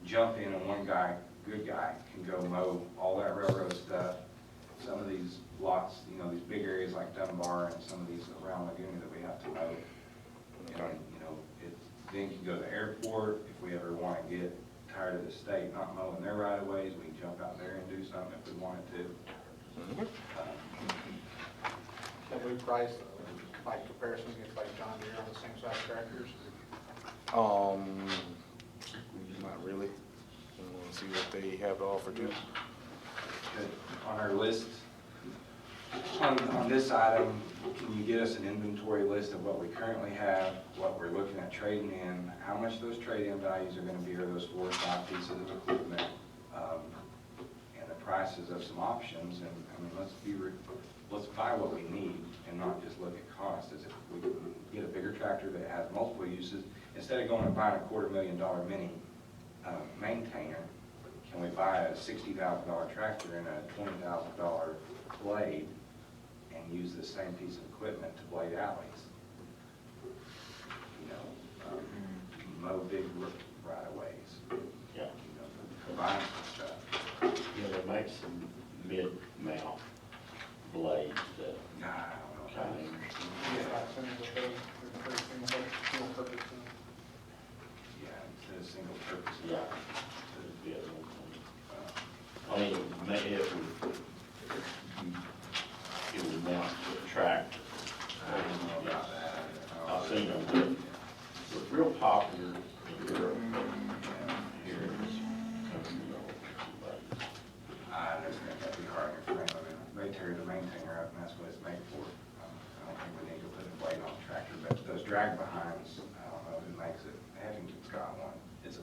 S1: jump in, and one guy, good guy, can go mow all that railroad stuff. Some of these lots, you know, these big areas like Dunbar and some of these around Laguna that we have to mow. And, you know, then you can go to the airport, if we ever wanna get tired of the state not mowing their right of ways, we can jump out there and do something if we wanted to.
S9: Can we price, like comparison against like John Deere on the same size tractors?
S8: Not really. We wanna see what they have to offer too.
S1: Good. On our list, on this item, can you get us an inventory list of what we currently have, what we're looking at trading in, how much those trade-in values are gonna be, or those 4 or 5 pieces of equipment, and the prices of some options, and, I mean, let's buy what we need and not just look at cost. As if we can get a bigger tractor that has multiple uses, instead of going and buying a $250,000 mini maintainer, can we buy a $60,000 tractor and a $20,000 blade and use the same piece of equipment to blade alleys? You know, mow big right-of-ways.
S4: Yeah.
S1: You know, combine some stuff.
S4: You know, they make some mid-mount blades that
S1: Nah, I don't know.
S4: kind of interesting.
S1: Yeah, instead of single purpose.
S4: Yeah. I mean, it would mount to a tractor.
S1: I don't know about that.
S4: I've seen them, but real popular in Europe. Here is,
S1: I understand that'd be hard to frame. I mean, they tear the maintainer up, and that's what it's made for. I don't think we need to put a blade on the tractor, but those drag behinds, I don't know who makes it. Heffington's got one. It's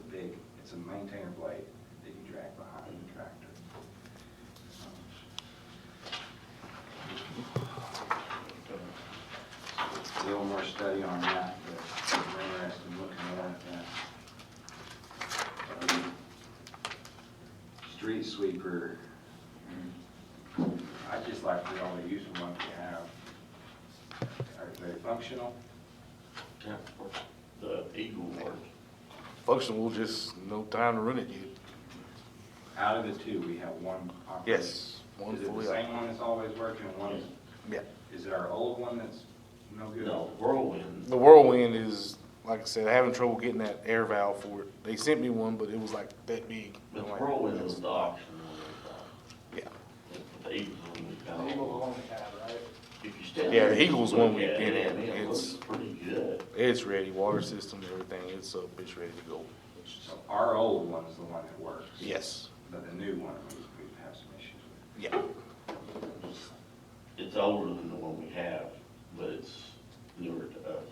S1: a maintainer blade that you drag behind the tractor. A little more study on that, but I'm interested in looking more at that. Street sweeper. I'd just like for y'all to use the ones we have. Are they functional?
S4: yeah, the Eagle work.
S8: Functional, just no time to run it yet.
S1: Out of the 2, we have one operating.
S8: Yes, one
S1: Is it the
S8: fully
S1: same one that's always working, and one,
S8: Yeah.
S1: is it our old one that's no good?
S4: No, Whirlwind.
S8: The Whirlwind is, like I said, having trouble getting that air valve for it. They sent me one, but it was like that big.
S4: But
S8: I'm like,
S4: Whirlwind was the auction one.
S8: Yeah.
S4: The Eagle's one we
S9: The
S4: found.
S9: Eagle's the one we have, right?
S4: If you stand
S8: Yeah,
S4: there
S8: the
S4: and
S8: Eagle's
S4: look
S8: one we
S4: at
S8: been
S4: it,
S8: in.
S4: It looks
S8: It's-
S4: pretty good.
S8: It's ready, water system, everything. It's up, it's ready to go.
S1: So our old one's the one that works.
S8: Yes.
S1: But the new one, we have some issues with.
S8: Yeah.
S4: It's older than the one we have, but it's newer to us.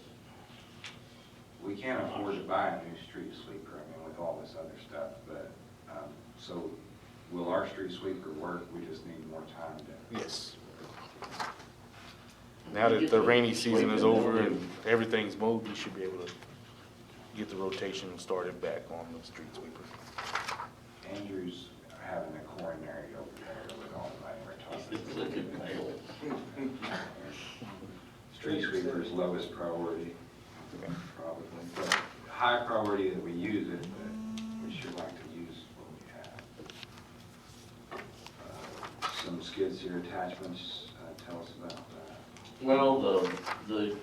S1: We can't afford to buy a new street sweeper, I mean, with all this other stuff, but, so will our street sweeper work? We just need more time to.
S8: Yes. Now that the rainy season is over and everything's mowed, we should be able to get the rotation started back on the street sweeper.
S1: Andrew's having a coronary over there with all the money we're talking
S4: It's a good nail.
S1: Street sweeper's lowest priority, probably, but high priority that we use it, but we should like to use what we have. Some skid steer attachments, tell us about that.
S4: Well, the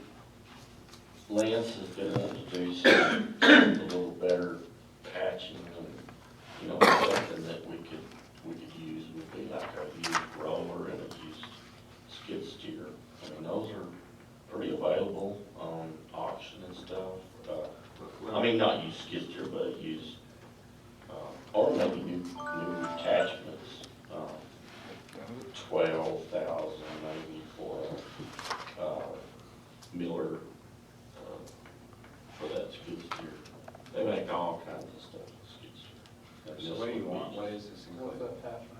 S4: Lance has been able to do some, a little better patching and, you know, something that we could use would be like a used roller and a used skid steer. I mean, those are pretty available on auction and stuff. I mean, not used skid steer, but used, or maybe new attachments. $12,000 maybe for Miller, for that skid steer. They make all kinds of stuff with skid steer. And
S1: So
S4: this
S1: what do you
S4: one
S1: want?
S4: is
S1: What is this
S9: What's
S1: include?
S9: the attachment?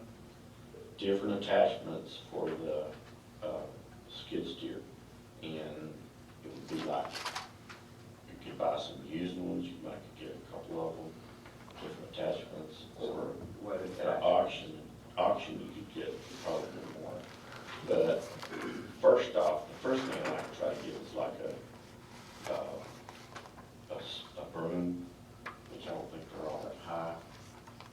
S4: different attachments for the skid steer. And it would be like, you could buy some used ones, you might could get a couple of them, different attachments, or
S1: What is
S4: at
S1: that?
S4: auction you could get probably more. But first off, the first thing I like to try to get is like a broom, which I don't think they're all that high.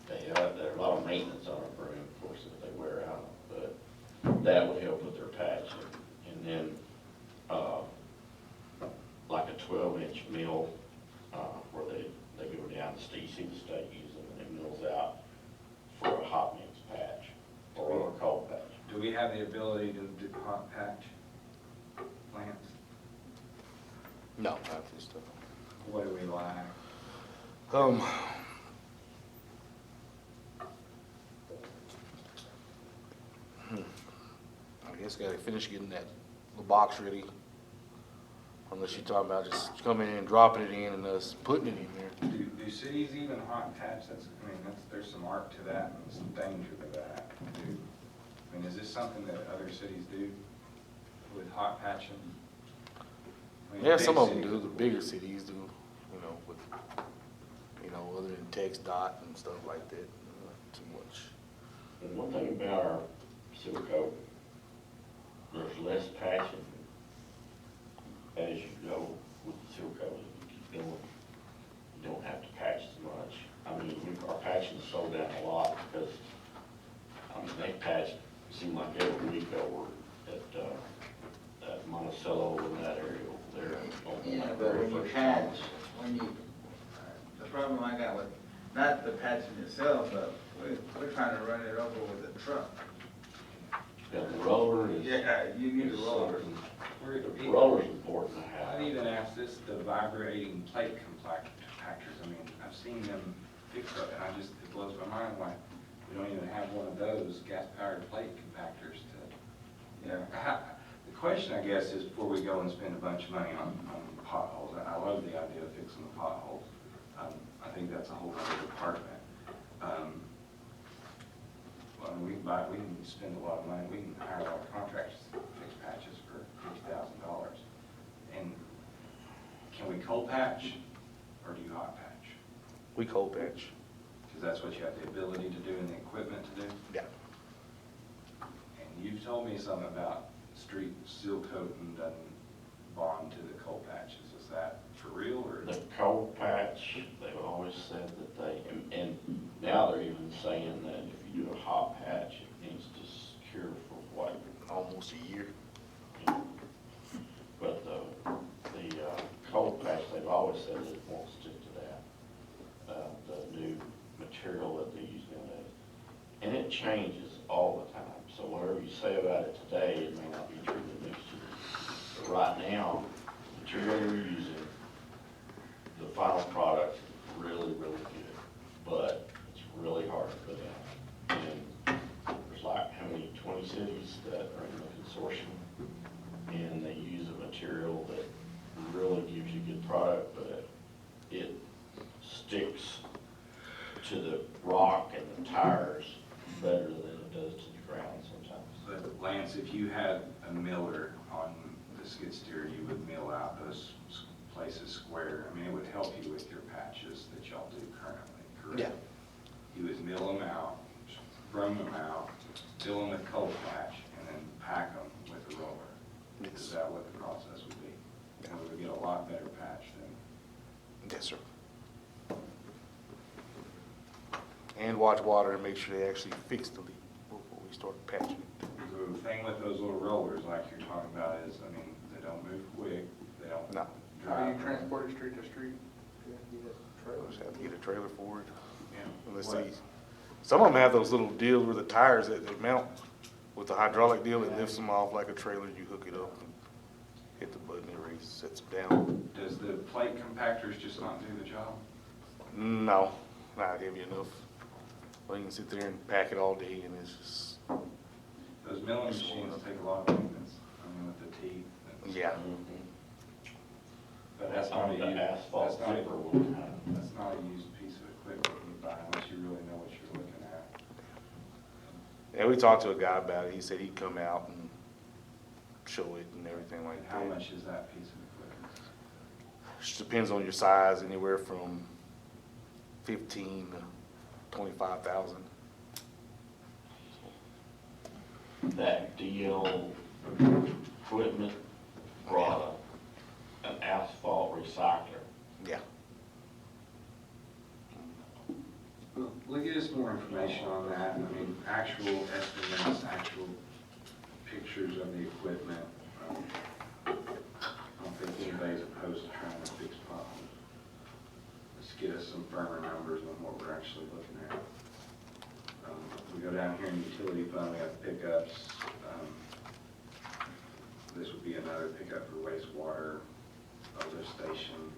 S4: There are a lot of maintenance on a broom, of course, if they wear out, but that would help with their patching. And then, like a 12-inch mill, where they go down to see the state using, and it mills out for a hot mix patch or a cold patch.
S1: Do we have the ability to do hot patch plants?
S8: No, not this stuff.
S1: What do we lack?
S8: I guess gotta finish getting that little box ready. Unless you're talking about just coming in and dropping it in and us putting it in there.
S1: Do cities even hot patch? There's some art to that and some danger to that. Is this something that other cities do with hot patching?
S8: Yeah,
S1: big
S8: some of them
S1: cities-
S8: do, the bigger cities do, with, other than text dot and stuff like that, not too much.
S4: And one thing about our seal coat, there's less patching as you go with the seal coat. If you keep going, you don't have to patch as much. Our patching slowed down a lot because, they patch, it seemed like every week over at Monticello and that area over there.
S7: Yeah, but when you patch, the problem I got with, not the patching itself, but we're trying to run it over with a truck.
S4: Yeah, the roller is.
S7: Yeah, you need a roller.
S4: The roller's important to have.
S1: I'd even ask this, the vibrating plate compactors. I've seen them fixed up, and it blows my mind why we don't even have one of those gas-powered plate compactors to, The question, I guess, is before we go and spend a bunch of money on potholes, and I love the idea of fixing the potholes. I think that's a whole other department. We can spend a lot of money, we can hire a lot of contractors to fix patches for $50,000. And can we cold patch, or do you hot patch?
S8: We cold patch.
S1: Because that's what you have the ability to do and the equipment to do.
S8: Yeah.
S1: And you've told me something about street seal coating doesn't bond to the cold patches. Is that for real, or?
S4: The cold patch, they've always said that and now they're even saying that if you do a hot patch, it needs to cure for what?
S8: Almost a year.
S4: But the cold patch, they've always said that it won't stick to that. The new material that they use nowadays. And it changes all the time. So whatever you say about it today, it may not be true the next year. But right now, the material you're using, the final product is really, really good. But it's really hard to put out. And there's like, how many, 20 cities that are in the consortium? And they use a material that really gives you good product, but it sticks to the rock and the tires better than it does to the ground sometimes.
S1: But Lance, if you had a miller on the skid steer, you would mill out those places square. It would help you with your patches that y'all do currently, correct?
S8: Yeah.
S1: You would mill them out, broom them out, fill them with cold patch, and then pack them with a roller.
S8: Yes.
S1: Is that what the process would be? And we would get a lot better patch then.
S8: Yes, sir. And watch water and make sure they actually fix the leak before we start patching it.
S1: The thing with those little rollers, like you're talking about, is, they don't move quick, they don't
S8: No.
S9: How do you
S1: drive.
S9: transport it street to street? Do you have to get a
S8: We'll
S9: trailer?
S8: just have to get a trailer for it.
S1: Yeah.
S8: And let's
S1: What?
S8: see, some of them have those little deals where the tires that they mount with the hydraulic deal, it lifts them off like a trailer, you hook it up and hit the button, it raises, sets them down.
S1: Does the plate compactors just not do the job?
S8: No, not heavy enough. Well, you can sit there and pack it all day and it's just,
S1: Those milling machines take a lot of maintenance, I mean, with the teeth. and-
S8: Yeah.
S1: But that's not a
S4: The
S1: used,
S4: asphalt
S1: that's not,
S4: zipper will kind of,
S1: that's not a used piece of equipment you buy unless you really know what you're looking at.
S8: Yeah, we talked to a guy about it. He said he'd come out and show it and everything like
S1: And
S8: that.
S1: how much is that piece of equipment?
S8: Just depends on your size, anywhere from 15 to 25,000.
S4: that deal equipment brought an asphalt recycler.
S8: Yeah.
S1: Well, we'll get us more information on that, I mean, actual estimates, actual pictures of the equipment. I don't think anybody's opposed to trying to fix potholes. Let's get us some firmer numbers on what we're actually looking at. We go down here in utility fund, we have pickups. This would be another pickup for wastewater, a lift station.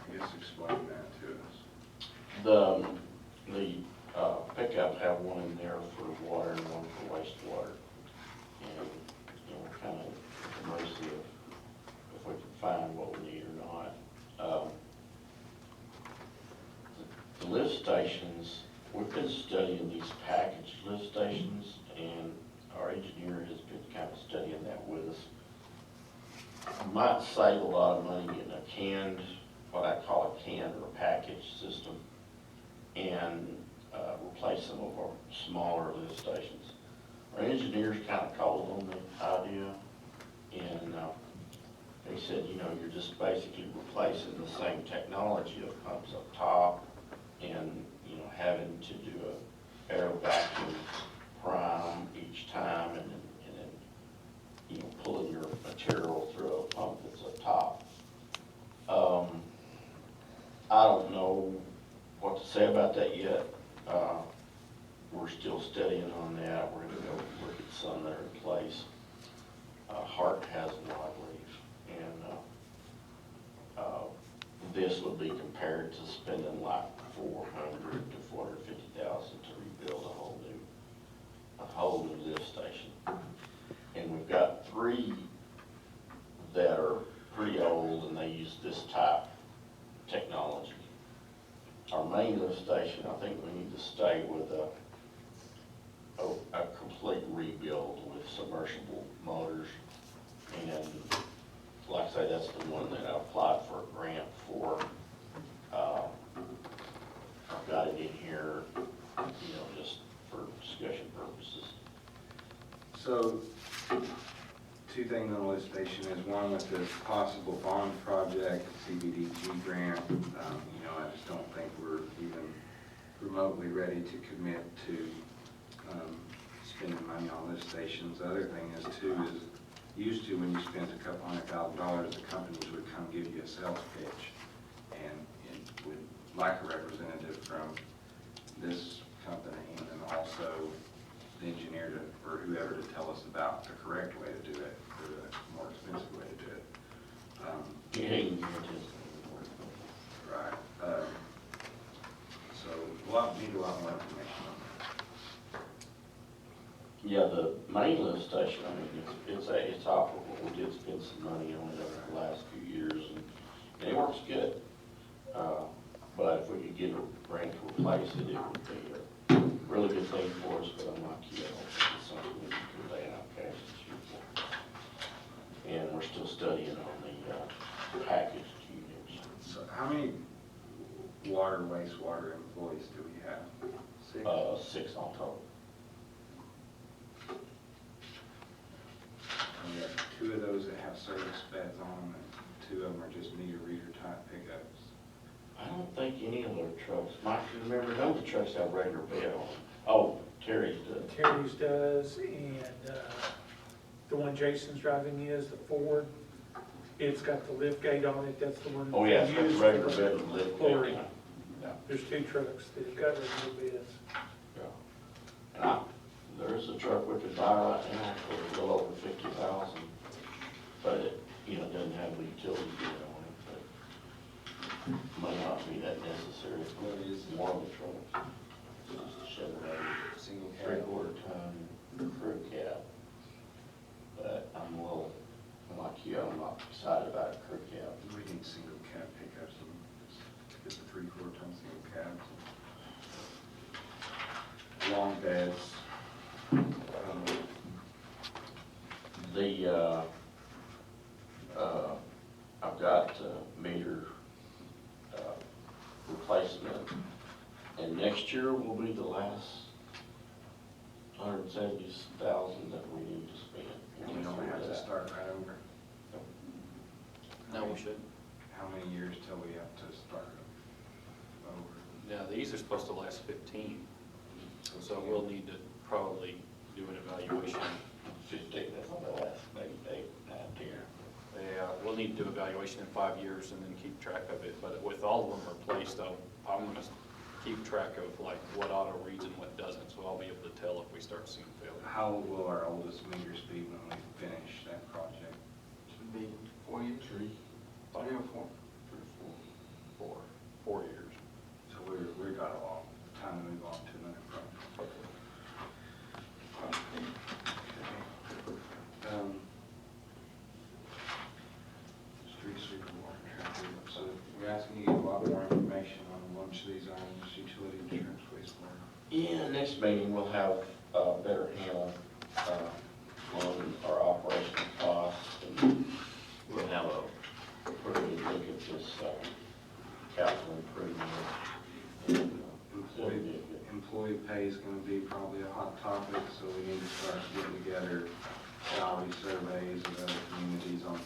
S1: I guess explain that to us.
S4: The pickup have one in there for water and one for wastewater. And, you know, we're kind of at the mercy of if we can find what we need or not. The lift stations, we've been studying these packaged lift stations, and our engineer has been kind of studying that with us. Might save a lot of money getting a canned, what I call a canned or a packaged system, and replace some of our smaller lift stations. Our engineers kind of called on the idea, and they said, you know, you're just basically replacing the same technology of pumps up top, and, you know, having to do a air vacuum prime each time, and then, you know, pulling your material through a pump that's up top. I don't know what to say about that yet. We're still studying on that. We're gonna go look at some that are in place. Hart has one, I believe, and this would be compared to spending like $400,000 to $450,000 to rebuild a whole new lift station. And we've got 3 that are pretty old, and they use this type technology. Our main lift station, I think we need to stay with a complete rebuild with submersible motors. And like I say, that's the one that I applied for a grant for. I've got it in here, you know, just for discussion purposes.
S1: So, 2 things on the lift station is, one, with this possible bond project, CBDG grant, you know, I just don't think we're even remotely ready to commit to spending money on lift stations. The other thing is, too, is used to when you spent a couple $100,000, the companies would come give you a sales pitch and would like a representative from this company, and then also the engineer to, or whoever, to tell us about the correct way to do it, or the more expensive way to do it. Right. So need a lot more information on that.
S4: Yeah, the main lift station, I mean, it's operable. We did spend some money on it over the last few years, and it works good. But if we could get a grant to replace it, it would be a really good thing for us, but I'm not kidding. It's something we can lay out cash this year for. And we're still studying on the packaged units.
S1: So how many water, wastewater employees do we have? 6?
S4: 6 on total.
S1: And we have 2 of those that have service beds on them, and 2 of them are just meter reader type pickups.
S4: I don't think any of their trucks, Mike, you remember, none of the trucks have regular bed on them. Oh, Terry's does.
S10: Terry's does, and the one Jason's driving is the Ford. It's got the lift gate on it, that's the one.
S4: Oh, yeah, it's got
S10: used
S4: regular
S10: for
S4: bed and lift.
S10: chlorine.
S4: Yeah.
S10: There's 2 trucks that have got regular beds.
S4: Yeah. And there's a truck we could buy right now for a little over 50,000, but it, you know, doesn't have the utility bed on it, but might not be that necessary.
S1: What is it?
S4: More of the trucks. Just a Chevrolet,
S1: Single cab.
S4: 3/4 ton. I've got meter replacement, and next year will be the last $170,000 that we need to spend.
S1: We don't have to start right over.
S11: No, we shouldn't.
S1: How many years till we have to start over?
S11: Yeah, these are supposed to last 15, so we'll need to probably do an evaluation.
S4: 15, that's not the last, maybe 8, 9, 10.
S11: Yeah, we'll need to do evaluation in 5 years and then keep track of it, but with all of them replaced, I'm gonna keep track of like what auto reads and what doesn't, so I'll be able to tell if we start seeing failure.
S1: How old will our oldest meters be when we finish that project?
S7: Should be 4 years.
S4: 3,
S7: 3 or 4.
S11: 4 years.
S1: So we've got a long time to move on to another project. Street sweeper, water traffic. So we're asking you to get a lot more information on a bunch of these items, utility, insurance, wastewater.
S4: Yeah, next meeting we'll have a better handle on our operational costs, and we'll have a pretty good look at this capital improvement. And,
S1: Employee pay is gonna be probably a hot topic, so we need to start getting together salary surveys of other communities on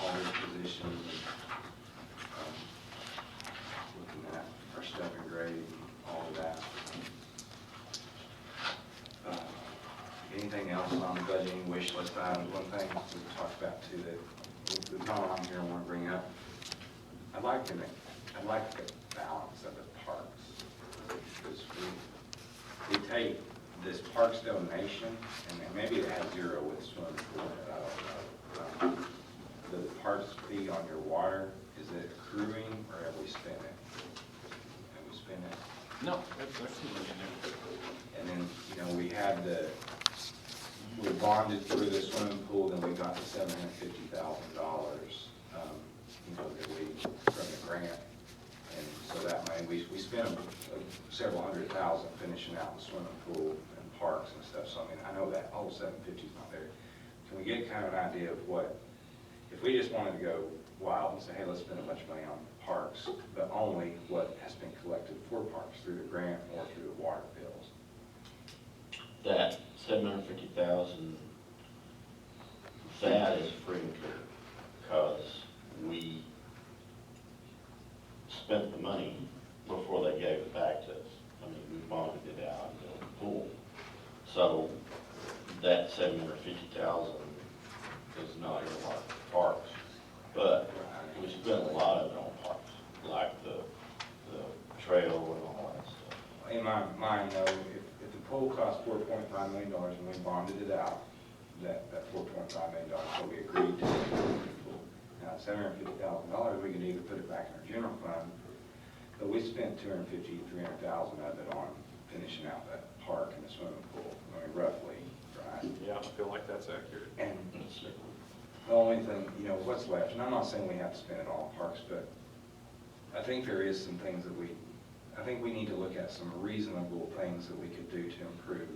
S1: all their positions. And, looking at our step and grade and all of that. Anything else on budgeting wish list items? One thing we talked about too that the problem I'm here I want to bring up. I'd like the balance of the parks. Because we take this parks donation, and maybe it has zero with swimming pool, I don't know. The parks fee on your water, is it accruing or have we spent it? Have we spent it?
S11: No, there's some money in there.
S1: And then, we had we bonded through the swimming pool, then we got the $750,000, that we, from the grant. And so that way, we spent several $100,000 finishing out the swimming pool and parks and stuff. So I know that whole 750 is not there. Can we get kind of an idea of what, if we just wanted to go wild and say, hey, let's spend a bunch of money on parks, but only what has been collected for parks through the grant or through the water bills?
S4: That $750,000, that is free and clear, because we spent the money before they gave it back to us. I mean, we bonded it out and built the pool. So that $750,000 is not earmarked for parks, but we spent a lot of it on parks, like the trail and all that stuff.
S1: In my mind, though, if the pool cost $4.5 million and we bonded it out, that $4.5 million, so we agreed to the pool. Now, $750,000, we could either put it back in our general fund, but we spent $250,000, $300,000 of it on finishing out that park and the swimming pool, I mean, roughly, right?
S11: Yeah, I feel like that's accurate.
S1: And the only thing, what's left, and I'm not saying we have to spend it all on parks, but I think there is some things that I think we need to look at some reasonable things that we could do to improve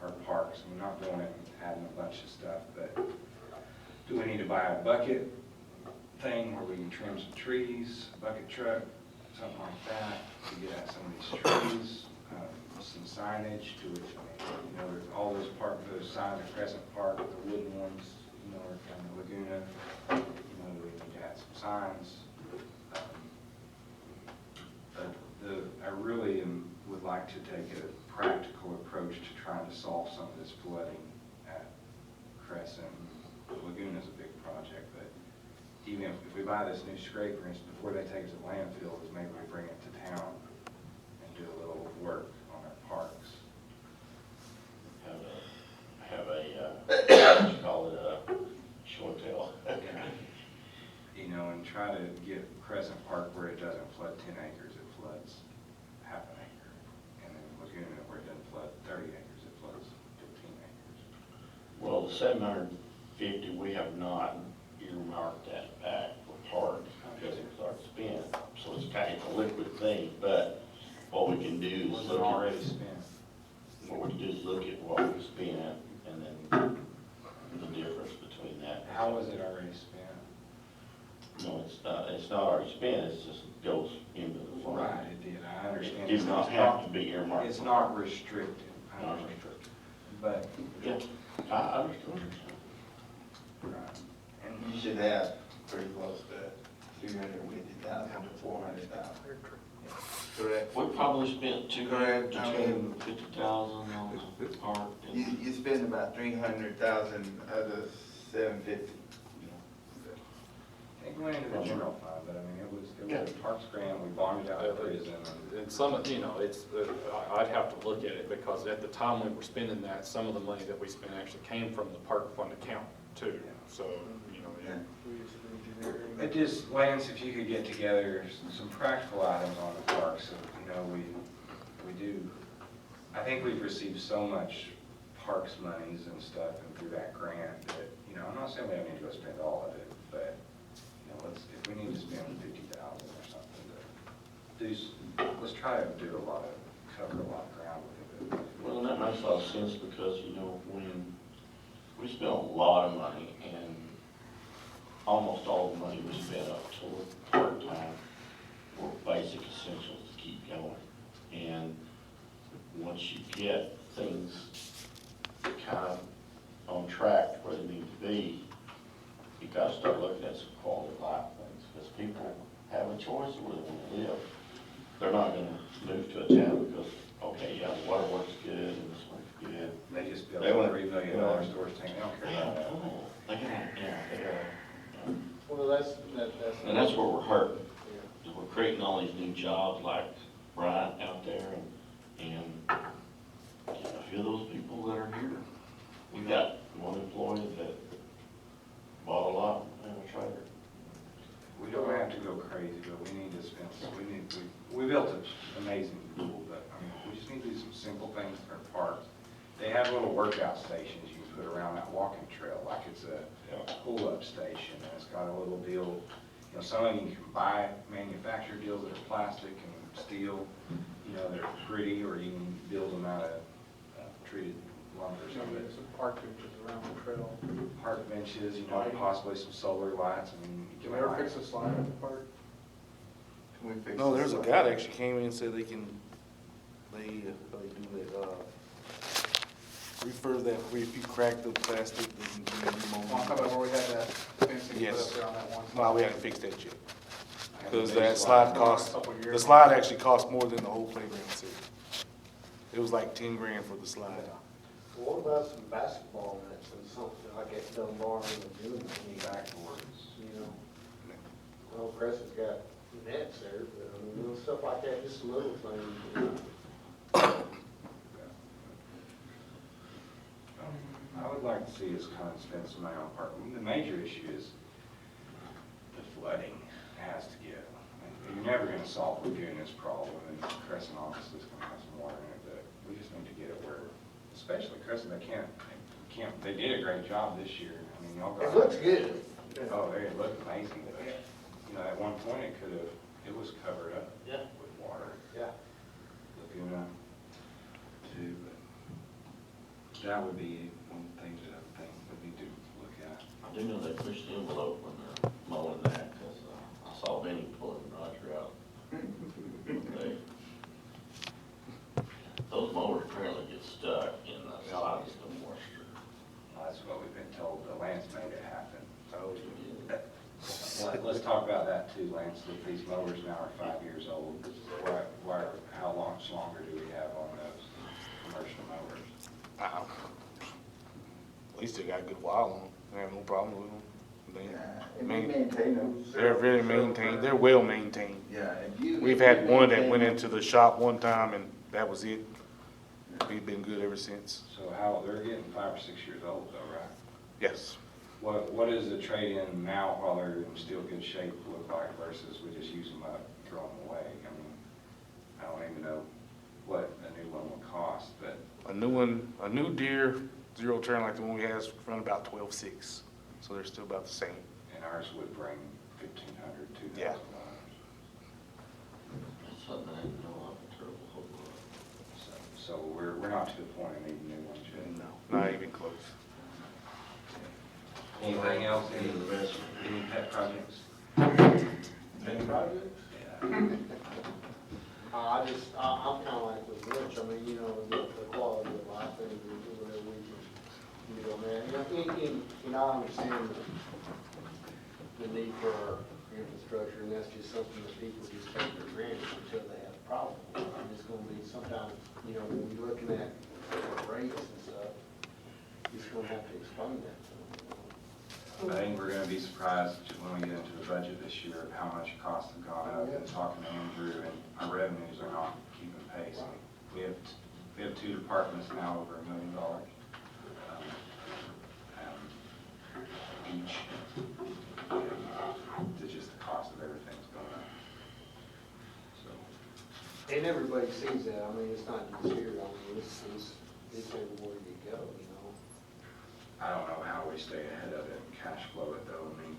S1: our parks. I'm not going and adding a bunch of stuff, but do we need to buy a bucket thing where we can trim some trees, a bucket truck, something like that, to get at some of these trees, some signage to which, all those signs at Crescent Park, the wooden ones, or kind of Laguna, we need to add some signs. I really would like to take a practical approach to trying to solve some of this flooding at Crescent. Laguna is a big project, but even if we buy this new scraper, and before they take it to landfill, is maybe we bring it to town and do a little work on our parks.
S4: Have a what you call it, a short tail.
S1: And try to get Crescent Park where it doesn't flood 10 acres, it floods half an acre. And then Laguna where it doesn't flood 30 acres, it floods 15 acres.
S4: Well, the 750, we have not earmarked that back for parks because it's our spend. So it's kind of a liquid thing, but what we can do is
S1: Was it
S4: look
S1: already
S4: at,
S1: spent?
S4: what we can do is look at what we spent and then the difference
S1: was it already spent?
S4: No, it's not already spent, it's just goes into the fund.
S1: Right, it did, I understand.
S4: It does not have to be earmarked.
S1: It's not restricted. I
S4: Not
S1: understand.
S4: restricted.
S1: But,
S4: Yeah, I understand.
S1: right.
S7: And you should have pretty close to 350,000 to 400,000. Correct.
S4: We probably spent
S7: Correct, I mean-
S4: 250,000 on the park. and-
S7: You spend about 300,000 out of 750.
S1: It went into the general fund, but I mean, it was a Parks grant, we bonded out of prison.
S11: And some, you know, it's, I'd have to look at it, because at the time we were spending that, some of the money that we spent actually came from the park fund account too. So, you know, yeah.
S1: It just, Lance, if you could get together some practical items on the parks, you know, we do, I think we've received so much parks monies and stuff and through that grant that, you know, I'm not saying we don't need to go spend all of it, but, you know, if we need to spend 50,000 or something to do, let's try to do cover a lot of ground with it.
S4: Well, that makes a lot of sense, because, you know, when we spent a lot of money, and almost all the money we spent up toward part-time were basic essentials to keep going. And once you get things kind of on track where they need to be, you gotta start looking at some quality of life things, because people have a choice of where they want to live. They're not gonna move to a town because, okay, yeah, the water works good and this works good.
S1: They just built
S7: They
S1: a
S7: want-
S1: $3 million storage tank, they don't
S4: They
S1: care about that.
S4: don't, they got, yeah, they got.
S2: Well, that's.
S4: And that's where we're hurting. We're creating all these new jobs like Bryant out there, and getting a few of those people that are here. We got one employee that bought a lot and a trailer.
S1: We don't have to go crazy, but we need to spend, we built an amazing pool, but, I mean, we just need to do some simple things in our parks. They have little workout stations you can put around that walking trail, like it's a pull-up station, and it's got a little deal, you know, some of you can buy manufactured deals that are plastic and steel, you know, they're pretty, or you can build them out of treated lumber or something.
S2: Some park benches around the trail.
S1: Park benches, you know, possibly some solar lights, I mean. you
S2: Can we ever fix a slide in the park?
S7: Can we fix
S8: No,
S7: this
S8: there's a
S7: up?
S8: guy that actually came in and said they do that, refurb that, where if you crack the plastic, they can do it
S9: Well, I'm talking about where we had that fencing put
S8: Yes.
S9: up there on that one.
S8: Well, we haven't fixed that yet. Because
S1: They
S8: that
S1: just
S8: slide
S1: like-
S8: cost,
S9: Couple years.
S8: the slide actually cost more than the whole playground set. It was like 10 grand for the slide.
S2: Well, what about some basketball nets and something like at Dunbar in the June,
S1: Backwards.
S2: you know? Well, Crescent's got nets there, but I mean, little stuff like that, just little things, you know?
S1: I would like to see us kind of spend some money on park. The major issue is the flooding has to get, you're never gonna solve Laguna's problem, and Crescent obviously is gonna have some water in it, but we just need to get it where, especially Crescent, they did a great job this year. I mean, y'all got.
S2: It looks good.
S1: Oh, it looked amazing, but, you know, at one point it could have, it was covered up
S4: Yeah.
S1: with water.
S2: Yeah.
S1: Laguna too, but that would be one thing that I think we need to look at.
S4: I do know they pushed the envelope when they're mowing that, because I saw Benny pulling Roger out. Those mowers apparently get stuck in the sides of the moisture.
S1: That's what we've been told, but Lance made it happen. So, let's talk about that too, Lance, that these mowers now are 5 years old. How much longer do we have on those commercial mowers?
S8: At least they got a good while on them. I have no problem with them.
S7: And we maintain them.
S8: They're very maintained, they're well maintained.
S7: Yeah, if you.
S8: We've had one that went into the shop one time and that was it. We've been good ever since.
S1: So they're getting 5 or 6 years old though, right?
S8: Yes.
S1: What does the trade-in now while they're in still good shape look like versus we just use them up, throw them away? I mean, I don't even know what a new one would cost, but
S8: A new one, a new Deere zero turn like the one we have is run about 12.6. So they're still about the same.
S1: and ours would bring $1,500, $2,000.
S8: Yeah.
S4: That's something I didn't know of, a terrible whole lot.
S1: So we're not to the point of needing new ones yet.
S8: No, not even close.
S1: Anything else,
S4: Any of the rest?
S1: any pet projects?
S2: Any projects?
S1: Yeah.
S2: I'm kinda like with Rich, I mean, you know, the quality of life thing, we do whatever we can do on that. You know, I understand the need for our infrastructure, and that's just something that people just take for granted until they have a problem. And it's gonna be sometimes, you know, when we're looking at rates and stuff, you're just gonna have to explain that to them.
S1: I think we're gonna be surprised when we get into the budget this year of how much costs have gone up. And talking to Andrew, and our revenues are not keeping pace. We have two departments now over $1 million each. It's just the cost of everything's going up. So,
S2: And everybody sees that, I mean, it's not just here, I mean, it's everywhere you go, you know?
S1: I don't know how we stay ahead of it and cash flow it though. I mean,